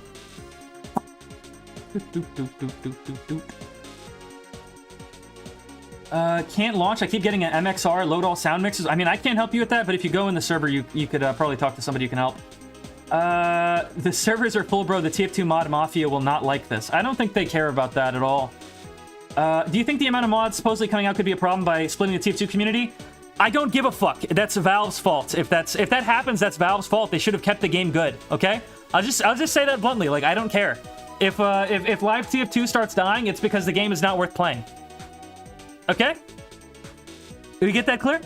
Can't launch. I keep getting an MXR, load all sound mixes. I mean, I can't help you with that, but if you go in the server, you could probably talk to somebody who can help. The servers are full, bro. The TF2 mod mafia will not like this. I don't think they care about that at all. Do you think the amount of mods supposedly coming out could be a problem by splitting the TF2 community? I don't give a fuck. That's Valve's fault. If that happens, that's Valve's fault. They should have kept the game good. Okay? I'll just say that bluntly. Like, I don't care. If live TF2 starts dying, it's because the game is not worth playing. Okay? Did we get that clear?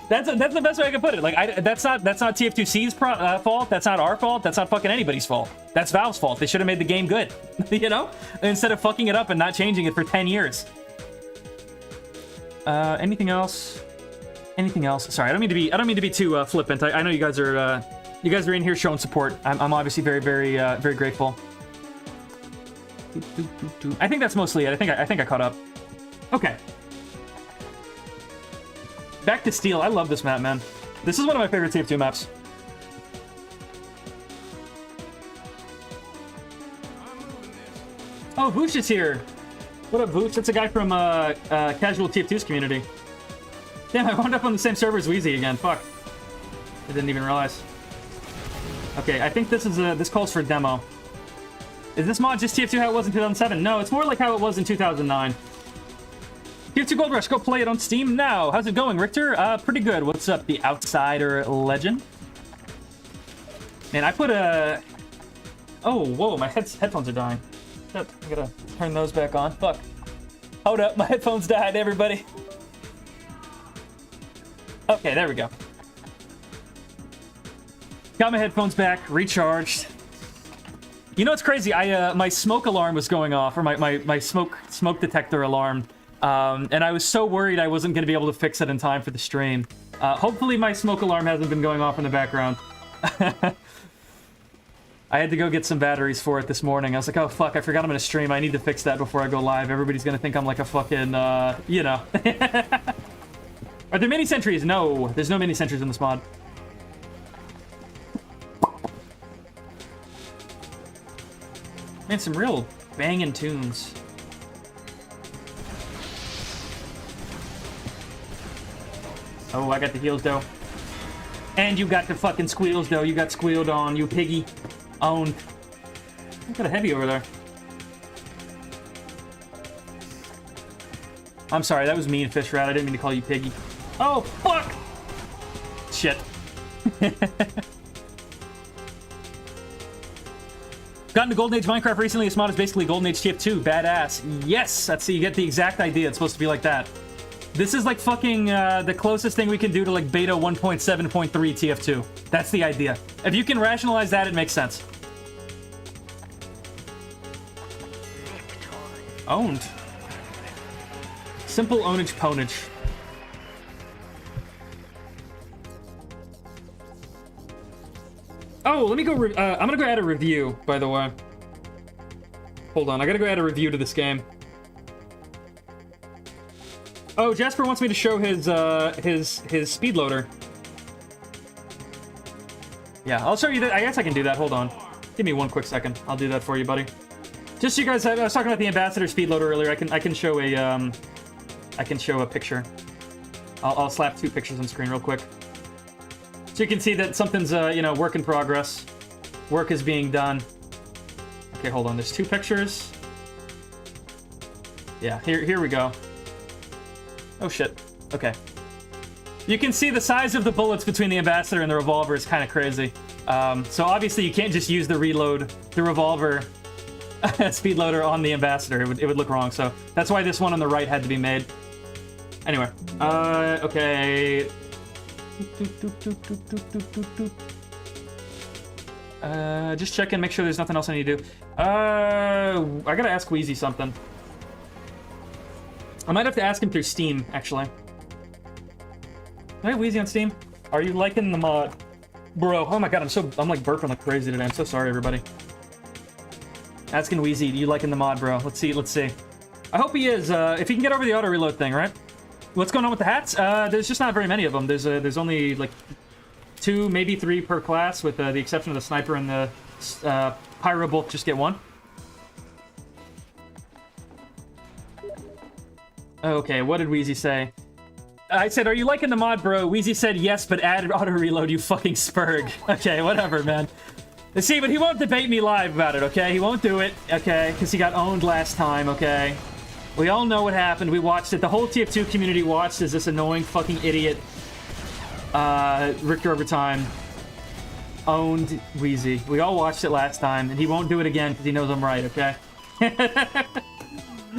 that's the best way I can put it. Like, that's not TF2C's fault. That's not our fault. That's not fucking anybody's fault. That's Valve's fault. They should have made the game good. You know? Instead of fucking it up and not changing it for 10 years. Anything else? Sorry, I don't mean to be too flippant. I know you guys are in here showing support. I'm obviously very, very, very grateful. I think that's mostly it. I think I caught up. Okay. Back to Steel. I love this map, man. This is one of my favorite TF2 maps. Oh, Vooch is here. What up, Vooch? That's a guy from Casual TF2's community. Damn, I wound up on the same server as Wheezy again. Fuck. I didn't even realize. Okay, I think this is this calls for a demo. Is this mod just TF2 how it was in 2007? No, it's more like how it was in 2009. TF2 Gold Rush, go play it on Steam now. How's it going, Richter? Pretty good. What's up, the Outsider Legend? Man, I put a... Oh, whoa, my headphones are dying. I gotta turn those back on. Fuck. Hold up, my headphones died, everybody. Okay, there we go. Got my headphones back, recharged. You know what's crazy? My smoke alarm was going off, or my smoke detector alarm. And I was so worried I wasn't going to be able to fix it in time for the stream. Hopefully my smoke alarm hasn't been going off in the background. I had to go get some batteries for it this morning. I was like, oh fuck, I forgot I'm gonna stream. I need to fix that before I go live. Everybody's gonna think I'm like a fucking, you know. Are there mini sentries? No, there's no mini sentries in this mod. Man, some real banging tunes. Oh, I got the heals, though. And you got the fucking squeals, though. You got squealed on, you piggy. Owned. I got a heavy over there. I'm sorry, that was mean, Fish Rat. I didn't mean to call you piggy. Oh, fuck! Shit. Gotten to Golden Age Minecraft recently. This mod is basically Golden Age TF2. Badass. Yes! That's, you get the exact idea. It's supposed to be like that. This is like fucking the closest thing we can do to like beta 1.7.3 TF2. That's the idea. If you can rationalize that, it makes sense. Owned. Simple ownage ponage. Oh, let me go. I'm gonna go add a review, by the way. Hold on, I gotta go add a review to this game. Oh, Jasper wants me to show his speed loader. Yeah, I'll show you that. I guess I can do that. Hold on. Give me one quick second. I'll do that for you, buddy. Just so you guys, I was talking about the Ambassador speed loader earlier. I can show a picture. I'll slap two pictures on screen real quick. So you can see that something's, you know, work in progress. Work is being done. Okay, hold on. There's two pictures. Yeah, here we go. Oh, shit. Okay. You can see the size of the bullets between the Ambassador and the revolver is kind of crazy. So obviously you can't just use the revolver speed loader on the Ambassador. It would look wrong. So that's why this one on the right had to be made. Anyway. Okay. Just check and make sure there's nothing else I need to do. I gotta ask Wheezy something. I might have to ask him through Steam, actually. Hey, Wheezy on Steam. Are you liking the mod? Bro, oh my god, I'm like burping like crazy today. I'm so sorry, everybody. Asking Wheezy, do you liking the mod, bro? Let's see. I hope he is. If he can get over the auto reload thing, right? What's going on with the hats? There's just not very many of them. There's only like 2, maybe 3 per class, with the exception of the sniper and the pyro both just get 1. Okay, what did Wheezy say? I said, are you liking the mod, bro? Wheezy said yes, but add auto reload, you fucking spurg. Okay, whatever, man. See, but he won't debate me live about it, okay? He won't do it, okay? Because he got owned last time, okay? We all know what happened. We watched it. The whole TF2 community watched as this annoying fucking idiot, Richter Overtime, owned Wheezy. We all watched it last time, and he won't do it again because he knows I'm right, okay?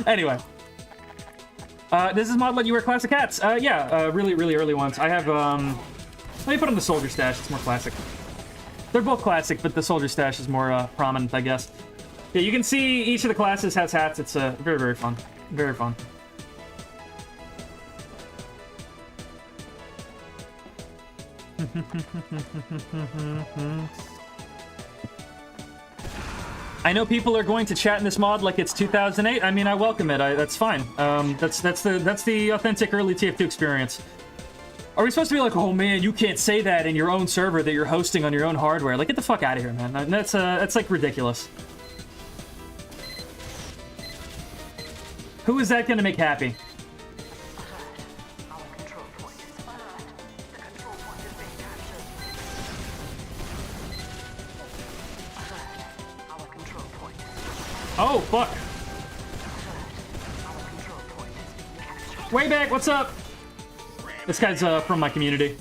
Anyway. This is mod let you wear classic hats. Really, really early ones. I have, let me put on the soldier stash. It's more classic. They're both classic, but the soldier stash is more prominent, I guess. Yeah, you can see each of the classes has hats. It's very, very fun. Very fun. I know people are going to chat in this mod like it's 2008. I mean, I welcome it. That's fine. That's the authentic early TF2 experience. Are we supposed to be like, oh man, you can't say that in your own server that you're hosting on your own hardware? Like, get the fuck out of here, man. That's like ridiculous. Who is that gonna make happy? Our control point is alert. The control point is being captured. Alert. Our control point. Oh, fuck. Our control point is being captured. Way back, what's up? This guy's from my community.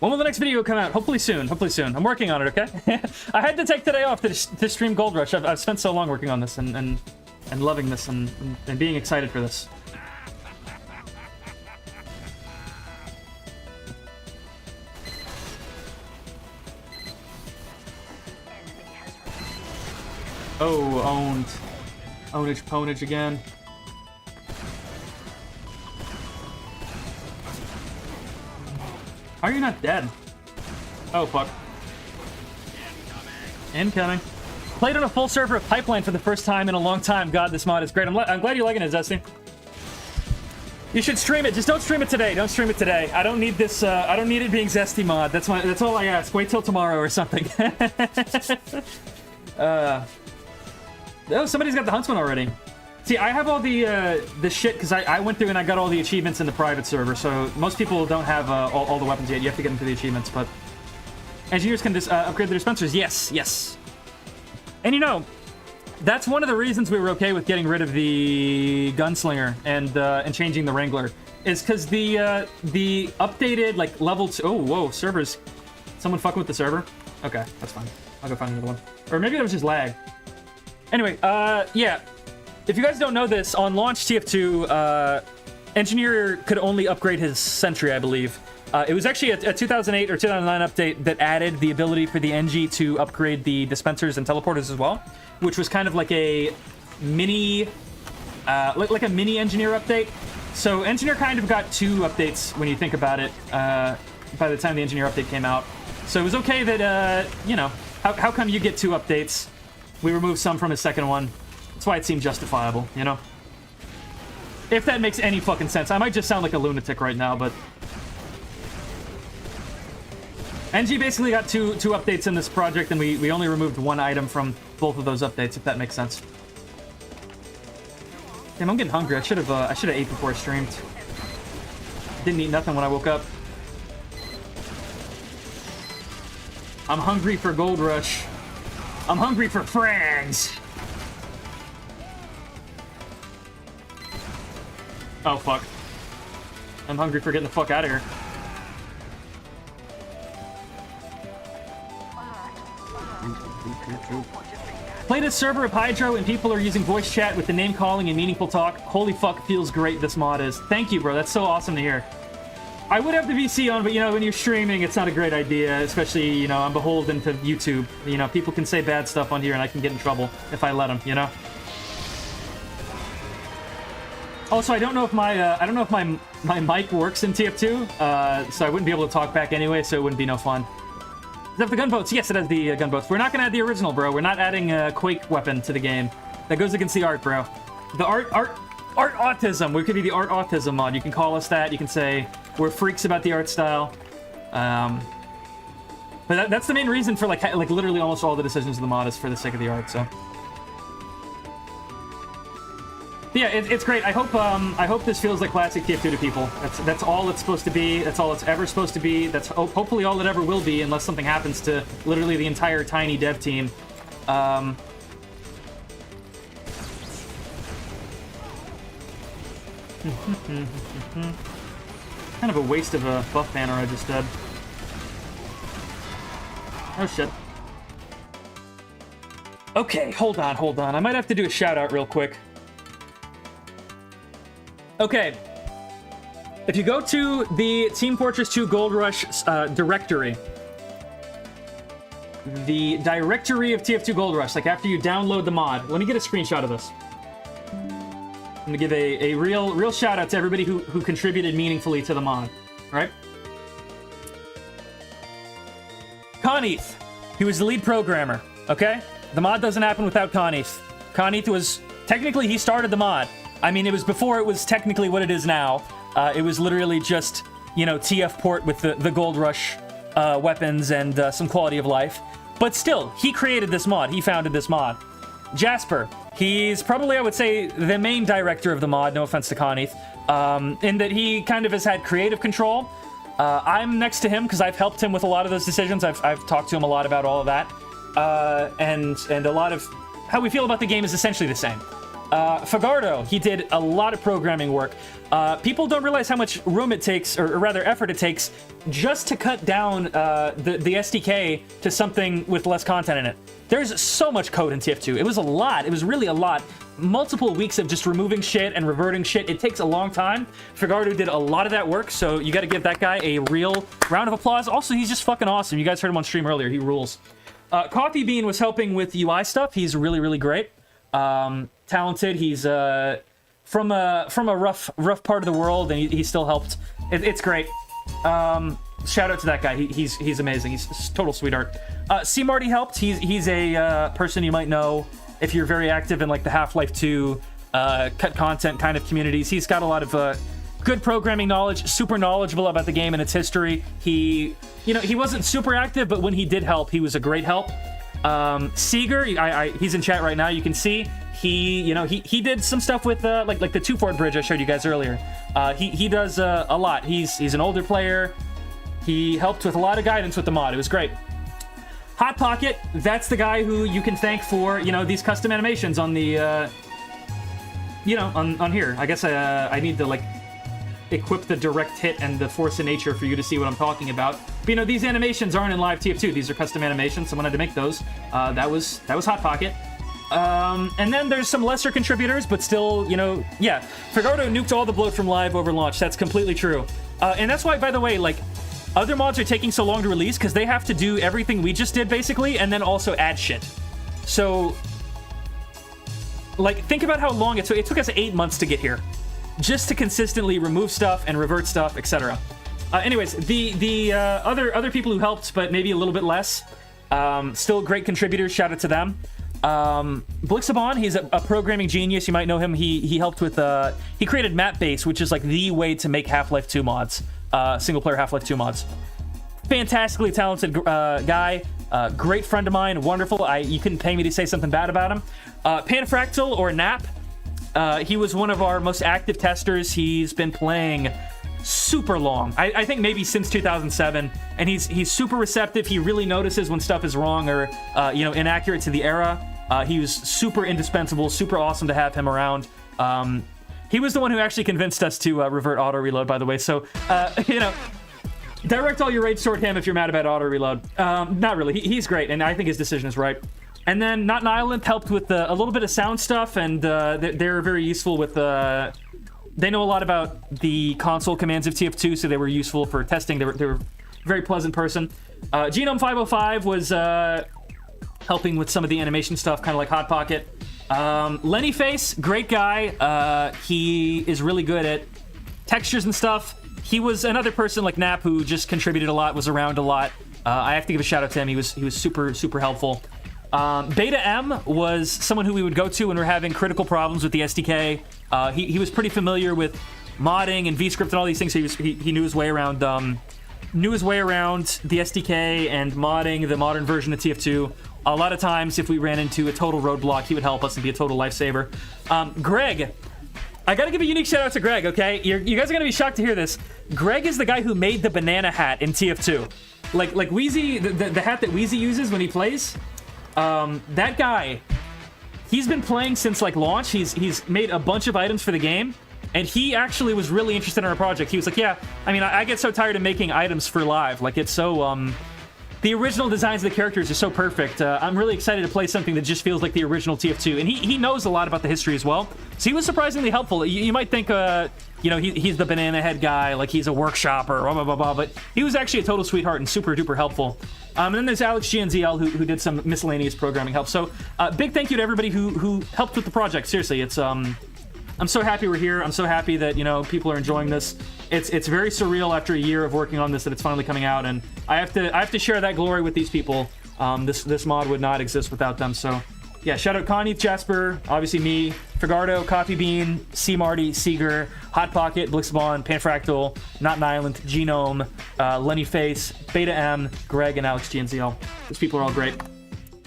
When will the next video come out? Hopefully soon. Hopefully soon. I'm working on it, okay? I had to take today off to stream Gold Rush. I've spent so long working on this and loving this and being excited for this. Oh, owned. Ownage ponage again. How are you not dead? Oh, fuck. Incoming. Played on a full server of Pipeline for the first time in a long time. God, this mod is great. I'm glad you're liking it, Zesty. You should stream it. Just don't stream it today. Don't stream it today. I don't need this. I don't need it being Zesty mod. That's all I ask. Wait till tomorrow or something. Oh, somebody's got the Huntsman already. See, I have all the shit because I went through and I got all the achievements in the private server. So most people don't have all the weapons yet. You have to get into the achievements, but engineers can upgrade their dispensers. Yes, yes. And you know, that's one of the reasons we were okay with getting rid of the Gunslinger and changing the Wrangler, is because the updated like level 2. Oh, whoa, servers. Someone fucking with the server? Okay, that's fine. I'll go find another one. Or maybe that was just lag. Anyway, yeah. If you guys don't know this, on launch TF2, Engineer could only upgrade his Sentry, I believe. It was actually a 2008 or 2009 update that added the ability for the NG to upgrade the dispensers and teleporters as well, which was kind of like a mini, like a mini Engineer update. So Engineer kind of got 2 updates when you think about it, by the time the Engineer update came out. So it was okay that, you know, how come you get 2 updates? We removed some from his second one. That's why it seemed justifiable, you know? If that makes any fucking sense. I might just sound like a lunatic right now, but... NG basically got two updates in this project, and we only removed 1 item from both of those updates, if that makes sense. Damn, I'm getting hungry. I should have ate before I streamed. Didn't eat nothing when I woke up. I'm hungry for Gold Rush. I'm hungry for frags. Oh, fuck. I'm hungry for getting the fuck out of here. Played a server of Hydro and people are using voice chat with the name calling and meaningful talk. Holy fuck, feels great this mod is. Thank you, bro. That's so awesome to hear. I would have the VC on, but, you know, when you're streaming, it's not a great idea, especially, you know, I'm beholden to YouTube. You know, people can say bad stuff on here and I can get in trouble if I let them, you know? Also, I don't know if my mic works in TF2, so I wouldn't be able to talk back anyway, so it wouldn't be no fun. Does it have the gunboats? Yes, it has the gunboats. We're not gonna add the original, bro. We're not adding a Quake weapon to the game. That goes against the art, bro. The art autism. We could be the art autism mod. You can call us that. You can say we're freaks about the art style. But that's the main reason for like literally almost all the decisions of the mod is for the sake of the art. So. Yeah, it's great. I hope this feels like classic TF2 to people. That's all it's supposed to be. That's all it's ever supposed to be. That's hopefully all it ever will be, unless something happens to literally the entire tiny dev team. Kind of a waste of a buff banner I just did. Oh shit. Okay, hold on. I might have to do a shout out real quick. Okay, if you go to the Team Fortress 2 Gold Rush directory, the directory of TF2 Gold Rush, like after you download the mod, let me get a screenshot of this. I'm gonna give a real shout out to everybody who contributed meaningfully to the mod, right? Coneth, he was the lead programmer, okay? The mod doesn't happen without Coneth. Coneth was, technically he started the mod. I mean, it was before it was technically what it is now. It was literally just, you know, TF port with the Gold Rush weapons and some quality of life. But still, he created this mod. He founded this mod. Jasper, he's probably, I would say, the main director of the mod, no offense to Coneth, in that he kind of has had creative control. I'm next to him because I've helped him with a lot of those decisions. I've talked to him a lot about all of that. And a lot of how we feel about the game is essentially the same. Fagardo, he did a lot of programming work. People don't realize how much room it takes, or rather effort it takes, just to cut down the SDK to something with less content in it. There's so much code in TF2. It was a lot. It was really a lot. Multiple weeks of just removing shit and reverting shit. It takes a long time. Fagardo did a lot of that work, so you gotta give that guy a real round of applause. Also, he's just fucking awesome. You guys heard him on stream earlier. He rules. Coffee Bean was helping with UI stuff. He's really, really great. Talented. He's from a rough part of the world, and he still helped. It's great. Shout out to that guy. He's amazing. He's a total sweetheart. C Marty helped. He's a person you might know if you're very active in like the Half-Life 2 cut content kind of communities. He's got a lot of good programming knowledge, super knowledgeable about the game and its history. He wasn't super active, but when he did help, he was a great help. Seeger, he's in chat right now. You can see he did some stuff with like the 2-Fort bridge I showed you guys earlier. He does a lot. He's an older player. He helped with a lot of guidance with the mod. It was great. Hot Pocket, that's the guy who you can thank for these custom animations on the on here. I guess I need to like equip the direct hit and the force of nature for you to see what I'm talking about. But these animations aren't in live TF2. These are custom animations. Someone had to make those. That was Hot Pocket. And then there's some lesser contributors, but still, yeah. Fagardo nuked all the bloat from live over launch. That's completely true. And that's why, by the way, like, other mods are taking so long to release because they have to do everything we just did, basically, and then also add shit. So, like, think about how long it took. It took us 8 months to get here. Just to consistently remove stuff and revert stuff, etc. Anyways, the other people who helped, but maybe a little bit less, still great contributors. Shout out to them. Blixabon, he's a programming genius. You might know him. He helped with he created MapBase, which is like the way to make Half-Life 2 mods, single player Half-Life 2 mods. Fantastically talented guy, great friend of mine, wonderful. You couldn't pay me to say something bad about him. Panfractal or Nap. He was one of our most active testers. He's been playing super long. I think maybe since 2007, and he's super receptive. He really notices when stuff is wrong or inaccurate to the era. He was super indispensable, super awesome to have him around. He was the one who actually convinced us to revert auto reload, by the way. So direct all your rage toward him if you're mad about auto reload. Not really. He's great, and I think his decision is right. And then Not an Island helped with a little bit of sound stuff, and they're very useful with they know a lot about the console commands of TF2, so they were useful for testing. They were a very pleasant person. Genome 505 was helping with some of the animation stuff, kind of like Hot Pocket. Lenny Face, great guy. He is really good at textures and stuff. He was another person like Nap who just contributed a lot, was around a lot. I have to give a shout out to him. He was super, super helpful. Beta M was someone who we would go to when we're having critical problems with the SDK. He was pretty familiar with modding and VScript and all these things. So he knew his way around the SDK and modding the modern version of TF2. A lot of times, if we ran into a total roadblock, he would help us and be a total lifesaver. Greg, I gotta give a unique shout out to Greg. Okay, you guys are gonna be shocked to hear this. Greg is the guy who made the banana hat in TF2, like Wheezy, the hat that Wheezy uses when he plays. That guy, he's been playing since like launch. He's made a bunch of items for the game, and he actually was really interested in our project. He was like, yeah, I mean, I get so tired of making items for live. Like, it's so, the original designs of the characters are so perfect. I'm really excited to play something that just feels like the original TF2, and he knows a lot about the history as well. So he was surprisingly helpful. You might think, he's the banana head guy, like he's a workshopper, blah, blah, blah, blah, but he was actually a total sweetheart and super duper helpful. And then there's Alex GNZL who did some miscellaneous programming help. So big thank you to everybody who helped with the project. Seriously, it's I'm so happy we're here. I'm so happy that people are enjoying this. It's very surreal after a year of working on this that it's finally coming out, and I have to share that glory with these people. This mod would not exist without them. So yeah, shout out Connie, Jasper, obviously me, Fagardo, Coffee Bean, C Marty, Seeger, Hot Pocket, Blixabon, Panfractal, Not an Island, Genome, Lenny Face, Beta M, Greg, and Alex GNZL. Those people are all great.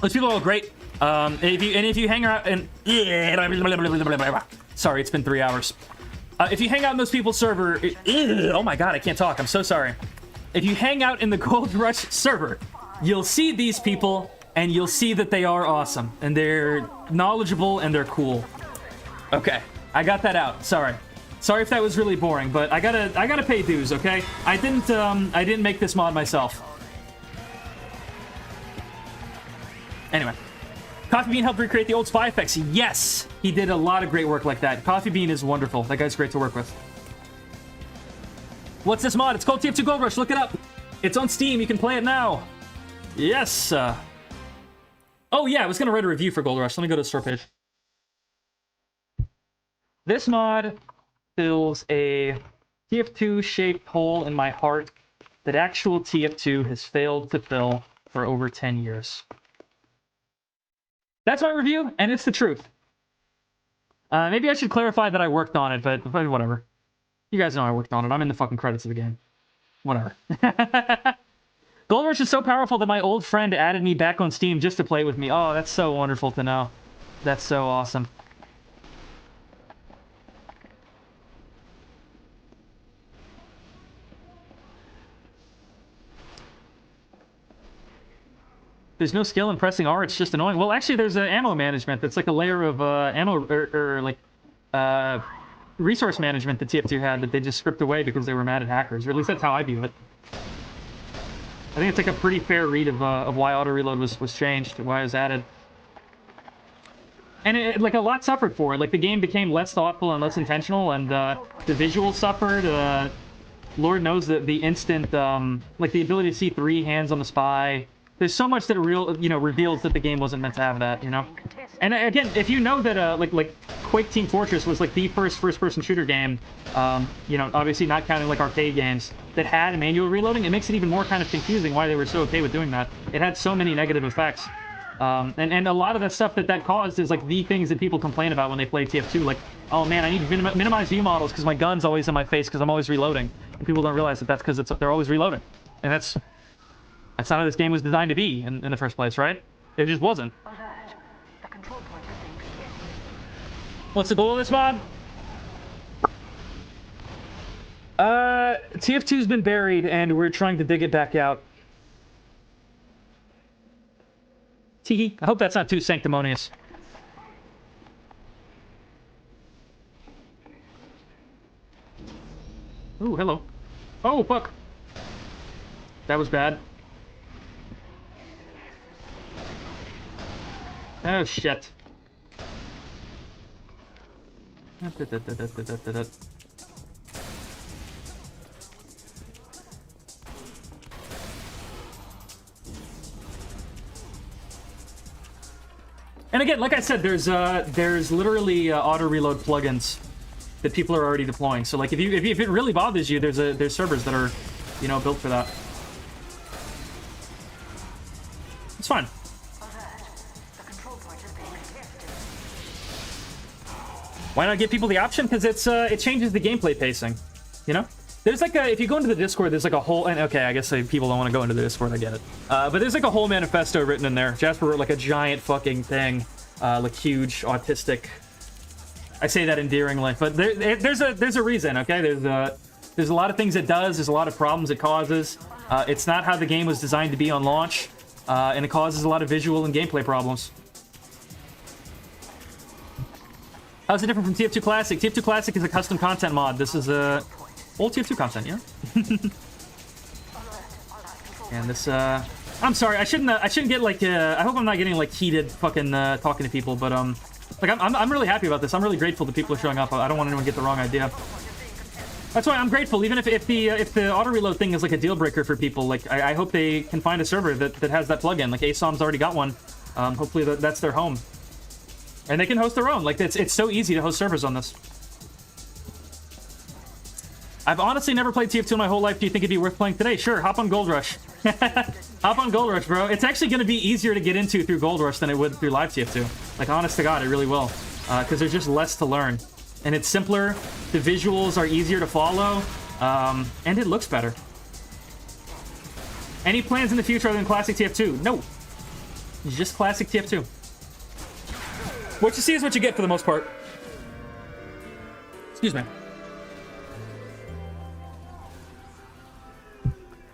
If you hang out and sorry, it's been 3 hours. If you hang out in those people's server, oh my god, I can't talk. I'm so sorry. If you hang out in the Gold Rush server, you'll see these people, and you'll see that they are awesome, and they're knowledgeable, and they're cool. Okay, I got that out. Sorry if that was really boring, but I gotta pay dues. Okay, I didn't make this mod myself. Anyway, Coffee Bean helped recreate the old spy effects. Yes, he did a lot of great work like that. Coffee Bean is wonderful. That guy's great to work with. What's this mod? It's called TF2 Gold Rush. Look it up. It's on Steam. You can play it now. Yes. Oh yeah, I was gonna write a review for Gold Rush. Let me go to the store page. This mod fills a TF2 shaped hole in my heart that actual TF2 has failed to fill for over 10 years. That's my review, and it's the truth. Maybe I should clarify that I worked on it, but whatever. You guys know I worked on it. I'm in the fucking credits of the game. Whatever. Gold Rush is so powerful that my old friend added me back on Steam just to play with me. Oh, that's so wonderful to know. That's so awesome. There's no skill in pressing R, it's just annoying. Well, actually, there's ammo management. That's like a layer of ammo, resource management that TF2 had that they just stripped away because they were mad at hackers. Or at least that's how I view it. I think it's like a pretty fair read of why auto reload was changed, why it was added. And like a lot suffered for it. Like the game became less thoughtful and less intentional, and the visuals suffered. Lord knows that the instant, like the ability to see 3 hands on the spy. There's so much that reveals that the game wasn't meant to have that, you know. And again, if you know that like Quake Team Fortress was like the first-person shooter game, obviously not counting like arcade games that had manual reloading, it makes it even more kind of confusing why they were so okay with doing that. It had so many negative effects. And a lot of the stuff that caused is like the things that people complain about when they play TF2, like, oh man, I need to minimize view models because my gun's always in my face because I'm always reloading. And people don't realize that that's because they're always reloading. And that's not how this game was designed to be in the first place, right? It just wasn't. The control point is being contested. What's the goal of this mod? TF2's been buried and we're trying to dig it back out. Tiki, I hope that's not too sanctimonious. Ooh, hello. Oh, fuck. That was bad. Oh, shit. And again, like I said, there's literally auto reload plugins that people are already deploying. So like if it really bothers you, there's servers that are, built for that. It's fine. The control point is being contested. Why not give people the option? Because it changes the gameplay pacing, you know? There's like if you go into the Discord, there's like a whole, and okay, I guess people don't want to go into the Discord, I get it. But there's like a whole manifesto written in there. Jasper wrote like a giant fucking thing, like huge, autistic. I say that endearingly, but there's a reason, okay? There's a lot of things it does, there's a lot of problems it causes. It's not how the game was designed to be on launch, and it causes a lot of visual and gameplay problems. How's it different from TF2 Classic? TF2 Classic is a custom content mod. This is old TF2 content, yeah? And this, I'm sorry, I shouldn't get like, I hope I'm not getting like heated fucking talking to people, but like I'm really happy about this. I'm really grateful that people are showing up. I don't want anyone to get the wrong idea. That's why I'm grateful, even if the auto reload thing is like a deal breaker for people. Like I hope they can find a server that has that plugin. Like ASOM's already got one. Hopefully that's their home, and they can host their own. Like it's so easy to host servers on this. I've honestly never played TF2 in my whole life. Do you think it'd be worth playing today? Sure, hop on Gold Rush. Hop on Gold Rush, bro. It's actually going to be easier to get into through Gold Rush than it would through live TF2. Like, honest to God, it really will. Because there's just less to learn. And it's simpler, the visuals are easier to follow, and it looks better. Any plans in the future other than Classic TF2? No. Just Classic TF2. What you see is what you get for the most part. Excuse me.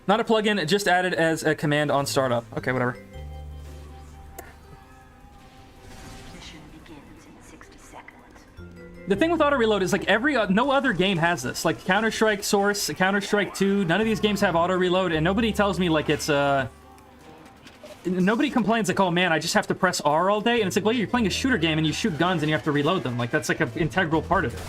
Not a plugin, just added as a command on startup. Okay, whatever. Mission begins in 60 seconds. The thing with auto reload is like no other game has this. Like Counter-Strike Source, Counter-Strike 2, none of these games have auto reload, and nobody tells me like it's nobody complains like, oh man, I just have to press R all day, and it's like, well, you're playing a shooter game and you shoot guns and you have to reload them. Like that's like an integral part of it.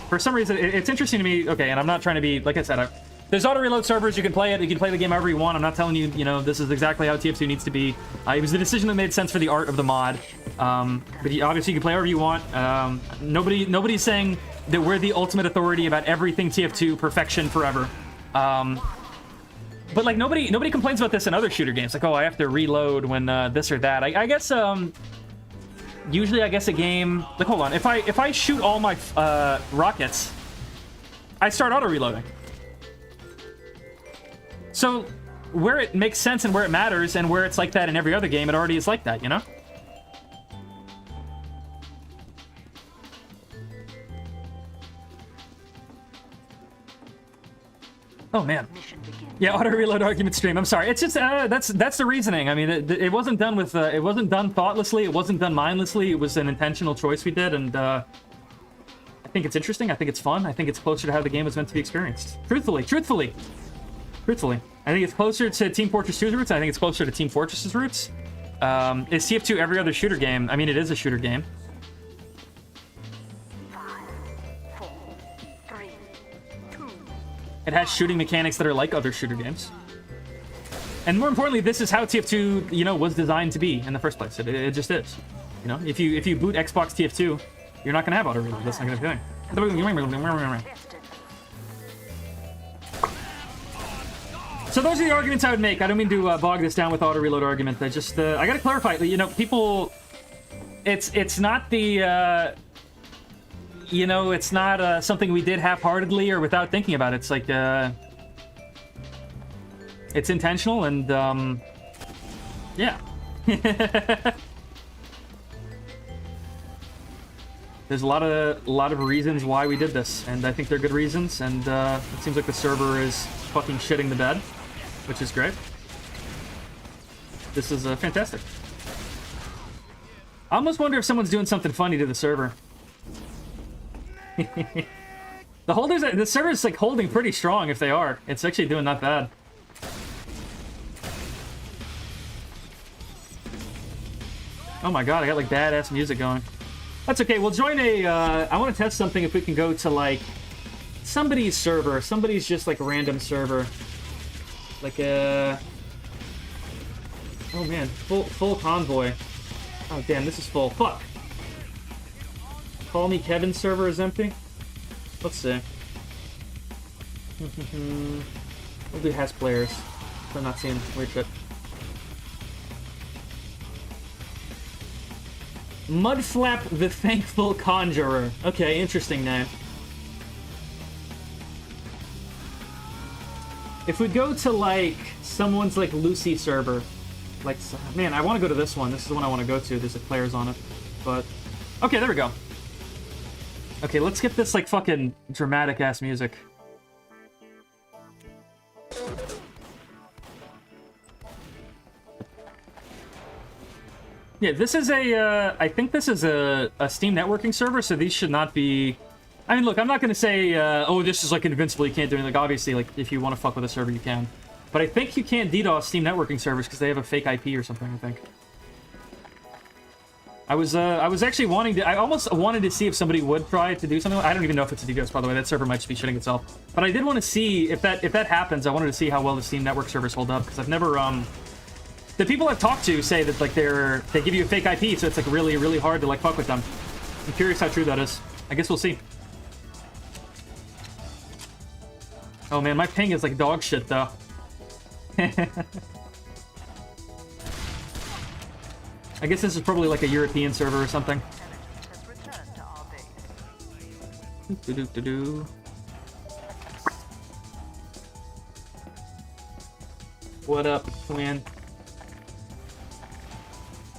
For some reason, it's interesting to me. Okay, and I'm not trying to be, like I said, there's auto reload servers. You can play it. You can play the game however you want. I'm not telling you, this is exactly how TF2 needs to be. It was the decision that made sense for the art of the mod. But obviously you can play however you want. Nobody's saying that we're the ultimate authority about everything TF2 perfection forever. But like nobody complains about this in other shooter games. Like, oh, I have to reload when this or that. I guess usually I guess a game like, hold on, if I shoot all my rockets, I start auto reloading. So where it makes sense and where it matters and where it's like that in every other game, it already is like that, you know? Oh man. Yeah, auto reload argument stream. I'm sorry. It's just that's the reasoning. I mean, it wasn't done with it wasn't done thoughtlessly. It wasn't done mindlessly. It was an intentional choice we did, and I think it's interesting. I think it's fun. I think it's closer to how the game was meant to be experienced. Truthfully, I think it's closer to Team Fortress 2's roots. I think it's closer to Team Fortress's roots. Is TF2 every other shooter game? I mean, it is a shooter game. 5, 4, 3, 2. It has shooting mechanics that are like other shooter games. And more importantly, this is how TF2, you know, was designed to be in the first place. It just is. You know, if you boot Xbox TF2, you're not gonna have auto reload. That's not gonna be a thing. So those are the arguments I would make. I don't mean to bog this down with auto reload argument. I just I gotta clarify. You know, people, it's not the you know, it's not something we did half-heartedly or without thinking about it. It's like it's intentional and yeah. There's a lot of reasons why we did this, and I think they're good reasons. And it seems like the server is fucking shitting the bed, which is great. This is fantastic. I almost wonder if someone's doing something funny to the server. The server's like holding pretty strong if they are. It's actually doing not bad. Oh my god, I got like badass music going. That's okay, we'll join a, I want to test something if we can go to like somebody's server. Somebody's just like a random server. Like a... Oh man, full convoy. Oh damn, this is full. Fuck. Call me Kevin's server is empty. Let's see. We'll do has players. I'm not seeing weird shit. Mudflap the Thankful Conjurer. Okay, interesting name. If we go to like someone's like Lucy server, like, man, I want to go to this one. This is the one I want to go to. There's like players on it, but okay, there we go. Okay, let's get this like fucking dramatic ass music. Yeah, this is a, I think this is a Steam networking server, so these should not be... I mean, look, I'm not going to say, oh, this is, like, invincible, you can't do anything. Like, obviously, like, if you want to fuck with a server, you can. But I think you can't DDoS Steam networking servers because they have a fake IP or something, I think. I was actually wanting to... I almost wanted to see if somebody would try to do something. I don't even know if it's a DDoS, by the way. That server might just be shitting itself. But I did want to see, if that happens, I wanted to see how well the Steam network servers hold up, because I've never, the people I've talked to say that, like, they give you a fake IP, so it's, like, really, really hard to, like, fuck with them. I'm curious how true that is. I guess we'll see. Oh, man, my ping is, like, dog shit, though. I guess this is probably, like, a European server or something. Do-do-do-do. What up, Quinn?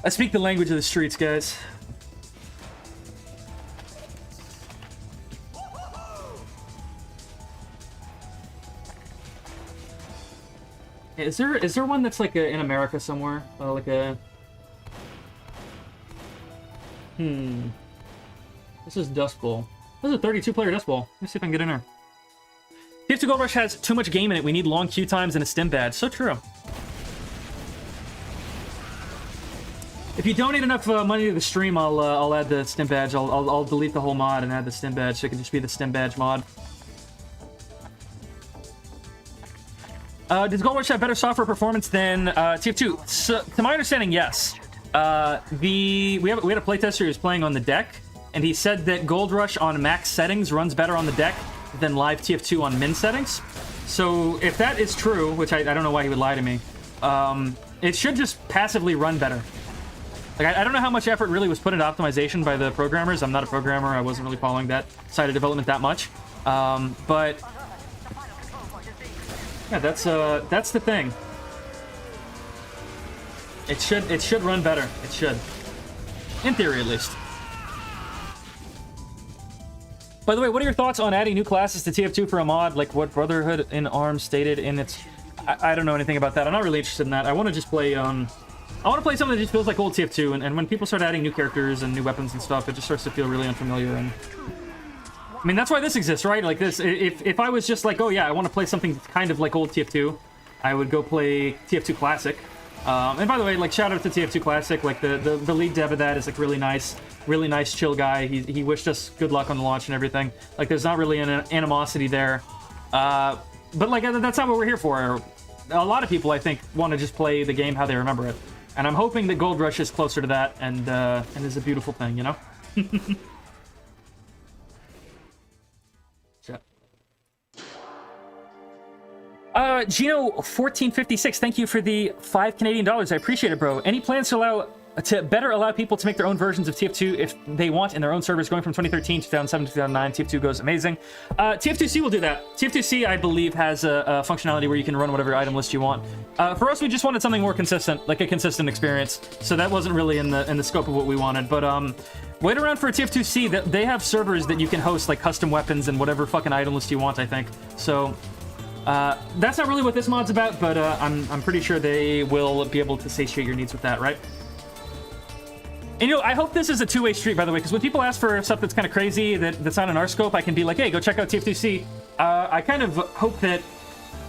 I speak the language of the streets, guys. Is there one that's like in America somewhere? Like a... This is Dust Bowl. This is a 32-player Dust Bowl. Let me see if I can get in there. TF2 Gold Rush has too much game in it. We need long queue times and a stim badge. So true. If you donate enough money to the stream, I'll add the stim badge. I'll delete the whole mod and add the stim badge, so it can just be the stim badge mod. Does Gold Rush have better software performance than TF2? So, to my understanding, yes. We had a playtester who was playing on the deck, and he said that Gold Rush on max settings runs better on the deck than live TF2 on min settings. So if that is true, which I don't know why he would lie to me, it should just passively run better. Like, I don't know how much effort really was put into optimization by the programmers. I'm not a programmer. I wasn't really following that side of development that much. But yeah, that's the thing. It should run better. It should. In theory, at least. By the way, what are your thoughts on adding new classes to TF2 for a mod, like what Brotherhood in Arms stated in its... I don't know anything about that. I'm not really interested in that. I want to just play, I want to play something that just feels like old TF2, and when people start adding new characters and new weapons and stuff, it just starts to feel really unfamiliar, and... I mean, that's why this exists, right? Like, this, if I was just like, oh yeah, I want to play something kind of like old TF2, I would go play TF2 Classic. And by the way, like, shout out to TF2 Classic, like, the lead dev of that is, like, really nice, chill guy. He wished us good luck on the launch and everything. Like, there's not really an animosity there. But, like, that's not what we're here for. A lot of people, I think, want to just play the game how they remember it. And I'm hoping that Gold Rush is closer to that and is a beautiful thing, you know? Gino1456, thank you for the $5 Canadian. I appreciate it, bro. Any plans to better allow people to make their own versions of TF2 if they want in their own servers going from 2013 to 2007 to 2009? TF2 goes amazing. TF2C will do that. TF2C, I believe, has a functionality where you can run whatever item list you want. For us, we just wanted something more consistent, like a consistent experience. So that wasn't really in the scope of what we wanted. But wait around for a TF2C. That they have servers that you can host like custom weapons and whatever fucking item list you want, I think. So that's not really what this mod's about, but I'm pretty sure they will be able to satiate your needs with that, right? And, you know, I hope this is a two-way street, by the way, because when people ask for stuff that's kind of crazy, that's not in our scope, I can be like, hey, go check out TF2C. I kind of hope that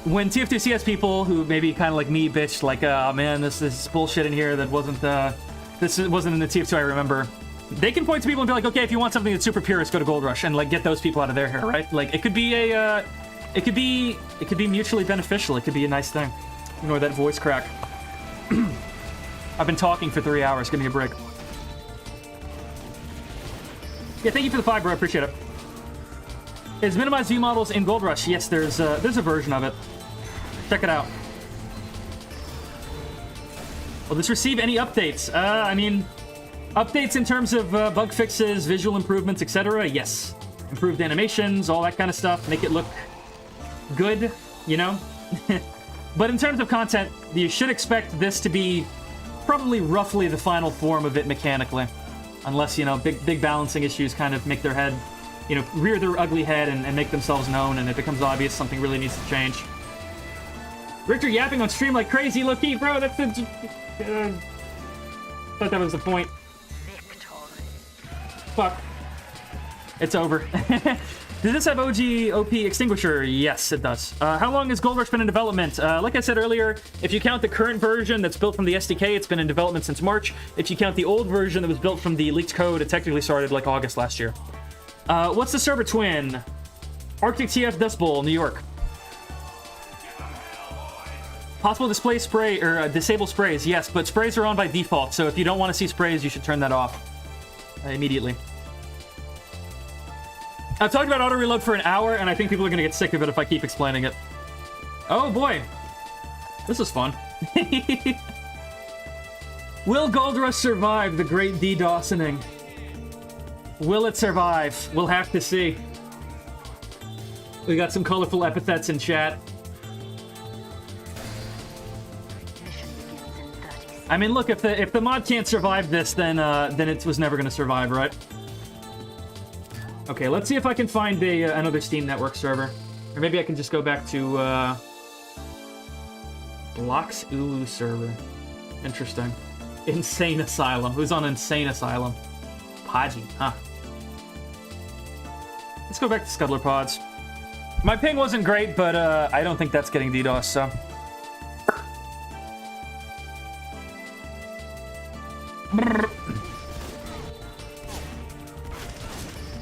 when TF2C has people who maybe kind of like me bitch, like, oh, man, this is bullshit in here that wasn't in the TF2 I remember, they can point to people and be like, okay, if you want something that's super purist, go to Gold Rush, and, like, get those people out of their hair, right? Like, it could be it could be mutually beneficial. It could be a nice thing. Ignore that voice crack. I've been talking for 3 hours. Give me a break. Yeah, thank you for the 5, bro. I appreciate it. Is minimized view models in Gold Rush? Yes, there's a version of it. Check it out. Will this receive any updates? I mean, updates in terms of bug fixes, visual improvements, etc. Yes. Improved animations, all that kind of stuff. Make it look good, you know? But in terms of content, you should expect this to be probably roughly the final form of it mechanically. Unless, you know, big balancing issues kind of make their head, you know, rear their ugly head and make themselves known, and it becomes obvious something really needs to change. Richter yapping on stream like crazy, low-key, bro, that's the... thought that was the point. Fuck. It's over. Does this have OP Extinguisher? Yes, it does. How long has Gold Rush been in development? Like I said earlier, if you count the current version that's built from the SDK, it's been in development since March. If you count the old version that was built from the leaked code, it technically started like August last year. What's the server twin? Arctic TF Dust Bowl, New York. Possible display spray or disable sprays, yes, but sprays are on by default, so if you don't want to see sprays, you should turn that off immediately. I've talked about auto reload for an hour, and I think people are gonna get sick of it if I keep explaining it. Oh boy, this is fun. Will Gold Rush survive the great DDoSing? Will it survive? We'll have to see. We got some colorful epithets in chat. I mean, look, if the mod can't survive this, then it was never gonna survive, right? Okay, let's see if I can find another Steam Network server. Or maybe I can just go back to Lox Ulu server. Interesting. Insane Asylum. Who's on Insane Asylum? Podgy, huh? Let's go back to Scuttler Pods. My ping wasn't great, but I don't think that's getting DDoS, so...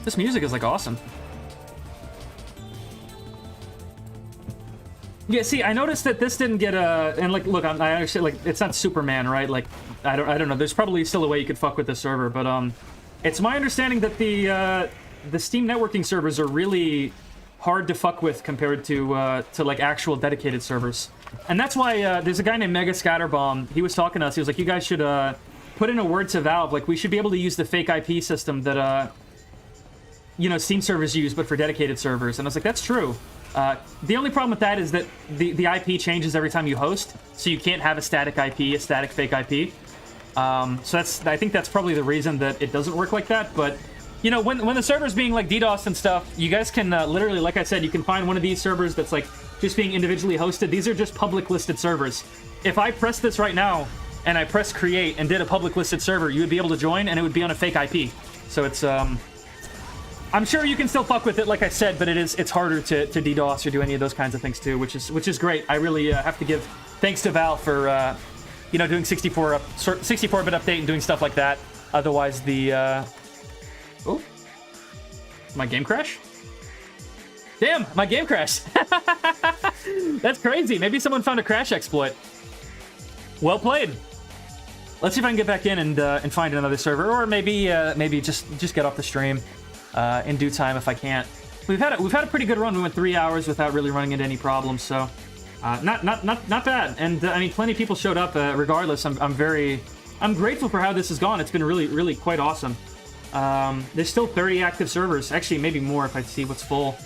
This music is, like, awesome. Yeah, see, I noticed that this didn't get a... And, like, look, I understand, like, it's not Superman, right? Like, I don't know. There's probably still a way you could fuck with this server, but, It's my understanding that the Steam networking servers are really hard to fuck with compared to like actual dedicated servers. And that's why there's a guy named Mega Scatterbomb. He was talking to us. He was like, you guys should put in a word to Valve. Like, we should be able to use the fake IP system that, you know, Steam servers use, but for dedicated servers. And I was like, that's true. The only problem with that is that the IP changes every time you host, so you can't have a static IP, a static fake IP. So I think that's probably the reason that it doesn't work like that. But, you know, when the server's being like DDoS and stuff, you guys can literally, like I said, you can find one of these servers that's like just being individually hosted. These are just public listed servers. If I press this right now and I press create and did a public listed server, you would be able to join and it would be on a fake IP. So it's I'm sure you can still fuck with it, like I said, but it's harder to DDoS or do any of those kinds of things too, which is great. I really have to give thanks to Valve for you know, doing 64-bit update and doing stuff like that. Otherwise, oh, my game crash? Damn, my game crashed. That's crazy. Maybe someone found a crash exploit. Well played. Let's see if I can get back in and find another server, or maybe just get off the stream in due time if I can't. We've had a pretty good run. We went 3 hours without really running into any problems, so not bad. And I mean, plenty of people showed up. Regardless, I'm grateful for how this has gone. It's been really quite awesome. There's still 30 active servers. Actually, maybe more if I see what's full.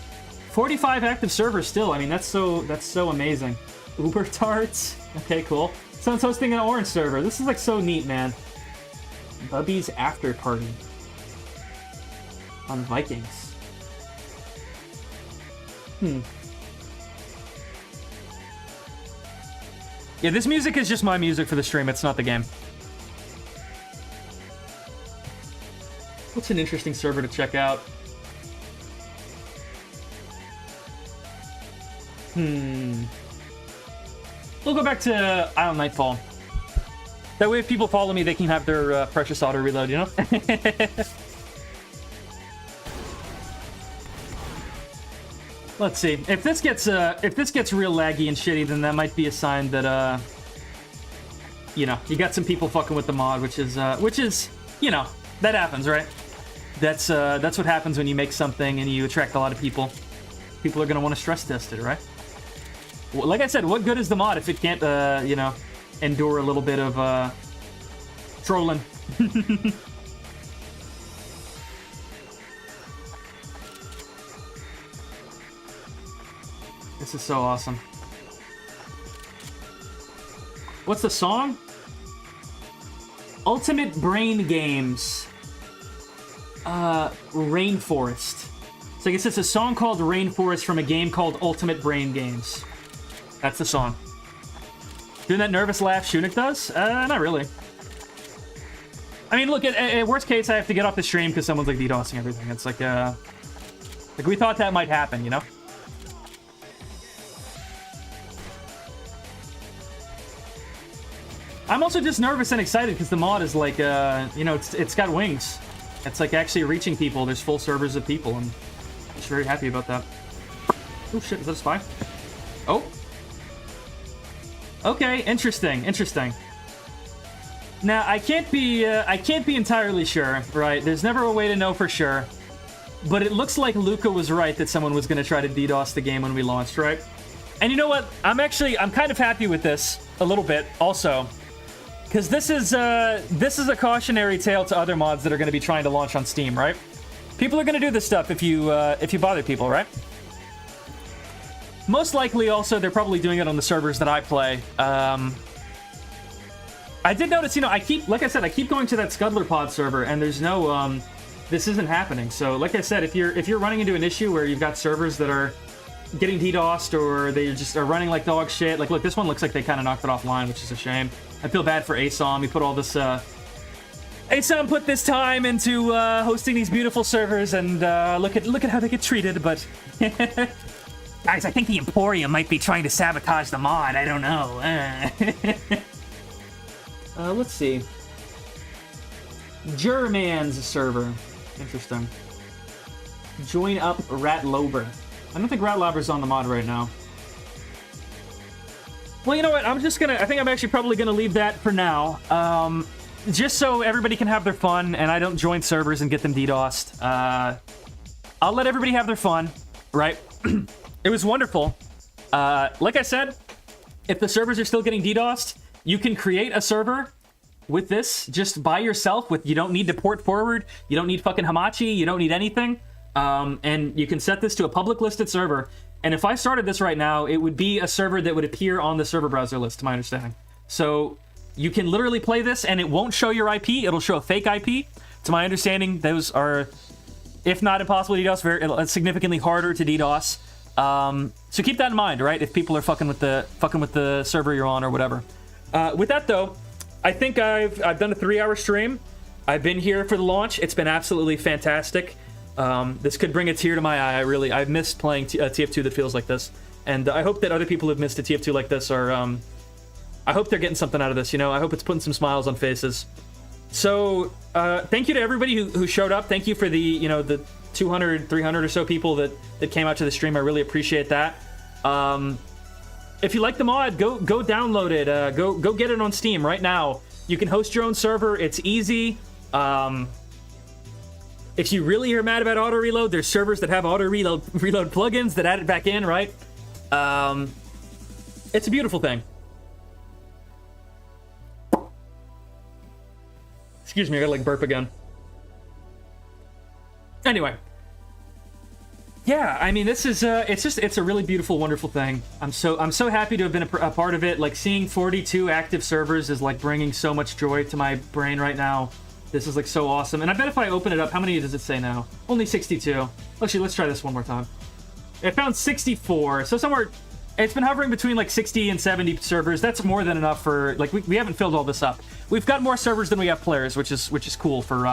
45 active servers still. I mean, that's so amazing. Uber Tarts. Okay, cool. Someone's hosting an orange server. This is like so neat, man. Bubby's After Party on Vikings. Yeah, this music is just my music for the stream. It's not the game. What's an interesting server to check out? We'll go back to Isle Nightfall. That way if people follow me, they can have their precious auto reload, you know? Let's see. If this gets real laggy and shitty, then that might be a sign that you know, you got some people fucking with the mod, which is, you know, that happens, right? That's what happens when you make something and you attract a lot of people. People are gonna want to stress test it, right? Well, like I said, what good is the mod if it can't, you know, endure a little bit of trolling? This is so awesome. What's the song? Ultimate Brain Games. Rainforest. So I guess it's a song called Rainforest from a game called Ultimate Brain Games. That's the song. Doing that nervous laugh Shunik does? Not really. I mean, look, at worst case, I have to get off the stream because someone's like DDoSing everything. It's like we thought that might happen, you know? I'm also just nervous and excited because the mod is like, you know, it's got wings. It's like actually reaching people. There's full servers of people, and I'm just very happy about that. Oh shit, is that a spy? Oh. Okay, interesting. Now, I can't be entirely sure, right? There's never a way to know for sure. But it looks like Luca was right that someone was going to try to DDoS the game when we launched, right? And you know what? I'm kind of happy with this a little bit also. Because this is a cautionary tale to other mods that are going to be trying to launch on Steam, right? People are going to do this stuff if you bother people, right? Most likely, also, they're probably doing it on the servers that I play. I did notice, you know, like I said, I keep going to that Scuddler Pod server, and there's no, this isn't happening. So, like I said, if you're running into an issue where you've got servers that are getting DDoSed or they just are running like dog shit, like, look, this one looks like they kind of knocked it offline, which is a shame. I feel bad for ASOM. He put all this, ASOM put this time into hosting these beautiful servers, and look at how they get treated. But guys, I think the Emporium might be trying to sabotage the mod. I don't know. Let's see. German's server. Interesting. Join up Ratlober. I don't think Ratlober's on the mod right now. Well, you know what? I think I'm actually probably gonna leave that for now. just so everybody can have their fun and I don't join servers and get them DDoSed, I'll let everybody have their fun, right? It was wonderful. Like I said, if the servers are still getting DDoSed, you can create a server with this just by yourself. You don't need to port forward. You don't need fucking Hamachi. You don't need anything. And you can set this to a public listed server. And if I started this right now, it would be a server that would appear on the server browser list, to my understanding. So you can literally play this and it won't show your IP. It'll show a fake IP. To my understanding, those are, if not impossible to DDoS, significantly harder to DDoS. So keep that in mind, right? If people are fucking with the server you're on or whatever. With that though, I think I've done a 3-hour stream. I've been here for the launch. It's been absolutely fantastic. This could bring a tear to my eye. I've missed playing TF2 that feels like this, and I hope that other people who've missed a TF2 like this are. I hope they're getting something out of this. You know, I hope it's putting some smiles on faces. So thank you to everybody who showed up. Thank you for the 200, 300 or so people that came out to the stream. I really appreciate that. If you like the mod, go download it. Go get it on Steam right now. You can host your own server. It's easy. If you really are mad about auto reload, there's servers that have auto reload plugins that add it back in, right? It's a beautiful thing. Excuse me, I gotta like burp again. Anyway. Yeah, I mean, this is it's a really beautiful, wonderful thing. I'm so happy to have been a part of it. Like, seeing 42 active servers is like bringing so much joy to my brain right now. This is like so awesome. And I bet if I open it up, how many does it say now? Only 62. Actually, let's try this one more time. It found 64. So somewhere, it's been hovering between like 60 and 70 servers. That's more than enough for, like, we haven't filled all this up. We've got more servers than we have players, which is cool for,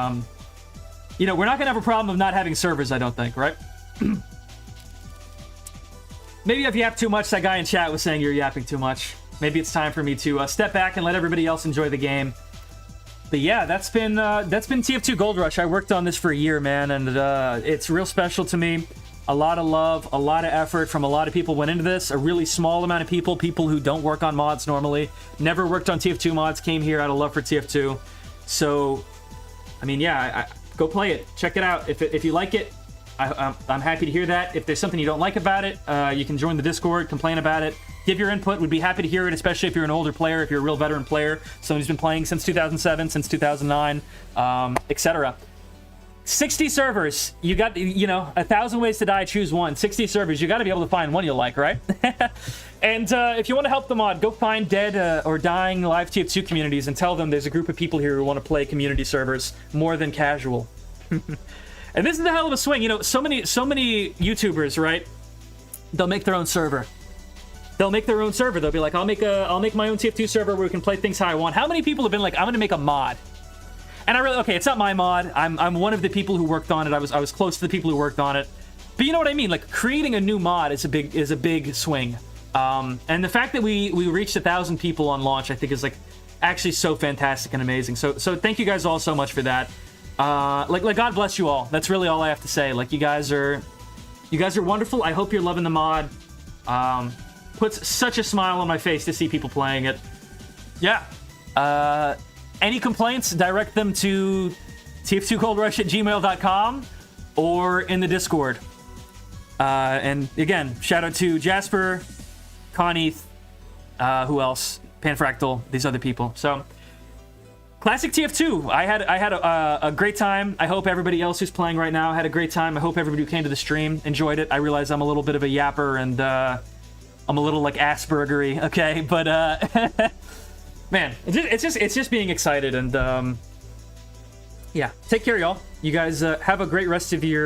you know, we're not gonna have a problem of not having servers, I don't think, right? Maybe if you yap too much, that guy in chat was saying you're yapping too much. Maybe it's time for me to step back and let everybody else enjoy the game. But yeah, that's been TF2 Gold Rush. I worked on this for a year, man, and it's real special to me. A lot of love, a lot of effort from a lot of people went into this. A really small amount of people who don't work on mods normally, never worked on TF2 mods, came here out of love for TF2. So, I mean, yeah, go play it. Check it out. If you like it, I'm happy to hear that. If there's something you don't like about it, you can join the Discord, complain about it, give your input. We'd be happy to hear it, especially if you're an older player, if you're a real veteran player, someone who's been playing since 2007, since 2009, etc. 60 servers. You got, 1,000 ways to die, choose one. 60 servers. You got to be able to find one you like, right? And if you want to help the mod, go find dead or dying live TF2 communities and tell them there's a group of people here who want to play community servers more than casual. And this is a hell of a swing. You know, so many YouTubers, right? They'll make their own server. They'll make their own server. They'll be like, I'll make my own TF2 server where we can play things how I want. How many people have been like, I'm gonna make a mod? And okay, it's not my mod. I'm one of the people who worked on it. I was close to the people who worked on it. But you know what I mean? Like, creating a new mod is a big swing. And the fact that we reached 1,000 people on launch, I think, is like actually so fantastic and amazing. So thank you guys all so much for that. Like God bless you all. That's really all I have to say. Like, you guys are wonderful. I hope you're loving the mod. Puts such a smile on my face to see people playing it. Yeah. Any complaints, direct them to tf2goldrush@gmail.com or in the Discord. And again, shout out to Jasper, Connie, who else? Panfractal, these other people. So, classic TF2. I had a great time. I hope everybody else who's playing right now had a great time. I hope everybody who came to the stream enjoyed it. I realize I'm a little bit of a yapper and I'm a little like Aspergery, okay? But man, it's just being excited and yeah. Take care, y'all. You guys have a great rest of your